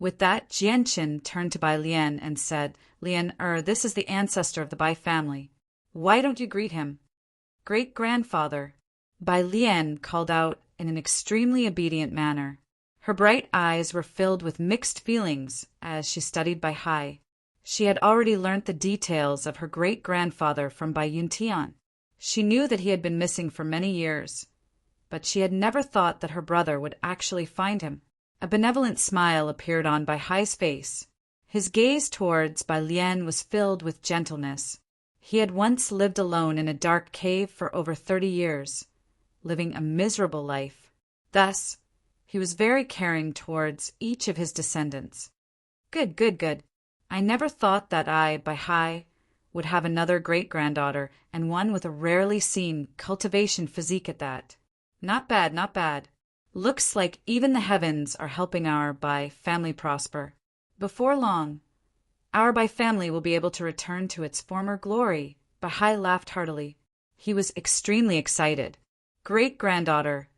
With that, Jianqin turned to Bai Lian and said, "Lian, this is the ancestor of the Bai family. Why don't you greet him?" "Great-grandfather," Bai Lian called out in an extremely obedient manner. Her bright eyes were filled with mixed feelings as she studied Bai Hai. She had already learnt the details of her great-grandfather from Bai Yuntian. She knew that he had been missing for many years, but she had never thought that her brother would actually find him. A benevolent smile appeared on Bai Hai's face. His gaze towards Bai Lian was filled with gentleness. He had once lived alone in a dark cave for over 30 years, living a miserable life. Thus, he was very caring towards each of his descendants. Good. I never thought that I, Bai Hai, would have another great-granddaughter, and one with a rarely seen cultivation physique at that. Not bad. Looks like even the heavens are helping our Bai family prosper. Before long, our Bai family will be able to return to its former glory." Bai Hai laughed heartily. He was extremely excited. "Great-granddaughter,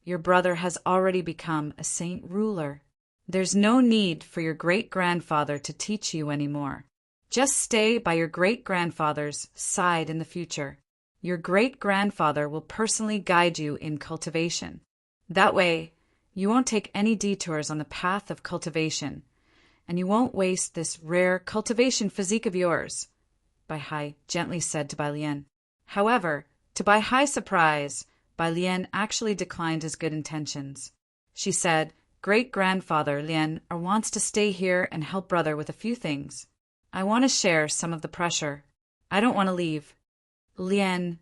your brother has already become a saint ruler. There's no need for your great-grandfather to teach you anymore. Just stay by your great-grandfather's side in the future. Your great-grandfather will personally guide you in cultivation. That way, you won't take any detours on the path of cultivation, and you won't waste this rare cultivation physique of yours," Bai Hai gently said to Bai Lian. However, to Bai Hai's surprise, Bai Lian actually declined his good intentions. She said, "Great-grandfather Lian wants to stay here and help brother with a few things. I want to share some of the pressure. I don't want to leave. Lian,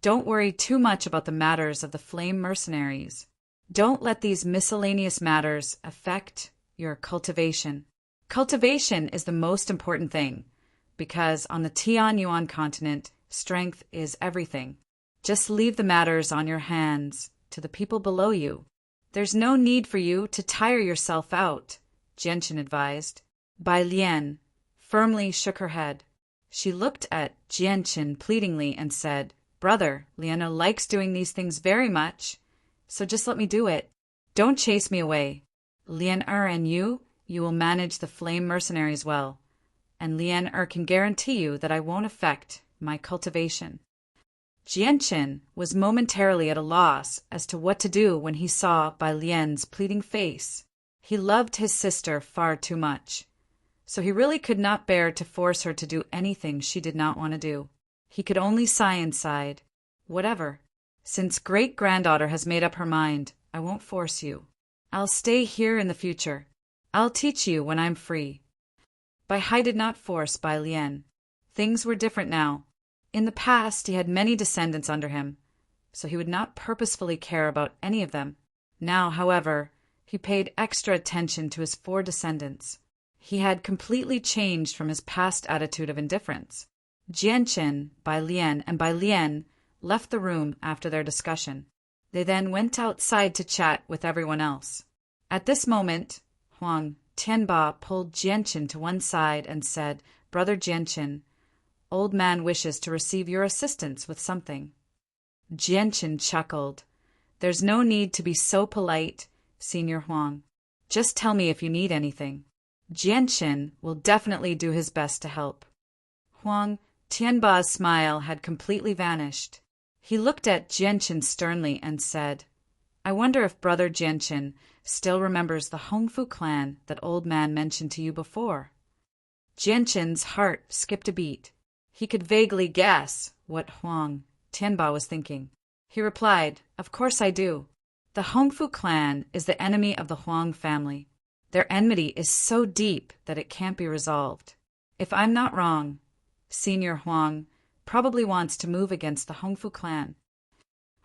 don't worry too much about the matters of the flame mercenaries. Don't let these miscellaneous matters affect your cultivation. Cultivation is the most important thing, because on the Tianyuan continent, strength is everything. Just leave the matters on your hands to the people below you. There's no need for you to tire yourself out," Jianqin advised. Bai Lian firmly shook her head. She looked at Jianqin pleadingly and said, "Brother, Liana likes doing these things very much, so just let me do it. Don't chase me away. Lian and you will manage the flame mercenaries well, and Lian can guarantee you that I won't affect my cultivation." Jianqin was momentarily at a loss as to what to do when he saw Bai Lian's pleading face. He loved his sister far too much, so he really could not bear to force her to do anything she did not want to do. He could only sigh inside. "Whatever. Since great-granddaughter has made up her mind, I won't force you. I'll stay here in the future. I'll teach you when I'm free." Bai Hai did not force Bai Lian. Things were different now. In the past, he had many descendants under him, so he would not purposefully care about any of them. Now, however, he paid extra attention to his 4 descendants. He had completely changed from his past attitude of indifference. Jianqin, Bai Lian, and Bai Lian left the room after their discussion. They then went outside to chat with everyone else. At this moment, Huang Tianba pulled Jianqin to one side and said, "Brother Jianqin, old man wishes to receive your assistance with something." Jianqin chuckled. "There's no need to be so polite, Senior Huang. Just tell me if you need anything. Jianqin will definitely do his best to help." Huang Tianba's smile had completely vanished. He looked at Jianqin sternly and said, "I wonder if Brother Jianqin still remembers the Hongfu clan that old man mentioned to you before." Jianqin's heart skipped a beat. He could vaguely guess what Huang Tianba was thinking. He replied, "Of course I do. The Hongfu clan is the enemy of the Huang family. Their enmity is so deep that it can't be resolved. If I'm not wrong, Senior Huang probably wants to move against the Hongfu clan."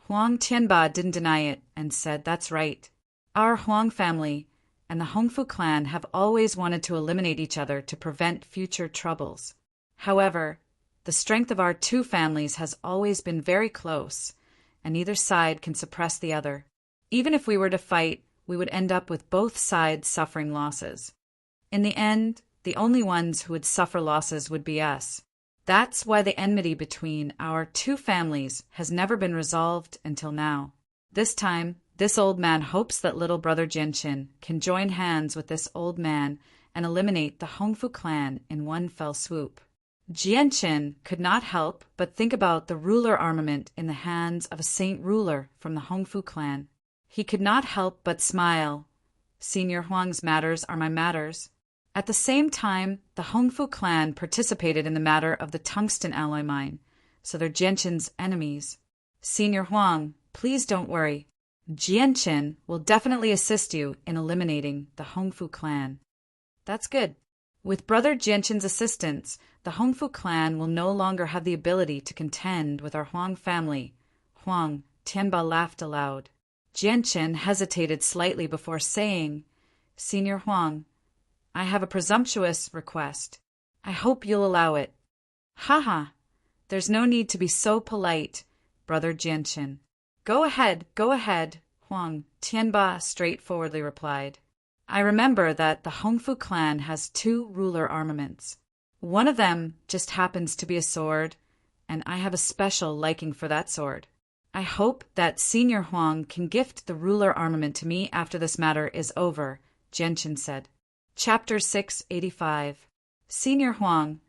Huang Tianba didn't deny it and said, "That's right. Our Huang family and the Hongfu clan have always wanted to eliminate each other to prevent future troubles. However, the strength of our two families has always been very close, and neither side can suppress the other. Even if we were to fight, we would end up with both sides suffering losses. In the end, the only ones who would suffer losses would be us. That's why the enmity between our two families has never been resolved until now. This time, this old man hopes that little brother Jianqin can join hands with this old man and eliminate the Hongfu clan in one fell swoop." Jianqin could not help but think about the ruler armament in the hands of a saint ruler from the Hongfu clan. He could not help but smile. Senior Huang's matters are my matters. At the same time, the Hongfu clan participated in the matter of the tungsten alloy mine, so they're Jianqin's enemies. "Senior Huang, please don't worry. Jianqin will definitely assist you in eliminating the Hongfu clan." "That's good. With brother Jianqin's assistance, the Hongfu clan will no longer have the ability to contend with our Huang family." Huang Tianba laughed aloud. Jianqin hesitated slightly before saying, "Senior Huang, I have a presumptuous request. I hope you'll allow it." "Haha, there's no need to be so polite, brother Jianqin. Go ahead, Huang Tianba straightforwardly replied. "I remember that the Hongfu clan has two ruler armaments. One of them just happens to be a sword, and I have a special liking for that sword. I hope that Senior Huang can gift the ruler armament to me after this matter is over," Jianqin said. Chapter 685. Senior Huang,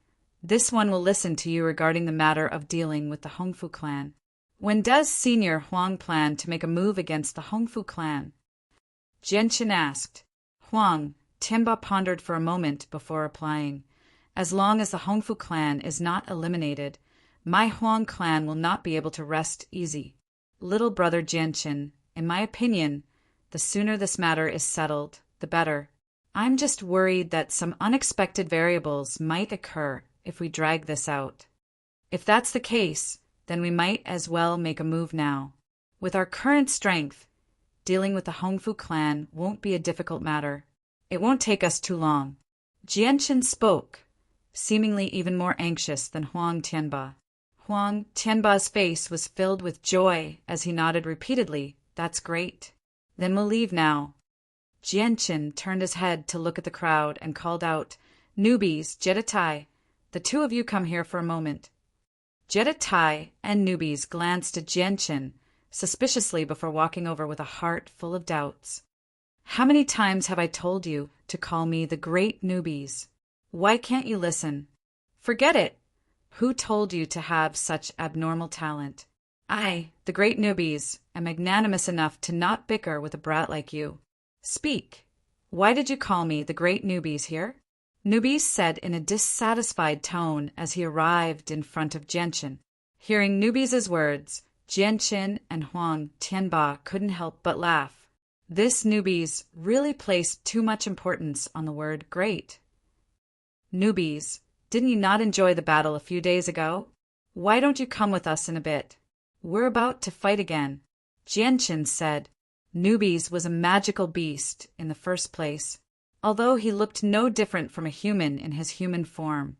this one will listen to you regarding the matter of dealing with the Hongfu clan. When does Senior Huang plan to make a move against the Hongfu clan?" Jianqin asked. Huang Tianba pondered for a moment before replying. "As long as the Hongfu clan is not eliminated, my Huang clan will not be able to rest easy. Little brother Jianqin, in my opinion, the sooner this matter is settled, the better. I'm just worried that some unexpected variables might occur if we drag this out. If that's the case, then we might as well make a move now. With our current strength, dealing with the Hongfu clan won't be a difficult matter. It won't take us too long." Jianqin spoke, seemingly even more anxious than Huang Tianba. Huang Tianba's face was filled with joy as he nodded repeatedly. "That's great. Then we'll leave now." Jianqin turned his head to look at the crowd and called out, "Newbies, Deity, the two of you come here for a moment." Deity and Newbies glanced at Jianqin suspiciously before walking over with a heart full of doubts. "How many times have I told you to call me the Great Newbies? Why can't you listen? Forget it. Who told you to have such abnormal talent? I, the Great Newbies, am magnanimous enough to not bicker with a brat like you. Speak. Why did you call me the Great Newbies here?" Newbies said in a dissatisfied tone as he arrived in front of Jianqin. Hearing Newbies' words, Jianqin and Huang Tianba couldn't help but laugh. This Newbies really placed too much importance on the word great. "Newbies, didn't you not enjoy the battle a few days ago? Why don't you come with us in a bit? We're about to fight again." Jianqin said Newbies was a magical beast in the first place, although he looked no different from a human in his human form.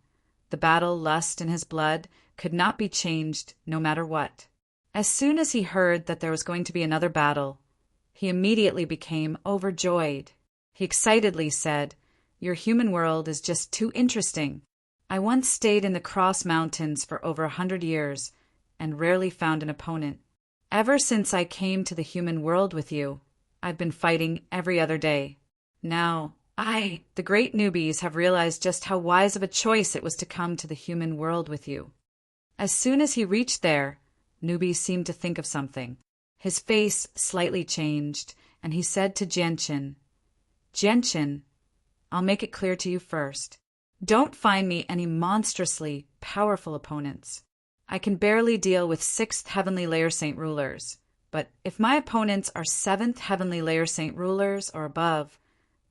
The battle lust in his blood could not be changed no matter what. As soon as he heard that there was going to be another battle, he immediately became overjoyed. He excitedly said, "Your human world is just too interesting. I once stayed in the Cross Mountains for over 100 years and rarely found an opponent. Ever since I came to the human world with you, I've been fighting every other day. Now, I, the Great Newbies, have realized just how wise of a choice it was to come to the human world with you." As soon as he reached there, Newbies seemed to think of something. His face slightly changed, and he said to Jianqin, "Jianqin, I'll make it clear to you first. Don't find me any monstrously powerful opponents. I can barely deal with 6th Heavenly Layer Saint Rulers, but if my opponents are 7th Heavenly Layer Saint Rulers or above,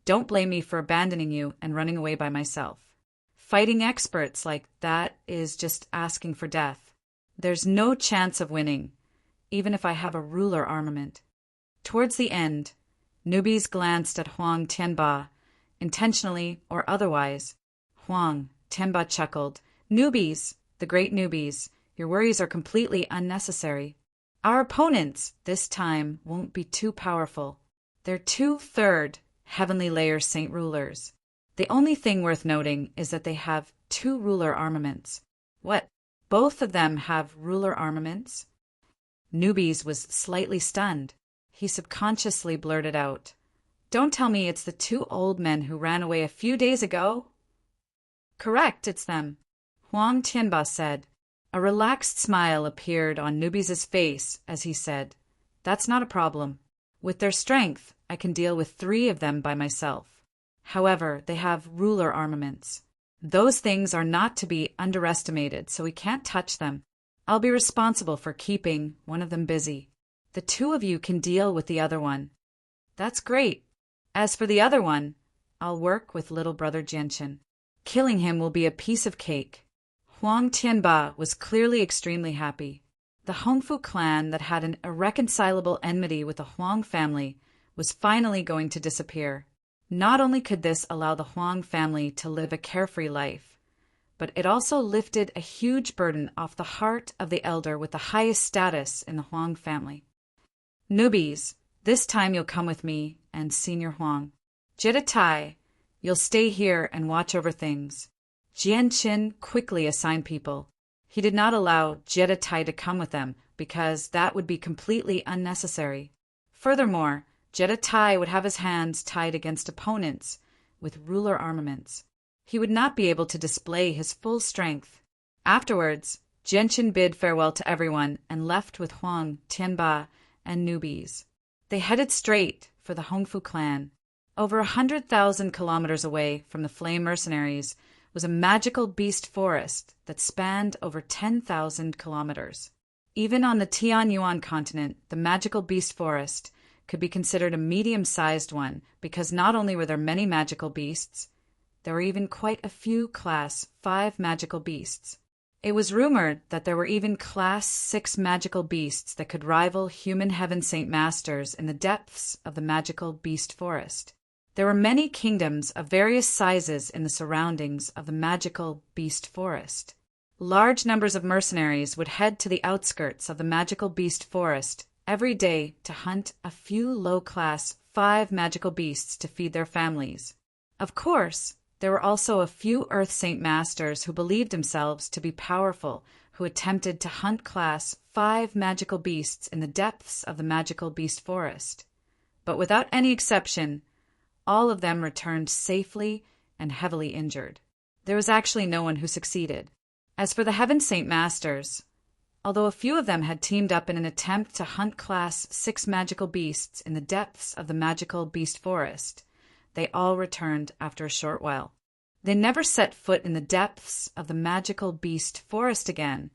don't blame me for abandoning you and running away by myself. Fighting experts like that is just asking for death. There's no chance of winning. even if I have a ruler armament. Towards the end, newbies glanced at Huang Tianba, intentionally or otherwise. Huang Tianba chuckled. Newbies, the great newbies, your worries are completely unnecessary. Our opponents, this time, won't be too powerful. They're 2/3 heavenly layer saint rulers. The only thing worth noting is that they have 2 ruler armaments. What? Both of them have ruler armaments? Newbies was slightly stunned. He subconsciously blurted out, "Don't tell me it's the 2 old men who ran away a few days ago?" "Correct, it's them," Huang Tianba said. A relaxed smile appeared on Newbies' face as he said, "That's not a problem. With their strength, I can deal with 3 of them by myself. However, they have ruler armaments. Those things are not to be underestimated, so we can't touch them. I'll be responsible for keeping one of them busy. The 2 of you can deal with the other one." "That's great. As for the other one, I'll work with little brother Jianchen. Killing him will be a piece of cake." Huang Tianba was clearly extremely happy. The Hongfu clan that had an irreconcilable enmity with the Huang family was finally going to disappear. Not only could this allow the Huang family to live a carefree life, but it also lifted a huge burden off the heart of the elder with the highest status in the Huang family. "Newbies, this time you'll come with me and Senior Huang. Deity, you'll stay here and watch over things." Jianchen quickly assigned people. He did not allow Deity to come with them because that would be completely unnecessary. Furthermore, Deity would have his hands tied against opponents with ruler armaments. He would not be able to display his full strength. Afterwards, Jianchen bid farewell to everyone and left with Huang Tianba and newbies. They headed straight for the Hongfu clan. Over 100,000 kilometers away from the Flame Mercenaries was a magical beast forest that spanned over 10,000 kilometers. Even on the Tianyuan continent, the magical beast forest could be considered a medium-sized one because not only were there many magical beasts, there were even quite a few Class 5 magical beasts. It was rumored that there were even Class 6 magical beasts that could rival human heaven saint masters in the depths of the magical beast forest. There were many kingdoms of various sizes in the surroundings of the magical beast forest. Large numbers of mercenaries would head to the outskirts of the magical beast forest every day to hunt a few low-class 5 magical beasts to feed their families. Of course, there were also a few Earth Saint Masters who believed themselves to be powerful, who attempted to hunt Class 5 magical beasts in the depths of the magical beast forest. But without any exception, all of them returned safely and heavily injured. There was actually no one who succeeded. As for the Heaven Saint Masters, although a few of them had teamed up in an attempt to hunt Class 6 magical beasts in the depths of the magical beast forest, they all returned after a short while. They never set foot in the depths of the magical beast forest again,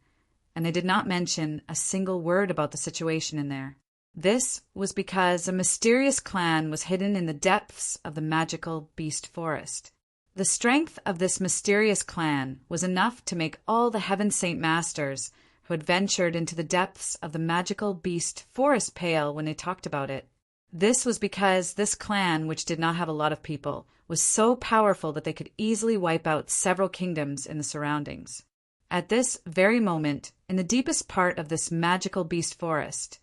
and they did not mention a single word about the situation in there. This was because a mysterious clan was hidden in the depths of the magical beast forest. The strength of this mysterious clan was enough to make all the Heaven Saint Masters who had ventured into the depths of the magical beast forest pale when they talked about it. This was because this clan, which did not have a lot of people, was so powerful that they could easily wipe out several kingdoms in the surroundings. At this very moment, in the deepest part of this magical beast forest,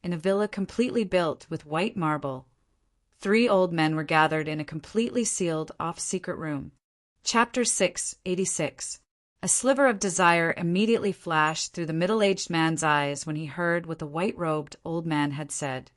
in a villa completely built with white marble, 3 old men were gathered in a completely sealed-off secret room. Chapter 686. A sliver of desire immediately flashed through the middle-aged man's eyes when he heard what the white-robed old man had said,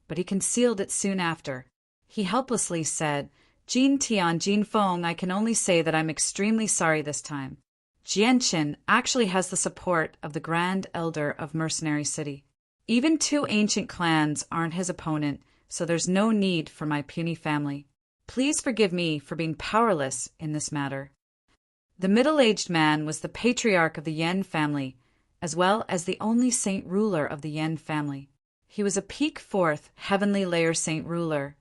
but he concealed it soon after. He helplessly said, "Jin Tian, Jin Feng, I can only say that I'm extremely sorry this time. Jianchen actually has the support of the Grand Elder of Mercenary City. Even 2 ancient clans aren't his opponent, so there's no need for my puny family. Please forgive me for being powerless in this matter." The middle-aged man was the patriarch of the Yen family, as well as the only saint ruler of the Yen family. He was a peak 4th heavenly layer saint ruler,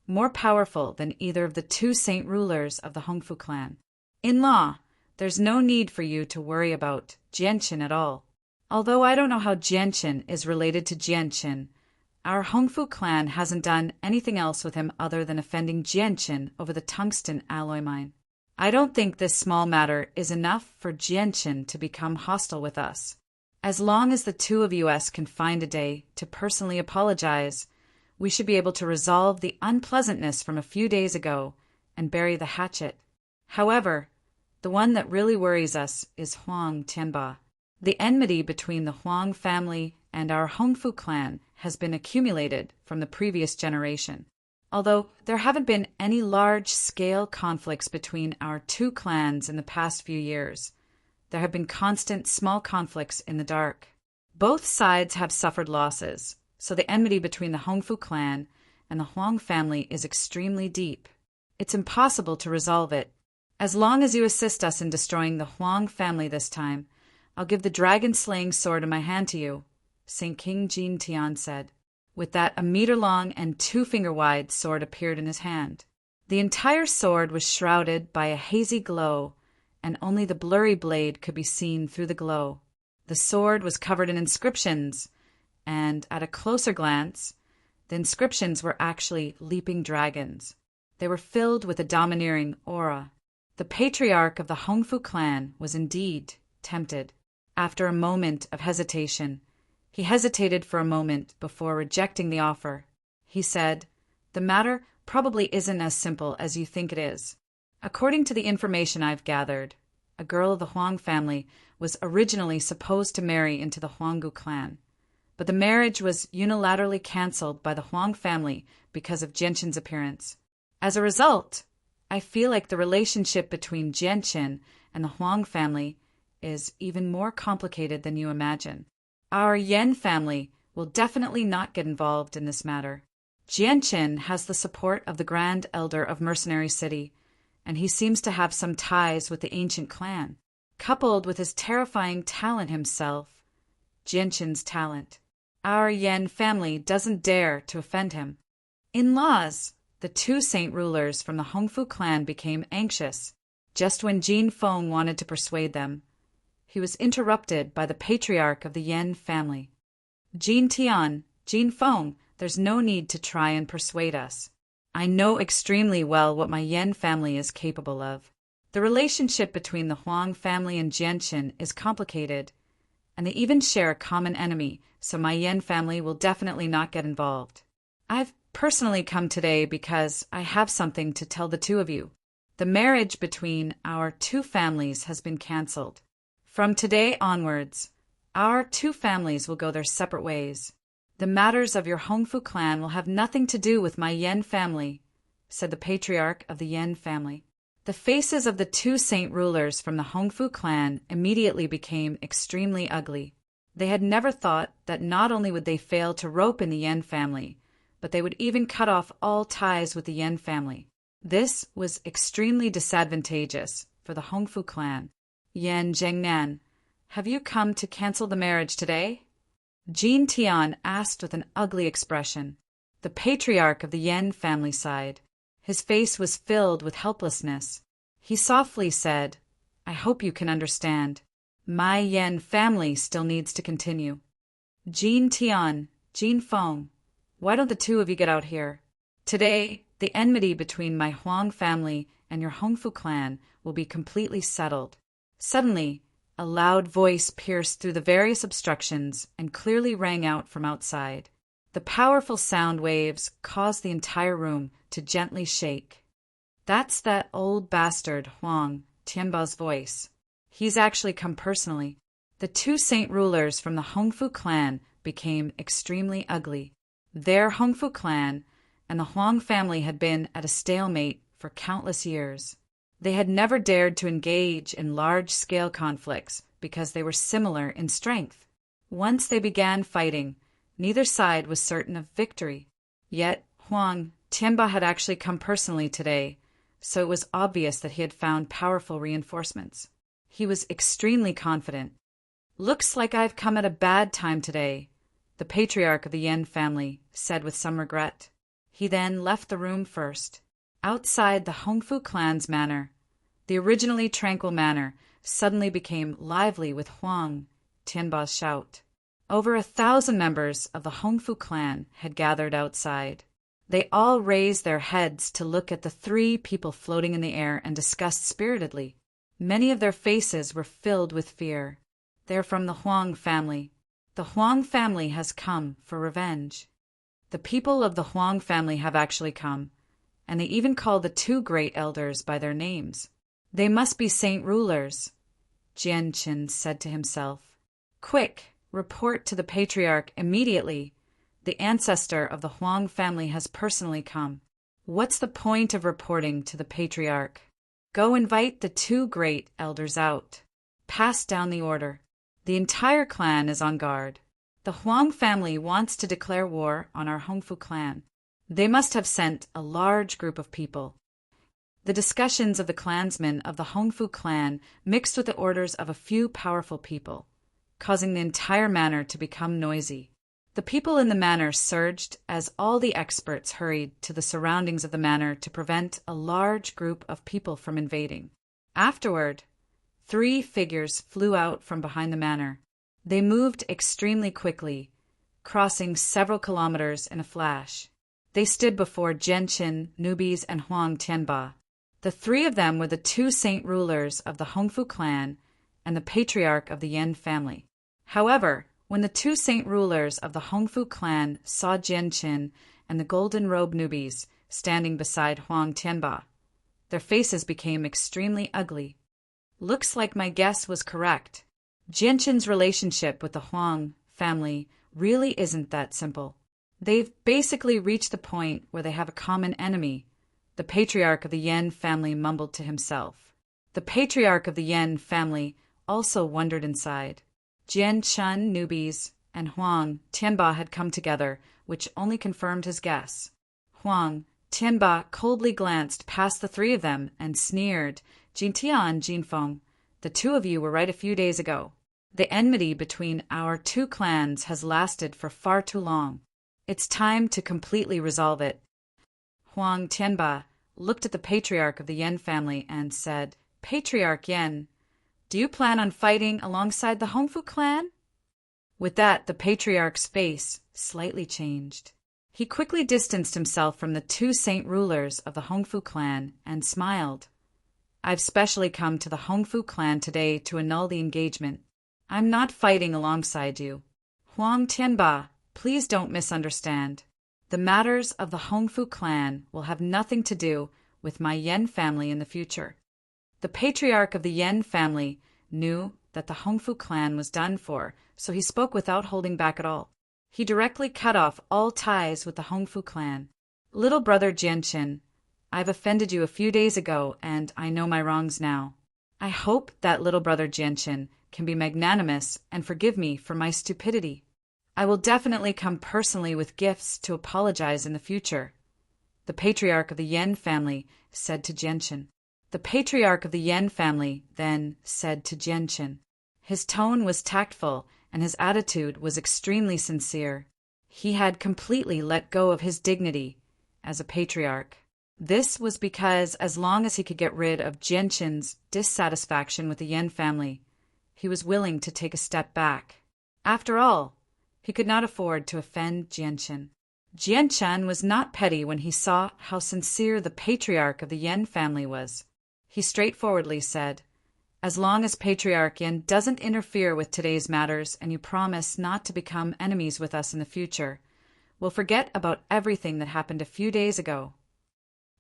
more powerful than either of the 2 saint rulers of the Hongfu clan. "In law, there's no need for you to worry about Jianchen at all. Although I don't know how Jianqin is related to Jianqin, our Hongfu clan hasn't done anything else with him other than offending Jianqin over the tungsten alloy mine. I don't think this small matter is enough for Jianqin to become hostile with us. As long as the two of us can find a day to personally apologize, we should be able to resolve the unpleasantness from a few days ago and bury the hatchet. However, the one that really worries us is Huang Tianba. The enmity between the Huang family and our Hongfu clan has been accumulated from the previous generation. Although there haven't been any large-scale conflicts between our two clans in the past few years, there have been constant small conflicts in the dark. Both sides have suffered losses, so the enmity between the Hongfu clan and the Huang family is extremely deep. It's impossible to resolve it. As long as you assist us in destroying the Huang family this time, I'll give the dragon-slaying sword in my hand to you, St. King Jin Tian said. With that, a meter-long and 2-finger-wide sword appeared in his hand. The entire sword was shrouded by a hazy glow, and only the blurry blade could be seen through the glow. The sword was covered in inscriptions, and at a closer glance, the inscriptions were actually leaping dragons. They were filled with a domineering aura. The patriarch of the Hongfu clan was indeed tempted. After a moment of hesitation, he hesitated for a moment before rejecting the offer. He said, "The matter probably isn't as simple as you think it is. According to the information I've gathered, a girl of the Huang family was originally supposed to marry into the Huanggu clan, but the marriage was unilaterally cancelled by the Huang family because of Jianqin's appearance. As a result, I feel like the relationship between Jianqin and the Huang family is even more complicated than you imagine. Our Yan family will definitely not get involved in this matter. Jianqin has the support of the Grand Elder of Mercenary City, and he seems to have some ties with the ancient clan, coupled with his terrifying talent himself, Jianqin's talent. Our Yan family doesn't dare to offend him." In-laws, the two saint rulers from the Hongfu clan became anxious. Just when Jin Feng wanted to persuade them, he was interrupted by the patriarch of the Yan family. "Jin Tian, Jin Feng, there's no need to try and persuade us. I know extremely well what my Yan family is capable of. The relationship between the Huang family and Jianqin is complicated, and they even share a common enemy, so my Yan family will definitely not get involved. I've personally come today because I have something to tell the two of you. The marriage between our two families has been cancelled. From today onwards, our two families will go their separate ways. The matters of your Hongfu clan will have nothing to do with my Yan family," said the patriarch of the Yan family. The faces of the two saint rulers from the Hongfu clan immediately became extremely ugly. They had never thought that not only would they fail to rope in the Yan family, but they would even cut off all ties with the Yan family. This was extremely disadvantageous for the Hongfu clan. "Yan Zhengnan, have you come to cancel the marriage today?" Jin Tian asked with an ugly expression. The patriarch of the Yan family sighed. His face was filled with helplessness. He softly said, "I hope you can understand. My Yan family still needs to continue. Jin Tian, Jin Feng, why don't the two of you get out here? Today, the enmity between my Huang family and your Hongfu clan will be completely settled." Suddenly, a loud voice pierced through the various obstructions and clearly rang out from outside. The powerful sound waves caused the entire room to gently shake. "That's that old bastard Huang Tianba's voice. He's actually come personally." The two saint rulers from the Hongfu clan became extremely ugly. Their Hongfu clan and the Huang family had been at a stalemate for countless years. They had never dared to engage in large-scale conflicts because they were similar in strength. Once they began fighting, neither side was certain of victory. Yet Huang Tianba had actually come personally today, so it was obvious that he had found powerful reinforcements. He was extremely confident. "Looks like I've come at a bad time today," the patriarch of the Yan family said with some regret. He then left the room first. Outside the Hongfu clan's manor, the originally tranquil manor suddenly became lively with Huang Tianba's shout. Over 1,000 members of the Hongfu clan had gathered outside. They all raised their heads to look at the three people floating in the air and discussed spiritedly. Many of their faces were filled with fear. They're from the Huang family. The Huang family has come for revenge. The people of the Huang family have actually come, and they even call the two great elders by their names. They must be saint rulers, Jianqin said to himself. Quick, report to the patriarch immediately. The ancestor of the Huang family has personally come. What's the point of reporting to the patriarch? Go invite the two great elders out. Pass down the order. The entire clan is on guard. The Huang family wants to declare war on our Hongfu clan. They must have sent a large group of people. The discussions of the clansmen of the Hongfu clan mixed with the orders of a few powerful people, causing the entire manor to become noisy. The people in the manor surged as all the experts hurried to the surroundings of the manor to prevent a large group of people from invading. Afterward, 3 figures flew out from behind the manor. They moved extremely quickly, crossing several kilometers in a flash. They stood before Jianqin, Nubis, and Huang Tianba. The 3 of them were the 2 saint rulers of the Hongfu clan and the patriarch of the Yan family. However, when the 2 saint rulers of the Hongfu clan saw Jianqin and the golden-robed Nubis standing beside Huang Tianba, their faces became extremely ugly. Looks like my guess was correct. Jianqin's relationship with the Huang family really isn't that simple. They've basically reached the point where they have a common enemy. The patriarch of the Yan family mumbled to himself. The patriarch of the Yan family also wondered inside. Jianqin, Nubis, and Huang Tianba had come together, which only confirmed his guess. Huang Tianba coldly glanced past the 3 of them and sneered, Jintia and Jinfeng, the 2 of you were right a few days ago. The enmity between our 2 clans has lasted for far too long. It's time to completely resolve it. Huang Tianba looked at the patriarch of the Yan family and said, Patriarch Yan, do you plan on fighting alongside the Hongfu clan? With that, the patriarch's face slightly changed. He quickly distanced himself from the 2 saint rulers of the Hongfu clan and smiled. I've specially come to the Hongfu clan today to annul the engagement. I'm not fighting alongside you. Huang Tianba, please don't misunderstand. The matters of the Hongfu clan will have nothing to do with my Yan family in the future. The patriarch of the Yan family knew that the Hongfu clan was done for, so he spoke without holding back at all. He directly cut off all ties with the Hongfu clan. Little brother Jianqin, I've offended you a few days ago, and I know my wrongs now. I hope that little brother Jianqin can be magnanimous and forgive me for my stupidity. I will definitely come personally with gifts to apologize in the future. The patriarch of the Yan family said to Jianqin. The patriarch of the Yan family then said to Jianqin. His tone was tactful, and his attitude was extremely sincere. He had completely let go of his dignity as a patriarch. This was because as long as he could get rid of Jianqin's dissatisfaction with the Yan family, he was willing to take a step back. After all, he could not afford to offend Jianqin. Jianqin was not petty when he saw how sincere the patriarch of the Yan family was. He straightforwardly said, As long as Patriarch Yan doesn't interfere with today's matters and you promise not to become enemies with us in the future, we'll forget about everything that happened a few days ago.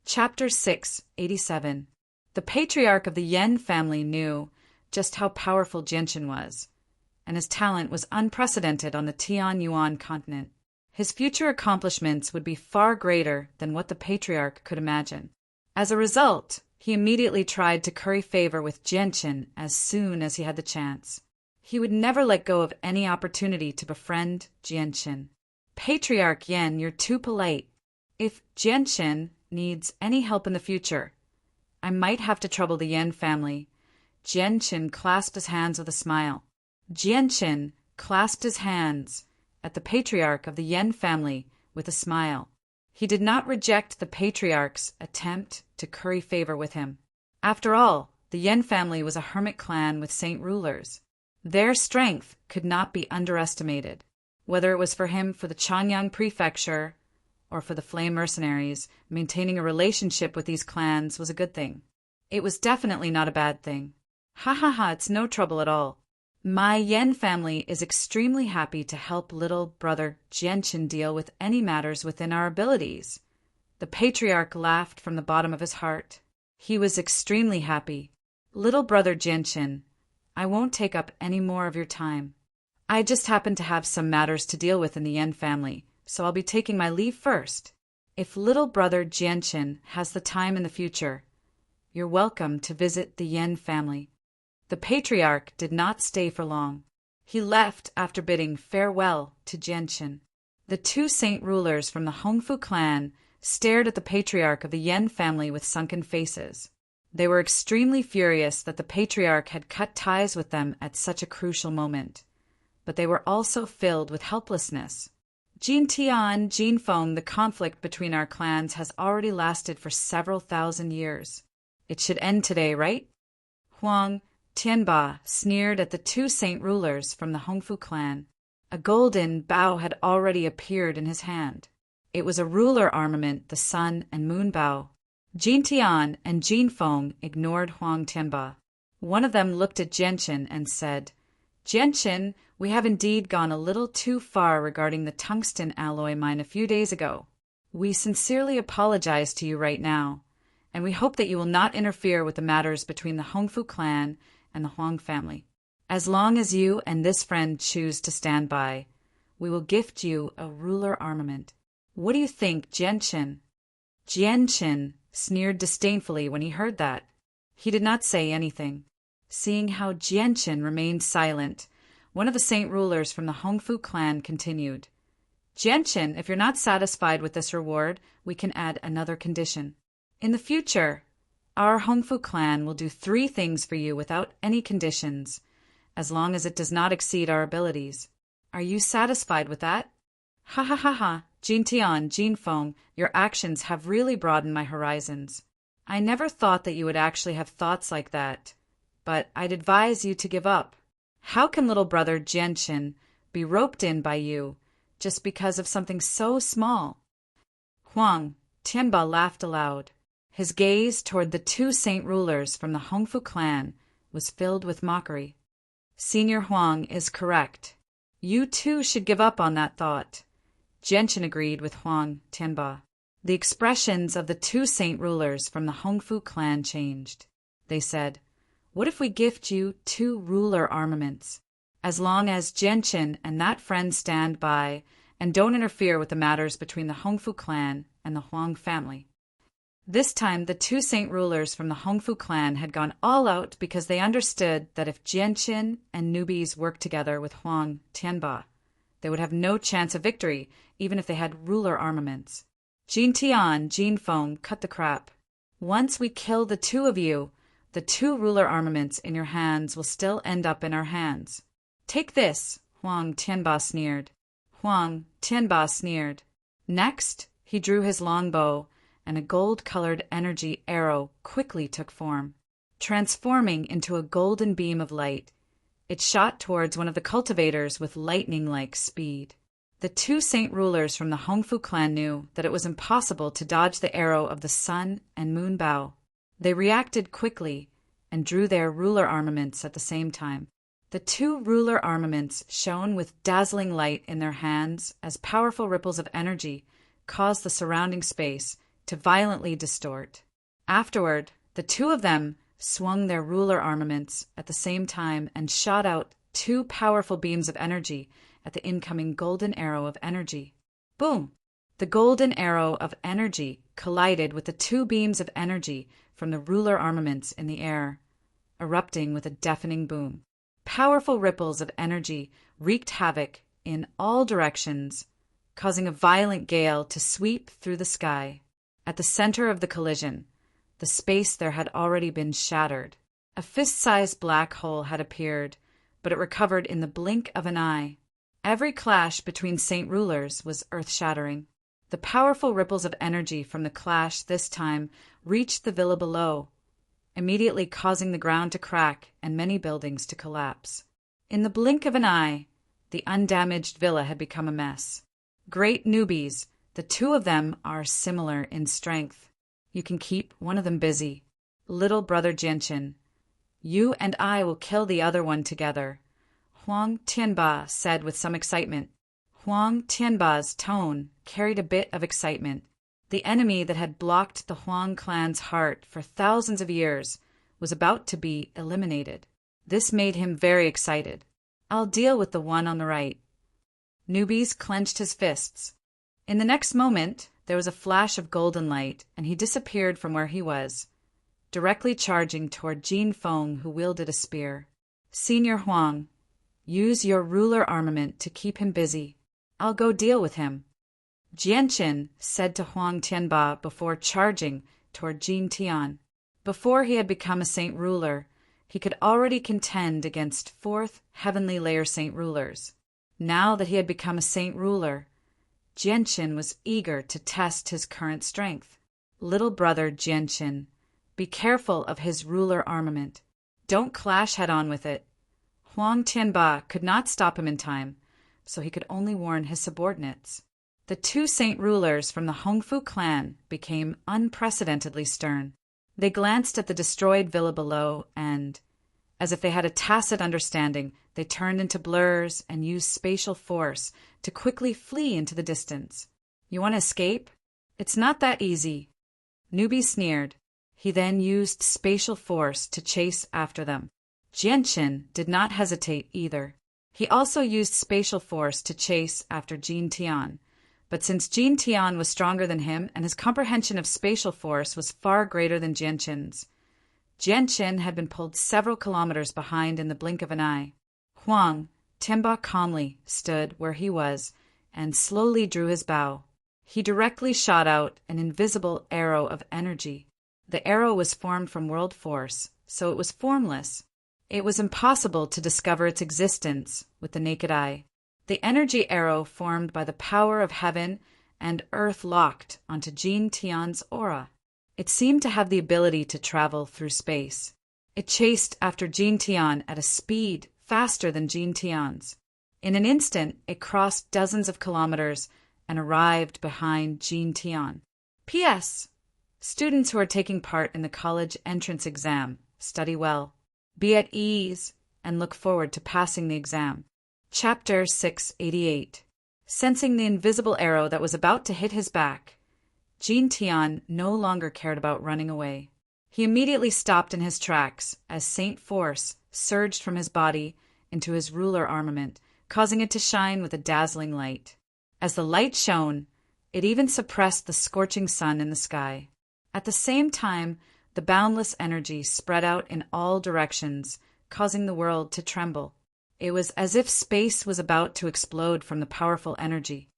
Chapter 687. The patriarch of the Yan family knew just how powerful Jianqin was, and his talent was unprecedented on the Tianyuan continent. His future accomplishments would be far greater than what the patriarch could imagine. As a result, he immediately tried to curry favor with Jianqin as soon as he had the chance. He would never let go of any opportunity to befriend Jianqin. Patriarch Yan, you're too polite. If Jianqin needs any help in the future, I might have to trouble the Yan family. Jianqin clasped his hands with a smile. Jianqin clasped his hands at the patriarch of the Yan family with a smile. He did not reject the patriarch's attempt to curry favor with him. After all, the Yan family was a hermit clan with saint rulers. Their strength could not be underestimated. Whether it was for him for the Chanyang Prefecture or for the Flame Mercenaries, maintaining a relationship with these clans was a good thing. It was definitely not a bad thing. Ha ha ha, it's no trouble at all. My Yen family is extremely happy to help little brother Jianchen deal with any matters within our abilities. The patriarch laughed from the bottom of his heart. He was extremely happy. Little brother Jianchen, I won't take up any more of your time. I just happen to have some matters to deal with in the Yen family, so I'll be taking my leave first. If little brother Jianchen has the time in the future, you're welcome to visit the Yen family. The patriarch did not stay for long. He left after bidding farewell to Jianchen. The two saint rulers from the Hongfu clan stared at the patriarch of the Yen family with sunken faces. They were extremely furious that the patriarch had cut ties with them at such a crucial moment. But they were also filled with helplessness. Jin Tian, Jin Feng, the conflict between our clans has already lasted for several thousand years. It should end today, right? Huang Tianba sneered at the two saint rulers from the Hongfu clan. A golden bow had already appeared in his hand. It was a ruler armament, the Sun and Moon bow. Jin Tian and Jin Feng ignored Huang Tianba. One of them looked at Jianchen and said, Jianchen, we have indeed gone a little too far regarding the tungsten alloy mine a few days ago. We sincerely apologize to you right now, and we hope that you will not interfere with the matters between the Hongfu clan and the Huang family. As long as you and this friend choose to stand by, we will gift you a ruler armament. What do you think, Jianchen? Jianchen sneered disdainfully when he heard that. He did not say anything. Seeing how Jianchen remained silent, one of the saint rulers from the Hongfu clan continued. Jianchen, if you're not satisfied with this reward, we can add another condition. In the future, our Hongfu clan will do 3 things for you without any conditions, as long as it does not exceed our abilities. Are you satisfied with that? Ha ha ha ha, Jin Tian, Jin Feng, your actions have really broadened my horizons. I never thought that you would actually have thoughts like that, but I'd advise you to give up. How can little brother Jianchen be roped in by you just because of something so small? Huang Tianba laughed aloud. His gaze toward the two saint rulers from the Hongfu clan was filled with mockery. Senior Huang is correct. You too should give up on that thought. Jianchen agreed with Huang Tianba. The expressions of the two saint rulers from the Hongfu clan changed. They said, What if we gift you 2 ruler armaments? As long as Jianchen and that friend stand by and don't interfere with the matters between the Hongfu clan and the Huang family. This time, the two saint rulers from the Hongfu clan had gone all out because they understood that if Jianchen and newbies worked together with Huang Tianba, they would have no chance of victory, even if they had ruler armaments. Jin Tian, Jin Feng, cut the crap. Once we kill the 2 of you, the 2 ruler armaments in your hands will still end up in our hands. Take this, Huang Tianba sneered. Huang Tianba sneered. Next, he drew his long bow, and a gold-colored energy arrow quickly took form. Transforming into a golden beam of light, it shot towards one of the cultivators with lightning-like speed. The 2 saint rulers from the Hongfu clan knew that it was impossible to dodge the arrow of the Sun and Moon bow. They reacted quickly and drew their ruler armaments at the same time. The 2 ruler armaments shone with dazzling light in their hands as powerful ripples of energy caused the surrounding space to violently distort. Afterward, the 2 of them swung their ruler armaments at the same time and shot out 2 powerful beams of energy at the incoming golden arrow of energy. Boom! The golden arrow of energy collided with the 2 beams of energy from the ruler armaments in the air, erupting with a deafening boom. Powerful ripples of energy wreaked havoc in all directions, causing a violent gale to sweep through the sky. At the center of the collision, the space there had already been shattered. A fist-sized black hole had appeared, but it recovered in the blink of an eye. Every clash between saint rulers was earth-shattering. The powerful ripples of energy from the clash this time reached the villa below, immediately causing the ground to crack and many buildings to collapse. In the blink of an eye, the undamaged villa had become a mess. Great newbies, the two of them are similar in strength. You can keep one of them busy. Little brother Jianqin, you and I will kill the other one together, Huang Tianba said with some excitement. Huang Tianba's tone carried a bit of excitement. The enemy that had blocked the Huang clan's heart for thousands of years was about to be eliminated. This made him very excited. I'll deal with the one on the right. Newbies clenched his fists. In the next moment, there was a flash of golden light, and he disappeared from where he was, directly charging toward Jin Feng, who wielded a spear. Senior Huang, use your ruler armament to keep him busy. I'll go deal with him, Jianqin said to Huang Tianba before charging toward Jin Tian. Before he had become a saint ruler, he could already contend against fourth heavenly layer saint rulers. Now that he had become a saint ruler, Jianqin was eager to test his current strength. Little brother Jianqin, be careful of his ruler armament. Don't clash head-on with it. Huang Tianba could not stop him in time, so he could only warn his subordinates. The two saint rulers from the Hongfu clan became unprecedentedly stern. They glanced at the destroyed villa below and, as if they had a tacit understanding, they turned into blurs and used spatial force to quickly flee into the distance. You want to escape? It's not that easy. Newbie sneered. He then used spatial force to chase after them. Jianqin did not hesitate either. He also used spatial force to chase after Jin Tian, but since Jin Tian was stronger than him and his comprehension of spatial force was far greater than Jianqin's, Jianqin had been pulled several kilometers behind in the blink of an eye. Huang Tianba calmly stood where he was and slowly drew his bow. He directly shot out an invisible arrow of energy. The arrow was formed from world force, so it was formless. It was impossible to discover its existence with the naked eye. The energy arrow formed by the power of heaven and earth locked onto Jin Tian's aura. It seemed to have the ability to travel through space. It chased after Jin Tian at a speed faster than Jin Tian's. In an instant, it crossed dozens of kilometers and arrived behind Jin Tian. P.S. Students who are taking part in the college entrance exam, study well. Be at ease and look forward to passing the exam. Chapter 688. Sensing the invisible arrow that was about to hit his back, Jin Tian no longer cared about running away. He immediately stopped in his tracks as Saint Force surged from his body into his ruler armament, causing it to shine with a dazzling light. As the light shone, it even suppressed the scorching sun in the sky. At the same time, the boundless energy spread out in all directions, causing the world to tremble. It was as if space was about to explode from the powerful energy.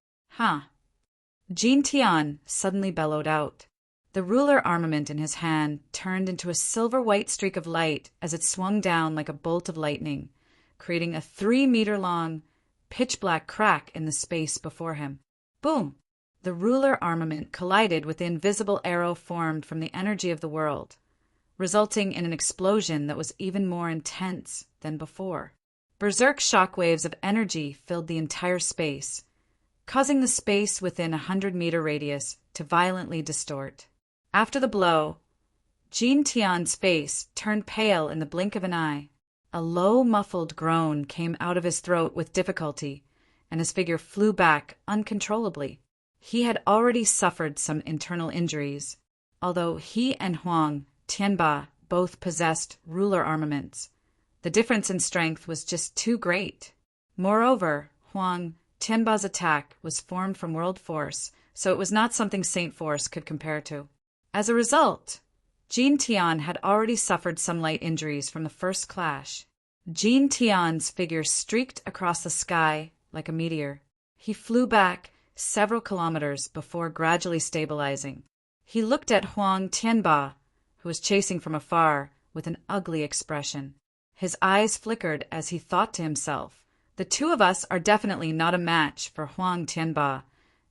Jin Tian suddenly bellowed out. The ruler armament in his hand turned into a silver-white streak of light as it swung down like a bolt of lightning, creating a 3-meter-long, pitch-black crack in the space before him. Boom! The ruler armament collided with the invisible arrow formed from the energy of the world, resulting in an explosion that was even more intense than before. Berserk shockwaves of energy filled the entire space, causing the space within a 100-meter radius to violently distort. After the blow, Jin Tian's face turned pale in the blink of an eye. A low, muffled groan came out of his throat with difficulty, and his figure flew back uncontrollably. He had already suffered some internal injuries. Although he and Huang Tianba both possessed ruler armaments, the difference in strength was just too great. Moreover, Huang Tianba's attack was formed from world force, so it was not something Saint Force could compare to. As a result, Jin Tian had already suffered some light injuries from the first clash. Jin Tian's figure streaked across the sky like a meteor. He flew back several kilometers before gradually stabilizing. He looked at Huang Tianba, who was chasing from afar, with an ugly expression. His eyes flickered as he thought to himself, "The two of us are definitely not a match for Huang Tianba,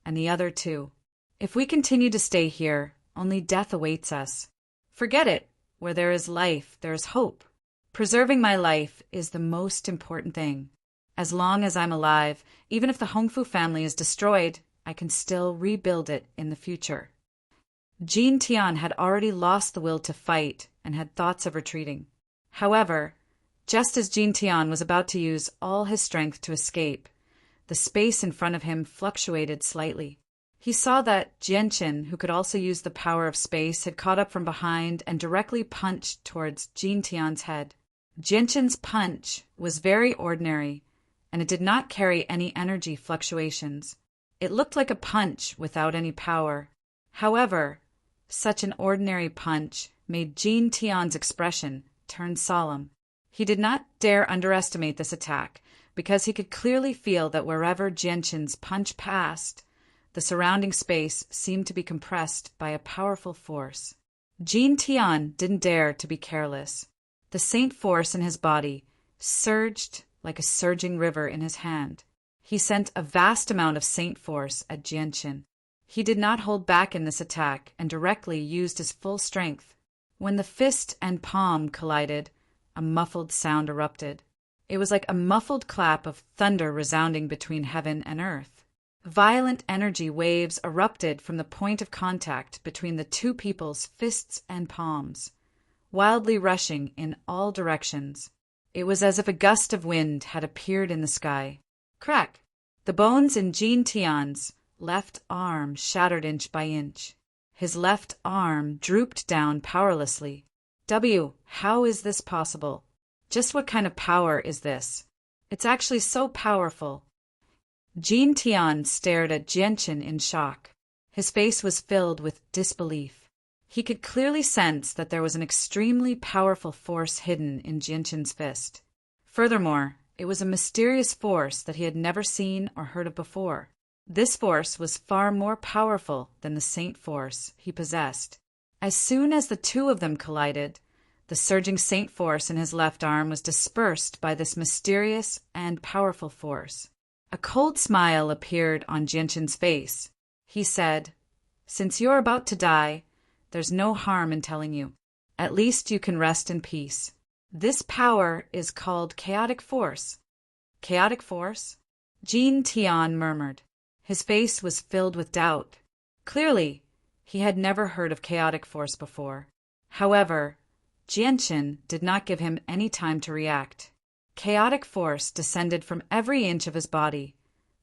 and the other two. If we continue to stay here, only death awaits us. Forget it. Where there is life, there is hope." Preserving my life is the most important thing. As long as I'm alive, even if the Hongfu family is destroyed, I can still rebuild it in the future. Jin Tian had already lost the will to fight and had thoughts of retreating. However, just as Jin Tian was about to use all his strength to escape, the space in front of him fluctuated slightly. He saw that Jianqin, who could also use the power of space, had caught up from behind and directly punched towards Jin Tian's head. Jianqin's punch was very ordinary, and it did not carry any energy fluctuations. It looked like a punch without any power. However, such an ordinary punch made Jin Tian's expression turn solemn. He did not dare underestimate this attack, because he could clearly feel that wherever Jianqin's punch passed, the surrounding space seemed to be compressed by a powerful force. Jin Tian didn't dare to be careless. The saint force in his body surged like a surging river in his hand. He sent a vast amount of saint force at Jianqin. He did not hold back in this attack and directly used his full strength. When the fist and palm collided, a muffled sound erupted. It was like a muffled clap of thunder resounding between heaven and earth. Violent energy waves erupted from the point of contact between the two people's fists and palms, wildly rushing in all directions. It was as if a gust of wind had appeared in the sky. Crack! The bones in Jin Tian's left arm shattered inch by inch. His left arm drooped down powerlessly. How is this possible? Just what kind of power is this? It's actually so powerful. Jin Tian stared at Jianqin in shock. His face was filled with disbelief. He could clearly sense that there was an extremely powerful force hidden in Jianqin's fist. Furthermore, it was a mysterious force that he had never seen or heard of before. This force was far more powerful than the saint force he possessed. As soon as the two of them collided, the surging saint force in his left arm was dispersed by this mysterious and powerful force. A cold smile appeared on Jianqin's face. He said, "Since you're about to die, there's no harm in telling you. At least you can rest in peace. This power is called chaotic force." Chaotic force? Jin Tian murmured. His face was filled with doubt. Clearly, he had never heard of chaotic force before. However, Jianqin did not give him any time to react. Chaotic force descended from every inch of his body,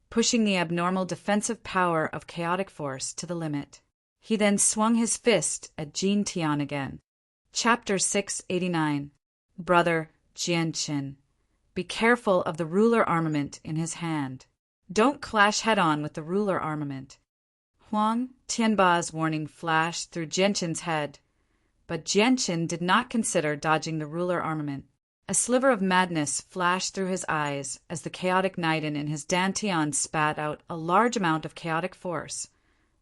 pushing the abnormal defensive power of chaotic force to the limit. He then swung his fist at Jin Tian again. Chapter 689. Brother Jianqin, be careful of the ruler armament in his hand. Don't clash head-on with the ruler armament. Huang Tianba's warning flashed through Jianqin's head, but Jianqin did not consider dodging the ruler armament. A sliver of madness flashed through his eyes as the chaotic Naiden in his dantian spat out a large amount of chaotic force,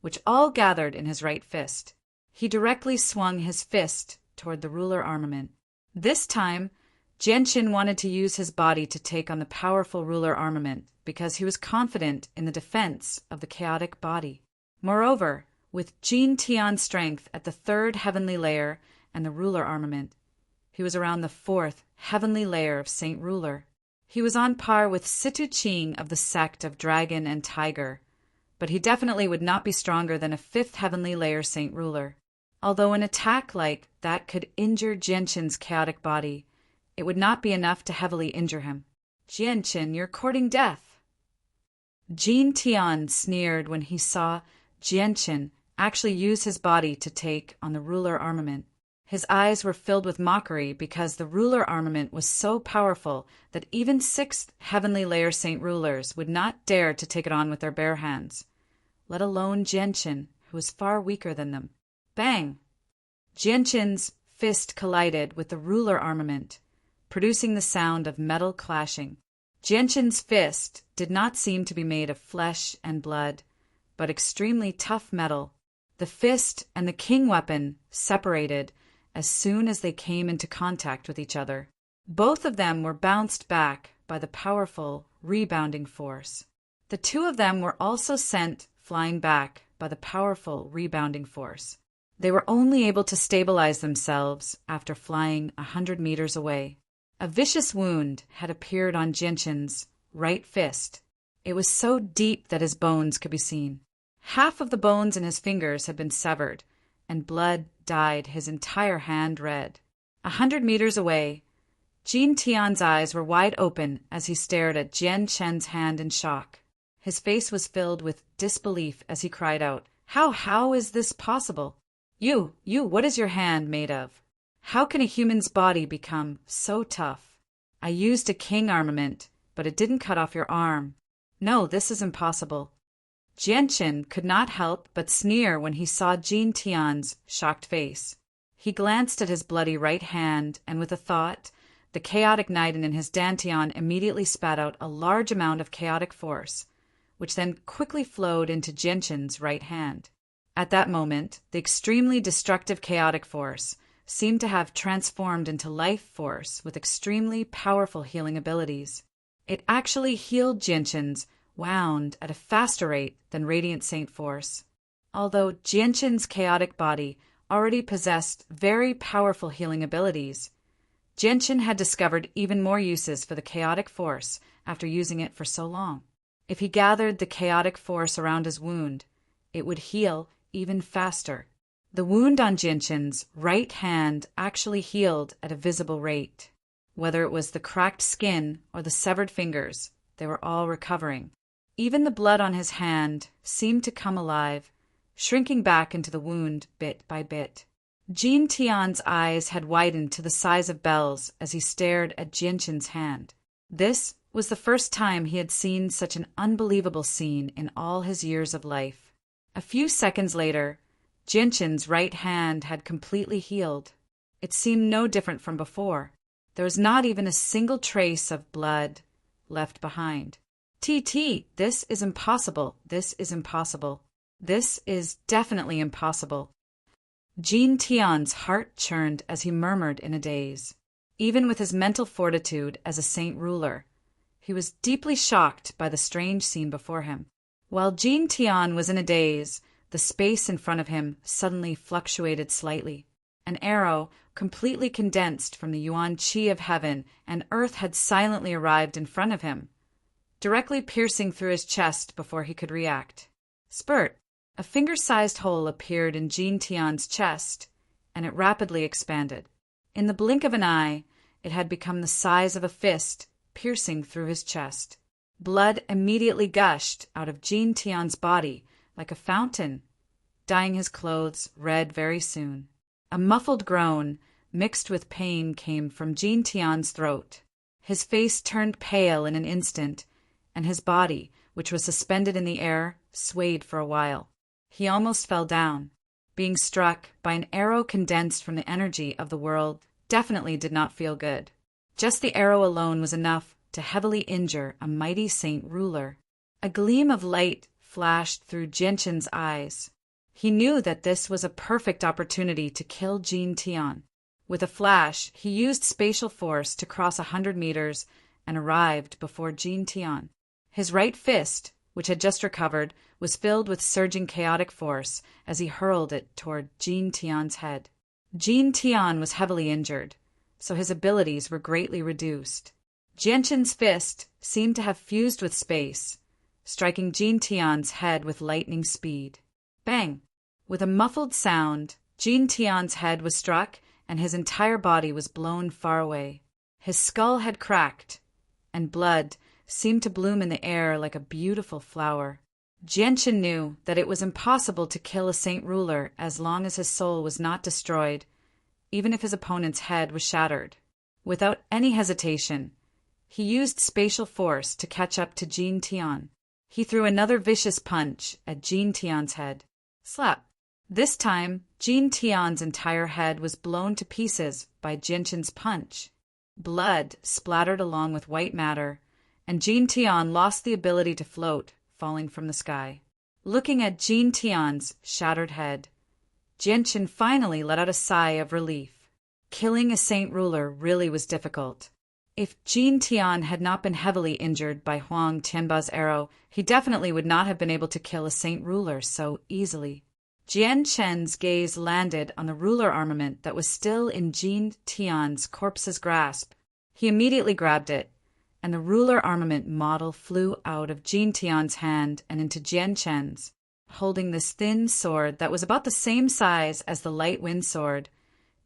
which all gathered in his right fist. He directly swung his fist toward the ruler armament. This time, Jianqin wanted to use his body to take on the powerful ruler armament because he was confident in the defense of the chaotic body. Moreover, with Jin Tian's strength at the third heavenly layer and the ruler armament, he was around the fourth heavenly layer of Saint Ruler. He was on par with Situ Qing of the sect of Dragon and Tiger, but he definitely would not be stronger than a fifth heavenly layer Saint Ruler. Although an attack like that could injure Jianqin's chaotic body, it would not be enough to heavily injure him. "Jianqin, you're courting death." Jin Tian sneered when he saw Jianqin actually use his body to take on the ruler armament. His eyes were filled with mockery because the ruler armament was so powerful that even sixth heavenly layer Saint Rulers would not dare to take it on with their bare hands, let alone Jianqin, who was far weaker than them. Bang! Jianqin's fist collided with the ruler armament, producing the sound of metal clashing. Jianqin's fist did not seem to be made of flesh and blood, but extremely tough metal. The fist and the king weapon separated as soon as they came into contact with each other. Both of them were bounced back by the powerful rebounding force. The two of them were also sent flying back by the powerful rebounding force. They were only able to stabilize themselves after flying 100 meters away. A vicious wound had appeared on Jianchen's right fist. It was so deep that his bones could be seen. Half of the bones in his fingers had been severed, and blood dyed his entire hand red. 100 meters away, Jin Tian's eyes were wide open as he stared at Jianchen's hand in shock. His face was filled with disbelief as he cried out, How is this possible? You, what is your hand made of? How can a human's body become so tough? I used a king armament, but it didn't cut off your arm. No, this is impossible. Jianchen could not help but sneer when he saw Jin Tian's shocked face. He glanced at his bloody right hand, and with a thought, the chaotic Naiden in his dantian immediately spat out a large amount of chaotic force, which then quickly flowed into Jianchen's right hand. At that moment, the extremely destructive chaotic force seemed to have transformed into life force with extremely powerful healing abilities. It actually healed Jianchen's wound at a faster rate than Radiant Saint Force. Although Jianchen's chaotic body already possessed very powerful healing abilities, Jianchen had discovered even more uses for the chaotic force after using it for so long. If he gathered the chaotic force around his wound, it would heal even faster. The wound on Jianchen's right hand actually healed at a visible rate. Whether it was the cracked skin or the severed fingers, they were all recovering. Even the blood on his hand seemed to come alive, shrinking back into the wound bit by bit. Jin Tian's eyes had widened to the size of bells as he stared at Jianchen's hand. This was the first time he had seen such an unbelievable scene in all his years of life. A few seconds later, Jianchen's right hand had completely healed. It seemed no different from before. There was not even a single trace of blood left behind. This is impossible. This is impossible. This is definitely impossible. Jin Tian's heart churned as he murmured in a daze. Even with his mental fortitude as a saint ruler, he was deeply shocked by the strange scene before him. While Jin Tian was in a daze, the space in front of him suddenly fluctuated slightly. An arrow, completely condensed from the yuan qi of heaven and earth, had silently arrived in front of him, directly piercing through his chest before he could react. Spurt! A finger-sized hole appeared in Jin Tian's chest, and it rapidly expanded. In the blink of an eye, it had become the size of a fist, piercing through his chest. Blood immediately gushed out of Jin Tian's body like a fountain, dyeing his clothes red very soon. A muffled groan, mixed with pain, came from Jin Tian's throat. His face turned pale in an instant, and his body, which was suspended in the air, swayed for a while. He almost fell down. Being struck by an arrow condensed from the energy of the world definitely did not feel good. Just the arrow alone was enough to heavily injure a mighty saint ruler. A gleam of light flashed through Jianchen's eyes. He knew that this was a perfect opportunity to kill Jin Tian. With a flash, he used spatial force to cross 100 meters and arrived before Jin Tian. His right fist, which had just recovered, was filled with surging chaotic force as he hurled it toward Jin Tian's head. Jin Tian was heavily injured, so his abilities were greatly reduced. Jianchen's fist seemed to have fused with space, striking Jin Tian's head with lightning speed. Bang! With a muffled sound, Jin Tian's head was struck and his entire body was blown far away. His skull had cracked, and blood seemed to bloom in the air like a beautiful flower. Jianchen knew that it was impossible to kill a saint ruler as long as his soul was not destroyed, even if his opponent's head was shattered. Without any hesitation, he used spatial force to catch up to Jin Tian. He threw another vicious punch at Jin Tian's head. Slap! This time, Jin Tian's entire head was blown to pieces by Jianchen's punch. Blood splattered along with white matter, and Jin Tian lost the ability to float, falling from the sky. Looking at Jin Tian's shattered head, Jianchen finally let out a sigh of relief. Killing a saint ruler really was difficult. If Jin Tian had not been heavily injured by Huang Tianba's arrow, he definitely would not have been able to kill a saint ruler so easily. Jianchen's gaze landed on the ruler armament that was still in Jin Tian's corpse's grasp. He immediately grabbed it, and the ruler armament model flew out of Jin Tian's hand and into Jian Chen's, holding this thin sword that was about the same size as the light wind sword.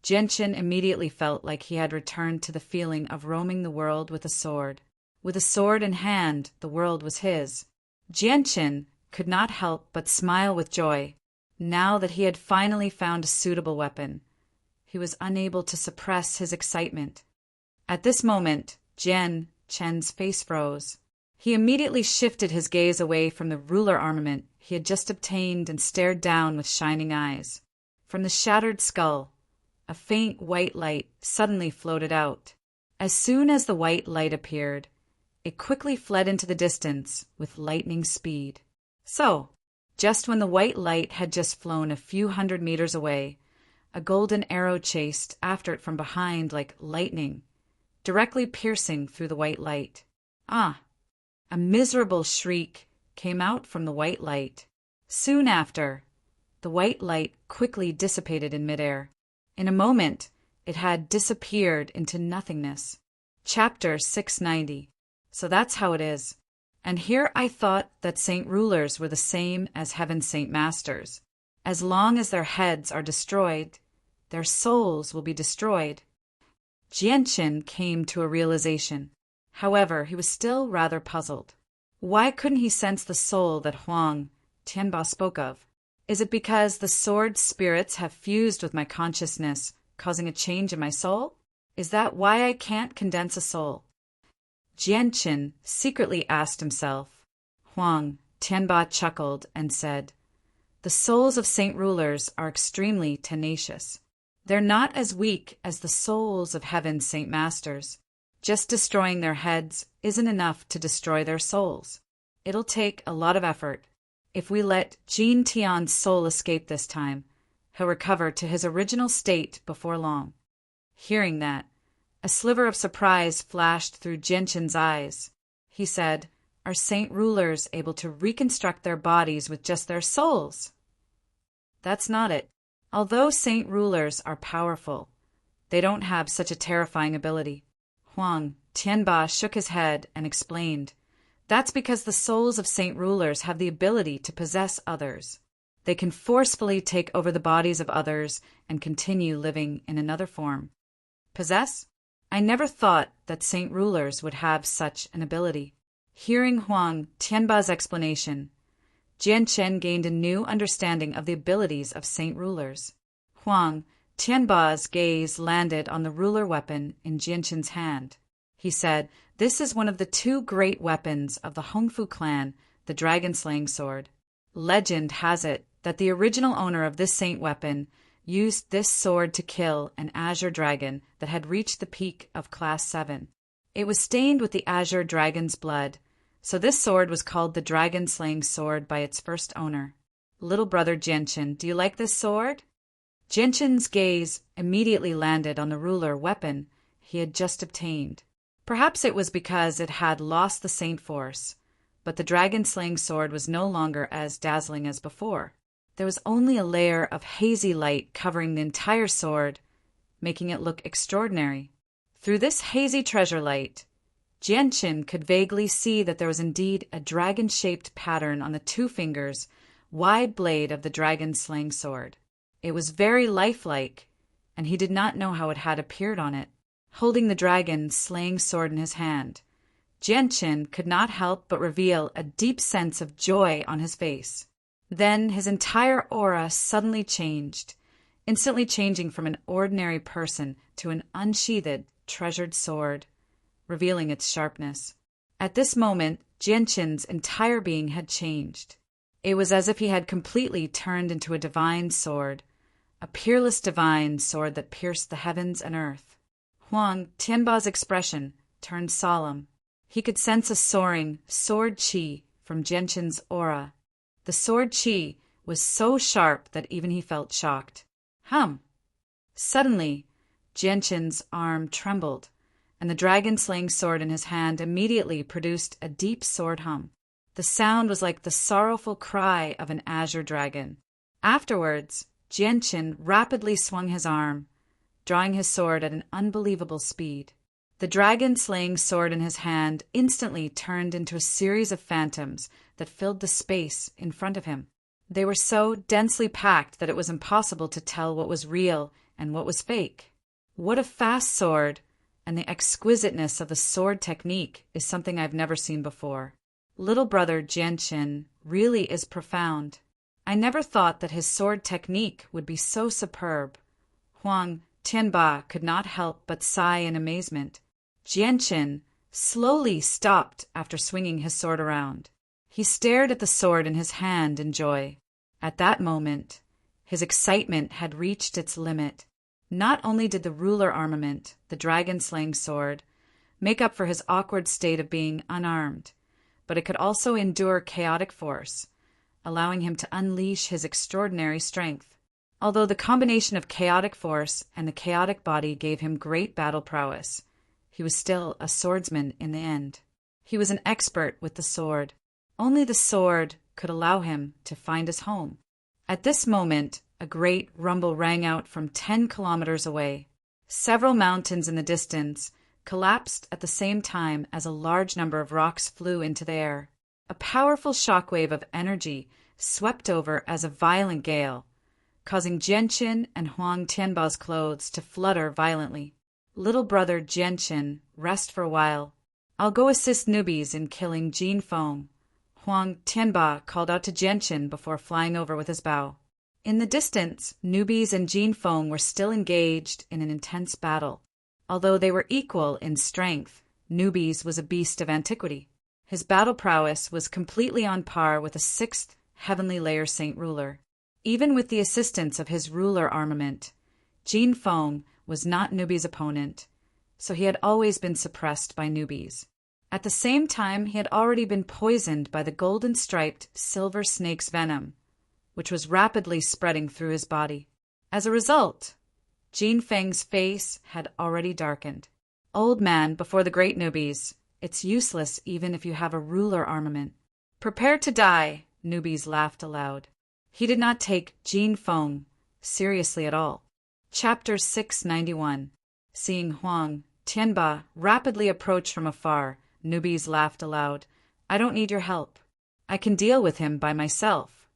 Jian Chen immediately felt like he had returned to the feeling of roaming the world with a sword. With a sword in hand, the world was his. Jian Chen could not help but smile with joy, now that he had finally found a suitable weapon. He was unable to suppress his excitement. At this moment, Jian Chen's face froze. He immediately shifted his gaze away from the ruler armament he had just obtained and stared down with shining eyes. From the shattered skull, a faint white light suddenly floated out. As soon as the white light appeared, it quickly fled into the distance with lightning speed. So, just when the white light had just flown a few hundred meters away, a golden arrow chased after it from behind like lightning, directly piercing through the white light. Ah! A miserable shriek came out from the white light. Soon after, the white light quickly dissipated in midair. In a moment, it had disappeared into nothingness. Chapter 690. So that's how it is. And here I thought that saint rulers were the same as heaven's saint masters. As long as their heads are destroyed, their souls will be destroyed. Jian Chen came to a realization. However, he was still rather puzzled. Why couldn't he sense the soul that Huang Tianba spoke of? Is it because the sword spirits have fused with my consciousness, causing a change in my soul? Is that why I can't condense a soul? Jian Chen secretly asked himself. Huang Tianba chuckled and said, "The souls of saint rulers are extremely tenacious. They're not as weak as the souls of heaven's saint masters. Just destroying their heads isn't enough to destroy their souls. It'll take a lot of effort. If we let Jin Tian's soul escape this time, he'll recover to his original state before long." Hearing that, a sliver of surprise flashed through Jian Chen's eyes. He said, "Are saint rulers able to reconstruct their bodies with just their souls?" That's not it. Although saint rulers are powerful, they don't have such a terrifying ability. Huang Tianba shook his head and explained, "That's because the souls of saint rulers have the ability to possess others. They can forcefully take over the bodies of others and continue living in another form." Possess? I never thought that saint rulers would have such an ability. Hearing Huang Tianba's explanation, Jian Chen gained a new understanding of the abilities of saint rulers. Huang Tianba's gaze landed on the ruler weapon in Jian Chen's hand. He said, "This is one of the two great weapons of the Hongfu clan, the dragon-slaying sword. Legend has it that the original owner of this saint weapon used this sword to kill an azure dragon that had reached the peak of Class 7. It was stained with the azure dragon's blood, so this sword was called the dragon-slaying sword by its first owner. Little brother Jian Chen, do you like this sword?" Jian Chen's gaze immediately landed on the ruler weapon he had just obtained. Perhaps it was because it had lost the saint force, but the dragon-slaying sword was no longer as dazzling as before. There was only a layer of hazy light covering the entire sword, making it look extraordinary. Through this hazy treasure light, Jian Chen could vaguely see that there was indeed a dragon-shaped pattern on the 2 fingers, wide blade of the dragon-slaying sword. It was very lifelike, and he did not know how it had appeared on it. Holding the dragon-slaying sword in his hand, Jian Chen could not help but reveal a deep sense of joy on his face. Then his entire aura suddenly changed, instantly changing from an ordinary person to an unsheathed, treasured sword, revealing its sharpness. At this moment, Jian Chen's entire being had changed. It was as if he had completely turned into a divine sword, a peerless divine sword that pierced the heavens and earth. Huang Tianba's expression turned solemn. He could sense a soaring sword qi from Jian Chen's aura. The sword qi was so sharp that even he felt shocked. Suddenly, Jian Chen's arm trembled, and the dragon-slaying sword in his hand immediately produced a deep sword hum. The sound was like the sorrowful cry of an azure dragon. Afterwards, Jian Chen rapidly swung his arm, drawing his sword at an unbelievable speed. The dragon-slaying sword in his hand instantly turned into a series of phantoms that filled the space in front of him. They were so densely packed that it was impossible to tell what was real and what was fake. What a fast sword, and the exquisiteness of the sword technique is something I've never seen before. Little brother Jianqin really is profound. I never thought that his sword technique would be so superb. Huang Tianba could not help but sigh in amazement. Jianqin slowly stopped after swinging his sword around. He stared at the sword in his hand in joy. At that moment, his excitement had reached its limit. Not only did the ruler armament, the dragon-slaying sword, make up for his awkward state of being unarmed, but it could also endure chaotic force, allowing him to unleash his extraordinary strength. Although the combination of chaotic force and the chaotic body gave him great battle prowess, he was still a swordsman in the end. He was an expert with the sword. Only the sword could allow him to find his home. At this moment, a great rumble rang out from 10 kilometers away. Several mountains in the distance collapsed at the same time as a large number of rocks flew into the air. A powerful shockwave of energy swept over as a violent gale, causing Jianqin and Huang Tianba's clothes to flutter violently. Little brother Jianqin, rest for a while. I'll go assist newbies in killing Jin Feng. Huang Tianba called out to Jianqin before flying over with his bow. In the distance, newbies and Jin Feng were still engaged in an intense battle. Although they were equal in strength, newbies was a beast of antiquity. His battle prowess was completely on par with a 6th heavenly layer saint ruler. Even with the assistance of his ruler armament, Jin Feng was not newbies' opponent, so he had always been suppressed by newbies. At the same time, he had already been poisoned by the golden-striped silver snake's venom, which was rapidly spreading through his body. As a result, Jin Feng's face had already darkened. Old man, before the great newbies, it's useless even if you have a ruler armament. Prepare to die, newbies laughed aloud. He did not take Jin Feng seriously at all. Chapter 691. Seeing Huang Tianba rapidly approach from afar, newbies laughed aloud. I don't need your help. I can deal with him by myself.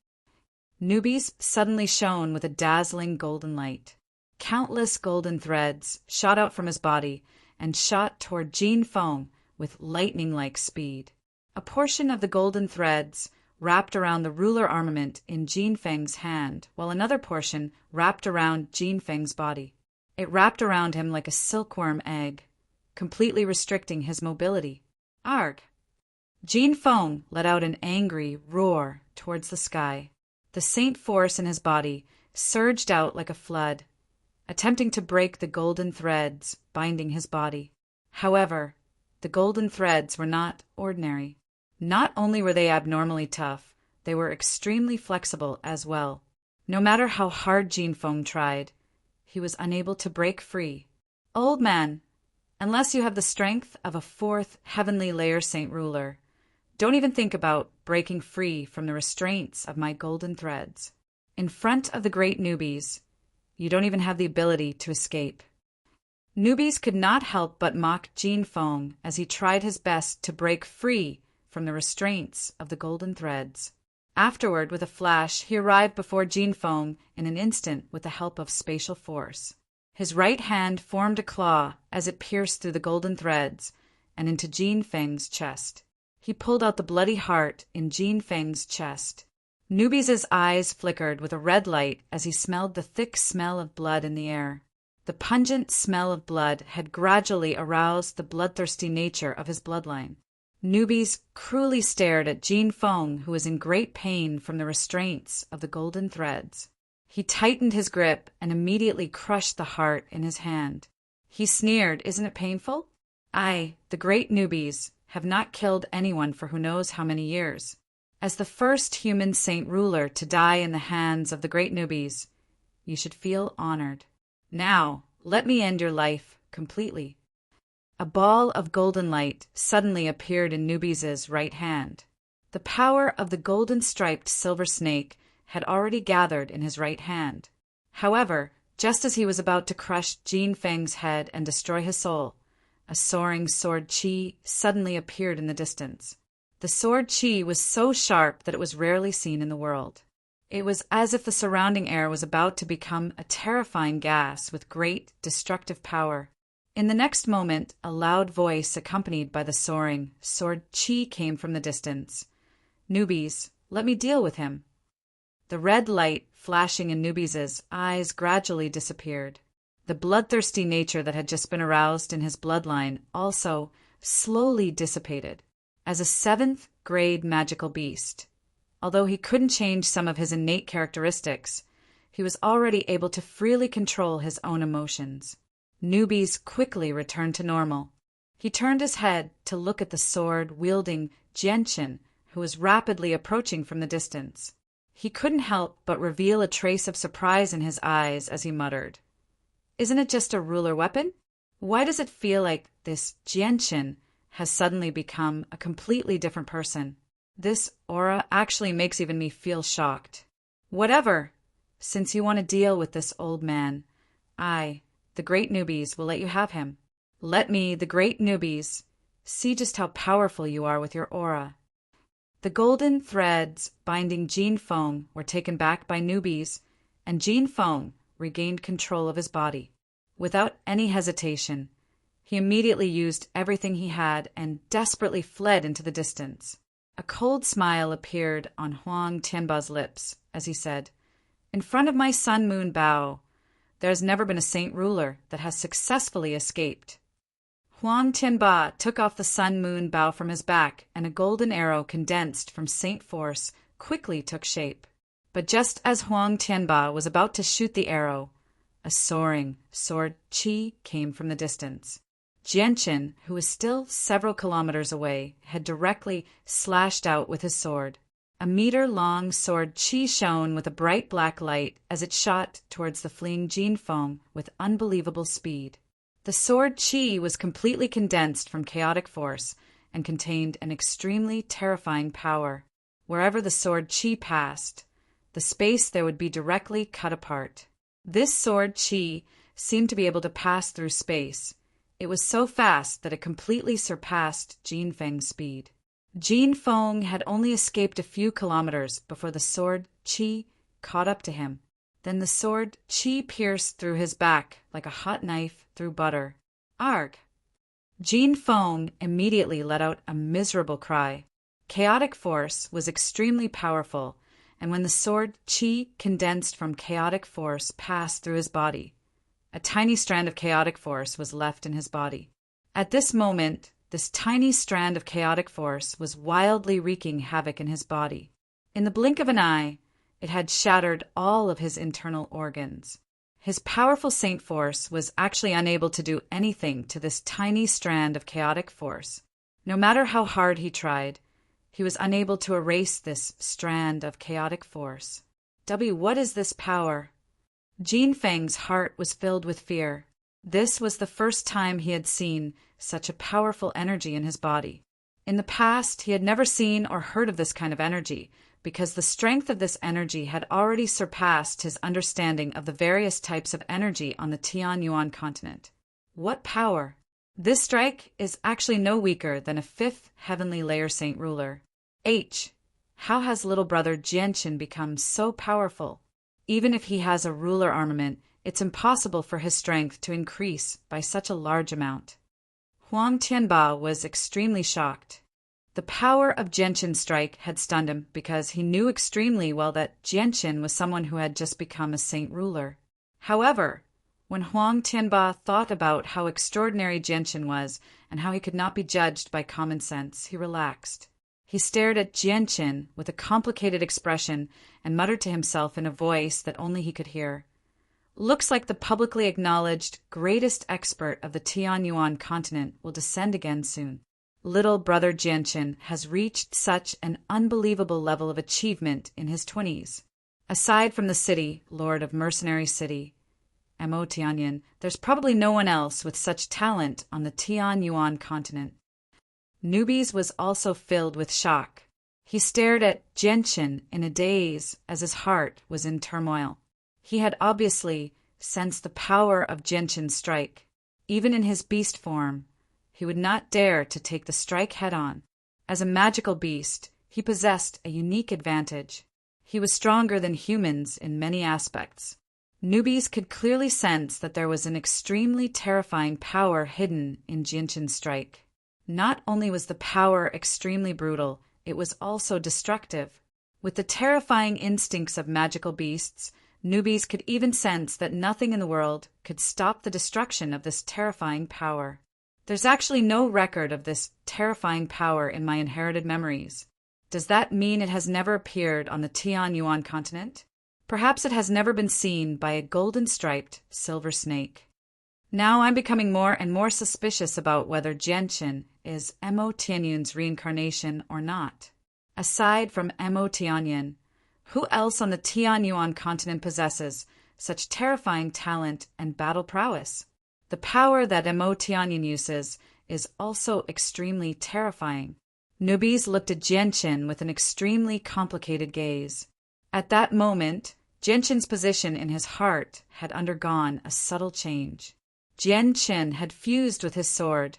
Newbies suddenly shone with a dazzling golden light. Countless golden threads shot out from his body and shot toward Jin Feng with lightning-like speed. A portion of the golden threads wrapped around the ruler armament in Jin Feng's hand, while another portion wrapped around Jin Feng's body. It wrapped around him like a silkworm egg, completely restricting his mobility. Arg! Jin Feng let out an angry roar towards the sky. The saint force in his body surged out like a flood, attempting to break the golden threads binding his body. However, the golden threads were not ordinary. Not only were they abnormally tough, they were extremely flexible as well. No matter how hard Jin Feng tried, he was unable to break free. Old man, unless you have the strength of a 4th heavenly layer saint ruler, don't even think about breaking free from the restraints of my golden threads. In front of the great newbies, you don't even have the ability to escape. Newbies could not help but mock Jin Feng as he tried his best to break free from the restraints of the golden threads. Afterward, with a flash, he arrived before Jin Feng in an instant with the help of spatial force. His right hand formed a claw as it pierced through the golden threads and into Jin Feng's chest. He pulled out the bloody heart in Jin Feng's chest. Newbies' eyes flickered with a red light as he smelled the thick smell of blood in the air. The pungent smell of blood had gradually aroused the bloodthirsty nature of his bloodline. Newbies cruelly stared at Jin Feng, who was in great pain from the restraints of the golden threads. He tightened his grip and immediately crushed the heart in his hand. He sneered, "Isn't it painful? I, the great newbies, have not killed anyone for who knows how many years. As the first human saint ruler to die in the hands of the great newbies, you should feel honored. Now, let me end your life completely." A ball of golden light suddenly appeared in Newbies' right hand. The power of the golden-striped silver snake had already gathered in his right hand. However, just as he was about to crush Jin Feng's head and destroy his soul, A soaring sword chi suddenly appeared in the distance. The sword chi was so sharp that it was rarely seen in the world. It was as if the surrounding air was about to become a terrifying gas with great destructive power. In the next moment, a loud voice accompanied by the soaring sword chi came from the distance. "Newbies, let me deal with him." The red light flashing in Newbies' eyes gradually disappeared. The bloodthirsty nature that had just been aroused in his bloodline also slowly dissipated. As a seventh-grade magical beast, although he couldn't change some of his innate characteristics, he was already able to freely control his own emotions. Newbies quickly returned to normal. He turned his head to look at the sword-wielding Jianchen, who was rapidly approaching from the distance. He couldn't help but reveal a trace of surprise in his eyes as he muttered, "Isn't it just a ruler weapon? Why does it feel like this Jianchen has suddenly become a completely different person? This aura actually makes even me feel shocked. Whatever, since you want to deal with this old man, I, the Great Newbies, will let you have him. Let me, the Great Newbies, see just how powerful you are with your aura." The golden threads binding Jin Feng were taken back by Newbies, and Jin Feng regained control of his body. Without any hesitation, he immediately used everything he had and desperately fled into the distance. A cold smile appeared on Huang Tianba's lips as he said, "In front of my Sun Moon Bao, there has never been a saint ruler that has successfully escaped." Huang Tianba took off the Sun Moon Bao from his back, and a golden arrow condensed from saint force quickly took shape. But just as Huang Tianba was about to shoot the arrow, a soaring sword chi came from the distance. Jianchen, who was still several kilometers away, had directly slashed out with his sword. A meter-long sword chi shone with a bright black light as it shot towards the fleeing Jin Feng with unbelievable speed. The sword chi was completely condensed from chaotic force and contained an extremely terrifying power. Wherever the sword chi passed, the space there would be directly cut apart. This sword chi seemed to be able to pass through space. It was so fast that it completely surpassed Jin Feng's speed. Jin Feng had only escaped a few kilometers before the sword chi caught up to him. Then the sword chi pierced through his back like a hot knife through butter. Arg! Jin Feng immediately let out a miserable cry. Chaotic force was extremely powerful, and when the sword chi condensed from chaotic force passed through his body, a tiny strand of chaotic force was left in his body. At this moment, this tiny strand of chaotic force was wildly wreaking havoc in his body. In the blink of an eye, it had shattered all of his internal organs. His powerful saint force was actually unable to do anything to this tiny strand of chaotic force. No matter how hard he tried, he was unable to erase this strand of chaotic force. What is this power? Jin Feng's heart was filled with fear. This was the first time he had seen such a powerful energy in his body. In the past, he had never seen or heard of this kind of energy, because the strength of this energy had already surpassed his understanding of the various types of energy on the Tianyuan continent. What power! This strike is actually no weaker than a fifth heavenly layer saint ruler. How has little brother Jianchen become so powerful? Even if he has a ruler armament, it's impossible for his strength to increase by such a large amount. Huang Tianba was extremely shocked. The power of Jianchen's strike had stunned him because he knew extremely well that Jianchen was someone who had just become a saint ruler. However, when Huang Tianba thought about how extraordinary Jianchen was and how he could not be judged by common sense, he relaxed. He stared at Jianchen with a complicated expression and muttered to himself in a voice that only he could hear, "Looks like the publicly acknowledged greatest expert of the Tianyuan continent will descend again soon. Little brother Jianchen has reached such an unbelievable level of achievement in his 20s. Aside from the city, Lord of Mercenary City, Mo Tianyan, there's probably no one else with such talent on the Tianyuan continent." Newbies was also filled with shock. He stared at Jianchen in a daze as his heart was in turmoil. He had obviously sensed the power of Jianchen's strike. Even in his beast form, He would not dare to take the strike head-on. As a magical beast, he possessed a unique advantage. He was stronger than humans in many aspects. Newbies could clearly sense that there was an extremely terrifying power hidden in Jianshin's strike. Not only was the power extremely brutal, it was also destructive. With the terrifying instincts of magical beasts, newbies could even sense that nothing in the world could stop the destruction of this terrifying power. There's actually no record of this terrifying power in my inherited memories. Does that mean it has never appeared on the Tianyuan continent? Perhaps it has never been seen by a golden-striped silver snake. Now I'm becoming more and more suspicious about whether Jianshin is Mo Tianyun's reincarnation or not. Aside from Mo Tianyun, who else on the Tianyuan continent possesses such terrifying talent and battle prowess? The power that Mo Tianyun uses is also extremely terrifying. Newbies looked at Jianshin with an extremely complicated gaze. At that moment, Jianshin's position in his heart had undergone a subtle change. Jianshin had fused with his sword,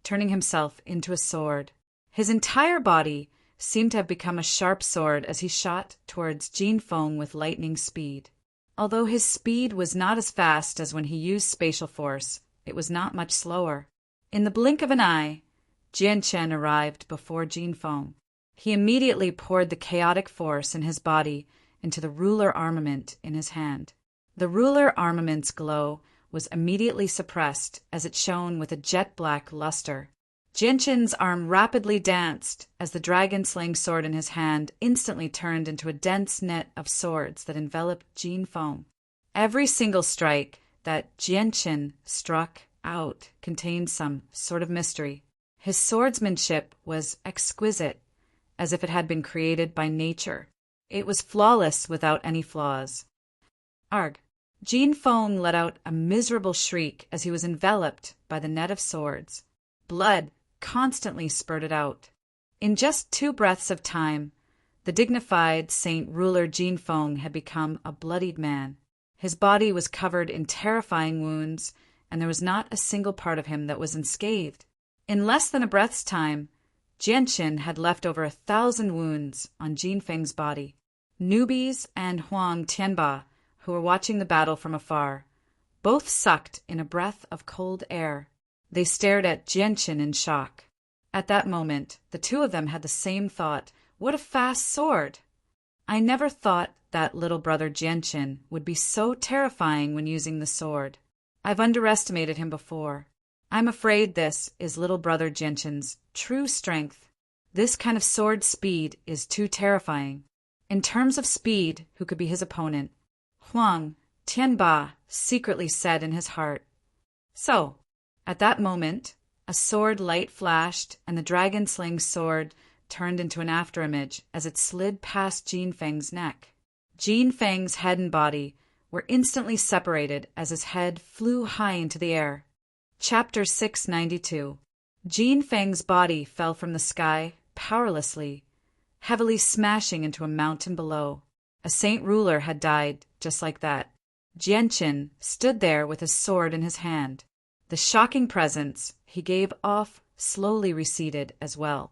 turning himself into a sword. His entire body seemed to have become a sharp sword as he shot towards Jinfeng with lightning speed. Although his speed was not as fast as when he used spatial force, it was not much slower. In the blink of an eye, Jianshin arrived before Jinfeng. He immediately poured the chaotic force in his body into the ruler armament in his hand. The ruler armament's glow was immediately suppressed as it shone with a jet-black luster. Jianshin's arm rapidly danced as the dragon-slaying sword in his hand instantly turned into a dense net of swords that enveloped Jinfeng. Every single strike that Jianshin struck out contained some sort of mystery. His swordsmanship was exquisite, as if it had been created by nature. It was flawless without any flaws. Arg! Jinfeng let out a miserable shriek as he was enveloped by the net of swords. Blood constantly spurted out. In just 2 breaths of time, the dignified saint ruler Jinfeng had become a bloodied man. His body was covered in terrifying wounds, and there was not a single part of him that was unscathed. In less than a breath's time, Jianshin had left over 1,000 wounds on Jinfeng's body. Newbies and Huang Tianba, who were watching the battle from afar, both sucked in a breath of cold air. They stared at Jianshin in shock. At that moment, the two of them had the same thought. What a fast sword! I never thought that little brother Jianshin would be so terrifying when using the sword. I've underestimated him before. I'm afraid this is little brother Jianshin's true strength. This kind of sword speed is too terrifying. In terms of speed, who could be his opponent? Huang Tianba secretly said in his heart. So, at that moment, a sword light flashed, and the dragon-slaying sword turned into an afterimage as it slid past Jinfeng's neck. Jinfeng's head and body were instantly separated as his head flew high into the air. Chapter 692. Jinfeng's body fell from the sky powerlessly, heavily smashing into a mountain below. A saint ruler had died just like that. Jianshin stood there with his sword in his hand. The shocking presence he gave off slowly receded as well.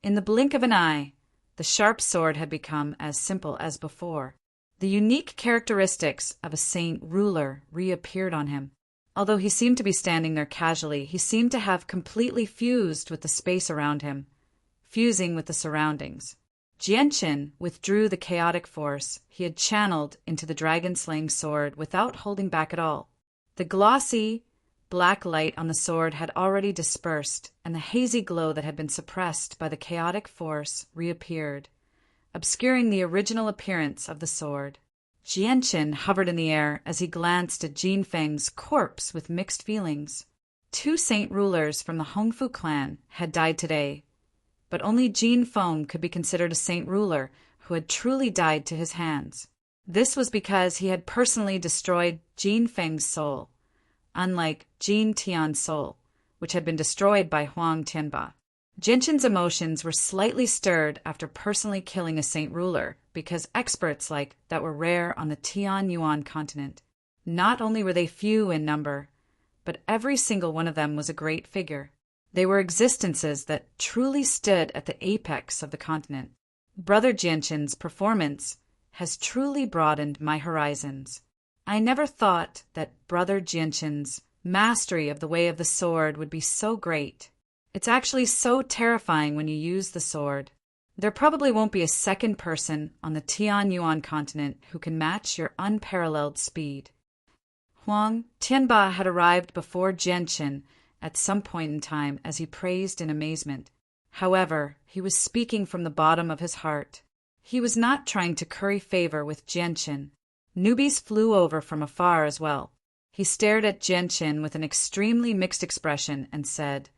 In the blink of an eye, the sharp sword had become as simple as before. The unique characteristics of a saint ruler reappeared on him. Although he seemed to be standing there casually, he seemed to have completely fused with the space around him, fusing with the surroundings. Jianshin withdrew the chaotic force he had channeled into the dragon-slaying sword without holding back at all. The glossy, black light on the sword had already dispersed, and the hazy glow that had been suppressed by the chaotic force reappeared, obscuring the original appearance of the sword. Jianshin hovered in the air as he glanced at Jinfeng's corpse with mixed feelings. 2 saint rulers from the Hongfu clan had died today, but only Jinfeng could be considered a saint ruler who had truly died to his hands. This was because he had personally destroyed Jinfeng's soul, unlike Jin Tian's soul, which had been destroyed by Huang Tianba. Jianshin's emotions were slightly stirred after personally killing a saint ruler, because experts like that were rare on the Tianyuan continent. Not only were they few in number, but every single one of them was a great figure. They were existences that truly stood at the apex of the continent. Brother Jianchen's performance has truly broadened my horizons. I never thought that Brother Jianchen's mastery of the way of the sword would be so great. It's actually so terrifying when you use the sword. There probably won't be a second person on the Tianyuan continent who can match your unparalleled speed. Huang Tianba had arrived before Jianchen at some point in time as he praised in amazement. However, he was speaking from the bottom of his heart. He was not trying to curry favor with Jianchen. Newbies flew over from afar as well. He stared at Jianchen with an extremely mixed expression and said,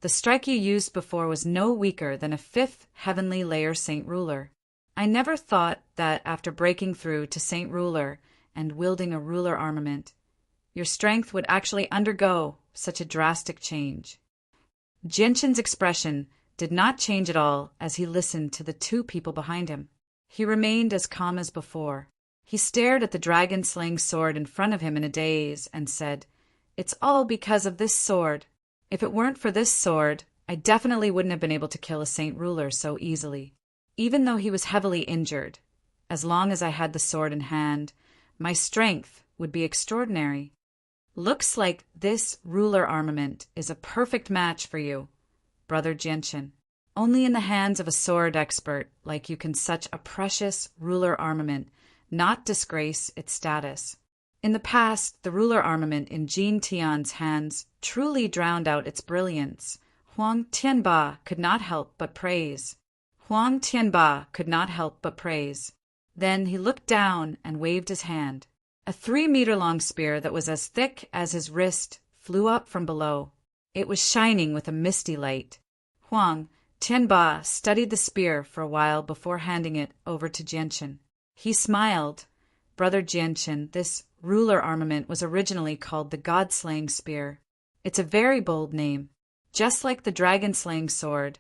"The strike you used before was no weaker than a fifth heavenly layer Saint Ruler. I never thought that after breaking through to Saint Ruler and wielding a ruler armament, your strength would actually undergo such a drastic change." Jianchen's expression did not change at all as he listened to the two people behind him. He remained as calm as before. He stared at the dragon-slaying sword in front of him in a daze and said, "It's all because of this sword. If it weren't for this sword, I definitely wouldn't have been able to kill a Saint Ruler so easily. Even though he was heavily injured, as long as I had the sword in hand, my strength would be extraordinary. Looks like this ruler armament is a perfect match for you, Brother Jianchen. Only in the hands of a sword expert like you can such a precious ruler armament not disgrace its status. In the past, the ruler armament in Jin Tian's hands truly drowned out its brilliance. Huang Tianba could not help but praise. Then he looked down and waved his hand. A 3-meter-long spear that was as thick as his wrist flew up from below. It was shining with a misty light. Huang Tianba studied the spear for a while before handing it over to Jianchen. He smiled. Brother Jianchen, this ruler armament was originally called the God-slaying spear. It's a very bold name. Just like the dragon-slaying sword,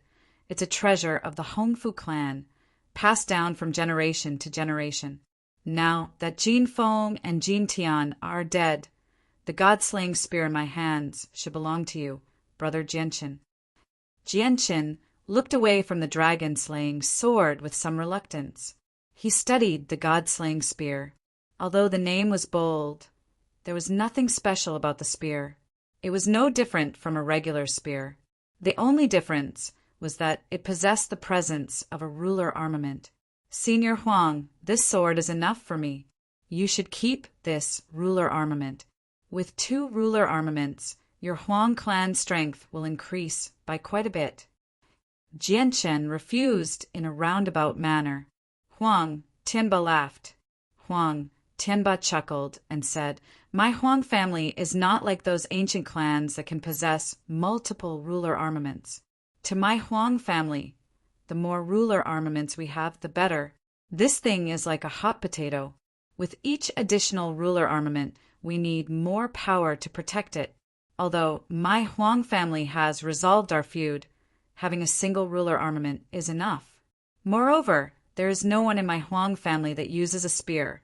it's a treasure of the Hongfu clan, passed down from generation to generation. Now that Jin Feng and Jin Tian are dead, the God-slaying spear in my hands should belong to you, Brother Jianchen." Jianchen looked away from the dragon-slaying sword with some reluctance. He studied the God-slaying spear. Although the name was bold, there was nothing special about the spear. It was no different from a regular spear. The only difference was that it possessed the presence of a ruler armament. "Senior Huang, this sword is enough for me. You should keep this ruler armament. With 2 ruler armaments, your Huang clan strength will increase by quite a bit." Jianchen refused in a roundabout manner. Huang Tianba laughed. Huang Tianba chuckled and said, "My Huang family is not like those ancient clans that can possess multiple ruler armaments. To my Huang family, the more ruler armaments we have, the better. This thing is like a hot potato. With each additional ruler armament, we need more power to protect it. Although my Huang family has resolved our feud, having a single ruler armament is enough. Moreover, there is no one in my Huang family that uses a spear,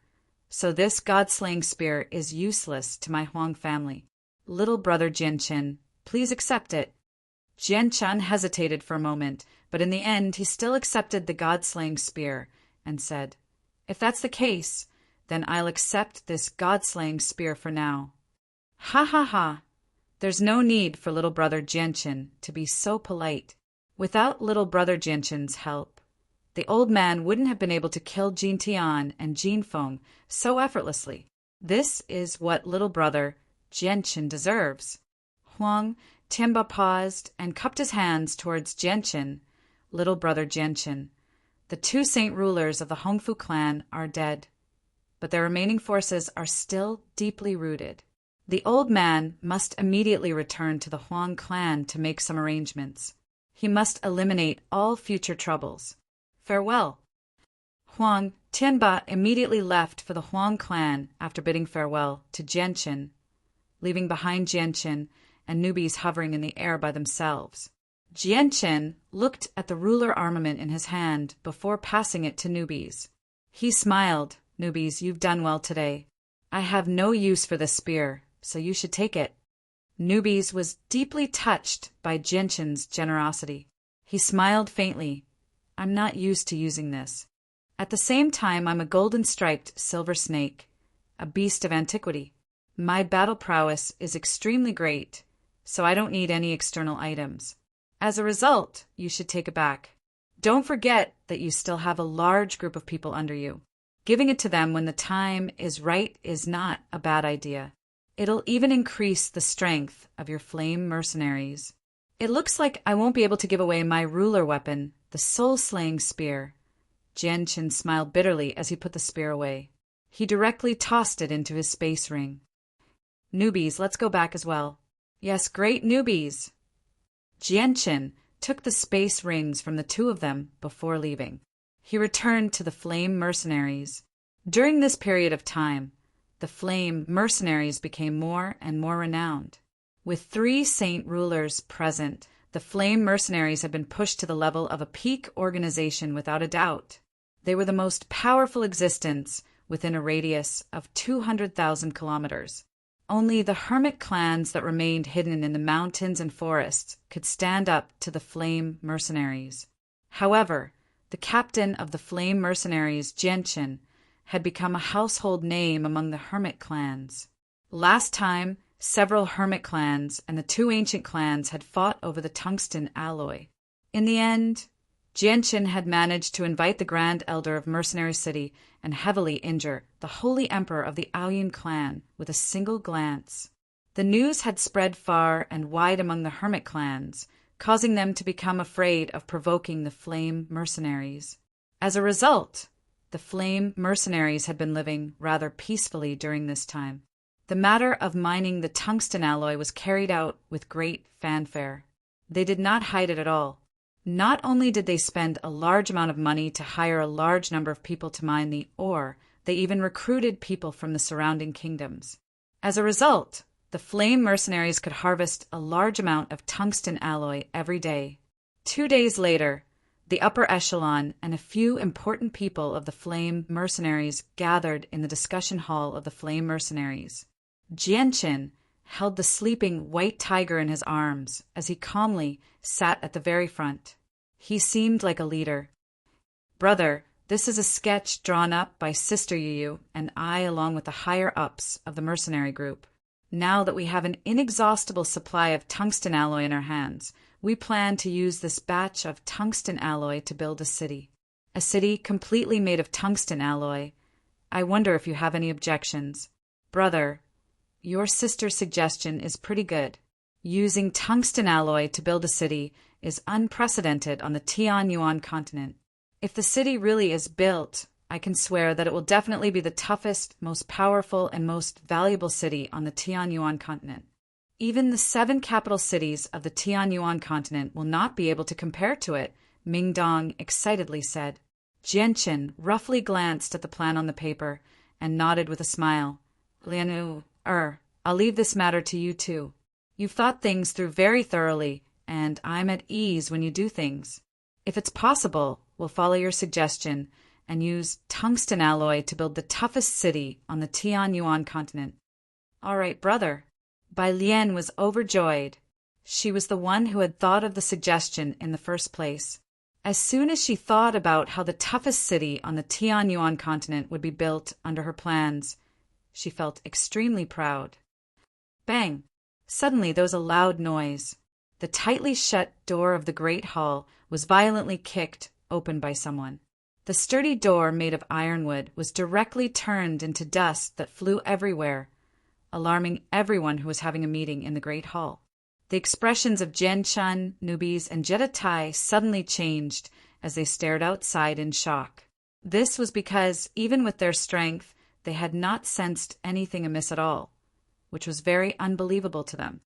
so this God-slaying spear is useless to my Huang family. Little Brother Jianchen, please accept it." Jianchen hesitated for a moment, but in the end he still accepted the God-slaying spear and said, "If that's the case, then I'll accept this God-slaying spear for now." "Ha ha ha! There's no need for little Brother Jianchen to be so polite. Without little Brother Jianchen's help, the old man wouldn't have been able to kill Jin Tian and Jin Feng so effortlessly. This is what little Brother Jianchen deserves." Huang Tianba paused and cupped his hands towards Jianchen. "Little Brother Jianchen, the 2 Saint Rulers of the Hongfu clan are dead, but their remaining forces are still deeply rooted. The old man must immediately return to the Huang clan to make some arrangements. He must eliminate all future troubles. Farewell." Huang Tianba immediately left for the Huang clan after bidding farewell to Jianchen, leaving behind Jianchen and newbies hovering in the air by themselves. Jianchen looked at the ruler armament in his hand before passing it to newbies. He smiled. "Newbies, you've done well today. I have no use for this spear, so you should take it." Nubes was deeply touched by Jianchen's generosity. He smiled faintly. I'm not used to using this. At the same time, I'm a golden-striped silver snake, a beast of antiquity. My battle prowess is extremely great, so I don't need any external items. As a result, you should take it back. Don't forget that you still have a large group of people under you. Giving it to them when the time is right is not a bad idea. It'll even increase the strength of your flame mercenaries. It looks like I won't be able to give away my ruler weapon, the soul-slaying spear. Jianchen smiled bitterly as he put the spear away. He directly tossed it into his space ring. Newbies, let's go back as well. Yes, great newbies. Jianchen took the space rings from the two of them before leaving. He returned to the flame mercenaries. During this period of time, the flame mercenaries became more and more renowned. With 3 saint rulers present, the flame mercenaries had been pushed to the level of a peak organization without a doubt. They were the most powerful existence within a radius of 200,000 kilometers. Only the hermit clans that remained hidden in the mountains and forests could stand up to the flame mercenaries. However, the captain of the flame mercenaries, Jianchen, had become a household name among the hermit clans. Last time, several hermit clans and the 2 ancient clans had fought over the tungsten alloy. In the end, Jianchen had managed to invite the Grand Elder of Mercenary City and heavily injure the Holy Emperor of the Aoyun clan with a single glance. The news had spread far and wide among the hermit clans, causing them to become afraid of provoking the flame mercenaries. As a result, the flame mercenaries had been living rather peacefully during this time. The matter of mining the tungsten alloy was carried out with great fanfare. They did not hide it at all. Not only did they spend a large amount of money to hire a large number of people to mine the ore, they even recruited people from the surrounding kingdoms. As a result, the flame mercenaries could harvest a large amount of tungsten alloy every day. 2 days later, the upper echelon and a few important people of the flame mercenaries gathered in the discussion hall of the flame mercenaries. Jianchen held the sleeping white tiger in his arms as he calmly sat at the very front. He seemed like a leader. Brother, this is a sketch drawn up by Sister Yu and I along with the higher-ups of the mercenary group. Now that we have an inexhaustible supply of tungsten alloy in our hands, we plan to use this batch of tungsten alloy to build a city. A city completely made of tungsten alloy. I wonder if you have any objections. Brother, your sister's suggestion is pretty good. Using tungsten alloy to build a city is unprecedented on the Tianyuan continent. If the city really is built, I can swear that it will definitely be the toughest, most powerful, and most valuable city on the Tianyuan continent. Even the 7 capital cities of the Tianyuan continent will not be able to compare to it, Mingdong excitedly said. Jianchen roughly glanced at the plan on the paper and nodded with a smile. Lianu, I'll leave this matter to you too. You've thought things through very thoroughly, and I'm at ease when you do things. If it's possible, we'll follow your suggestion and use tungsten alloy to build the toughest city on the Tianyuan continent. All right, brother. Bai Lian was overjoyed. She was the one who had thought of the suggestion in the first place. As soon as she thought about how the toughest city on the Tianyuan continent would be built under her plans, she felt extremely proud. Bang! Suddenly there was a loud noise. The tightly shut door of the great hall was violently kicked open by someone. The sturdy door, made of ironwood, was directly turned into dust that flew everywhere, alarming everyone who was having a meeting in the great hall. The expressions of Jianchan, Nubis, and Jeditai suddenly changed as they stared outside in shock. This was because, even with their strength, they had not sensed anything amiss at all, which was very unbelievable to them.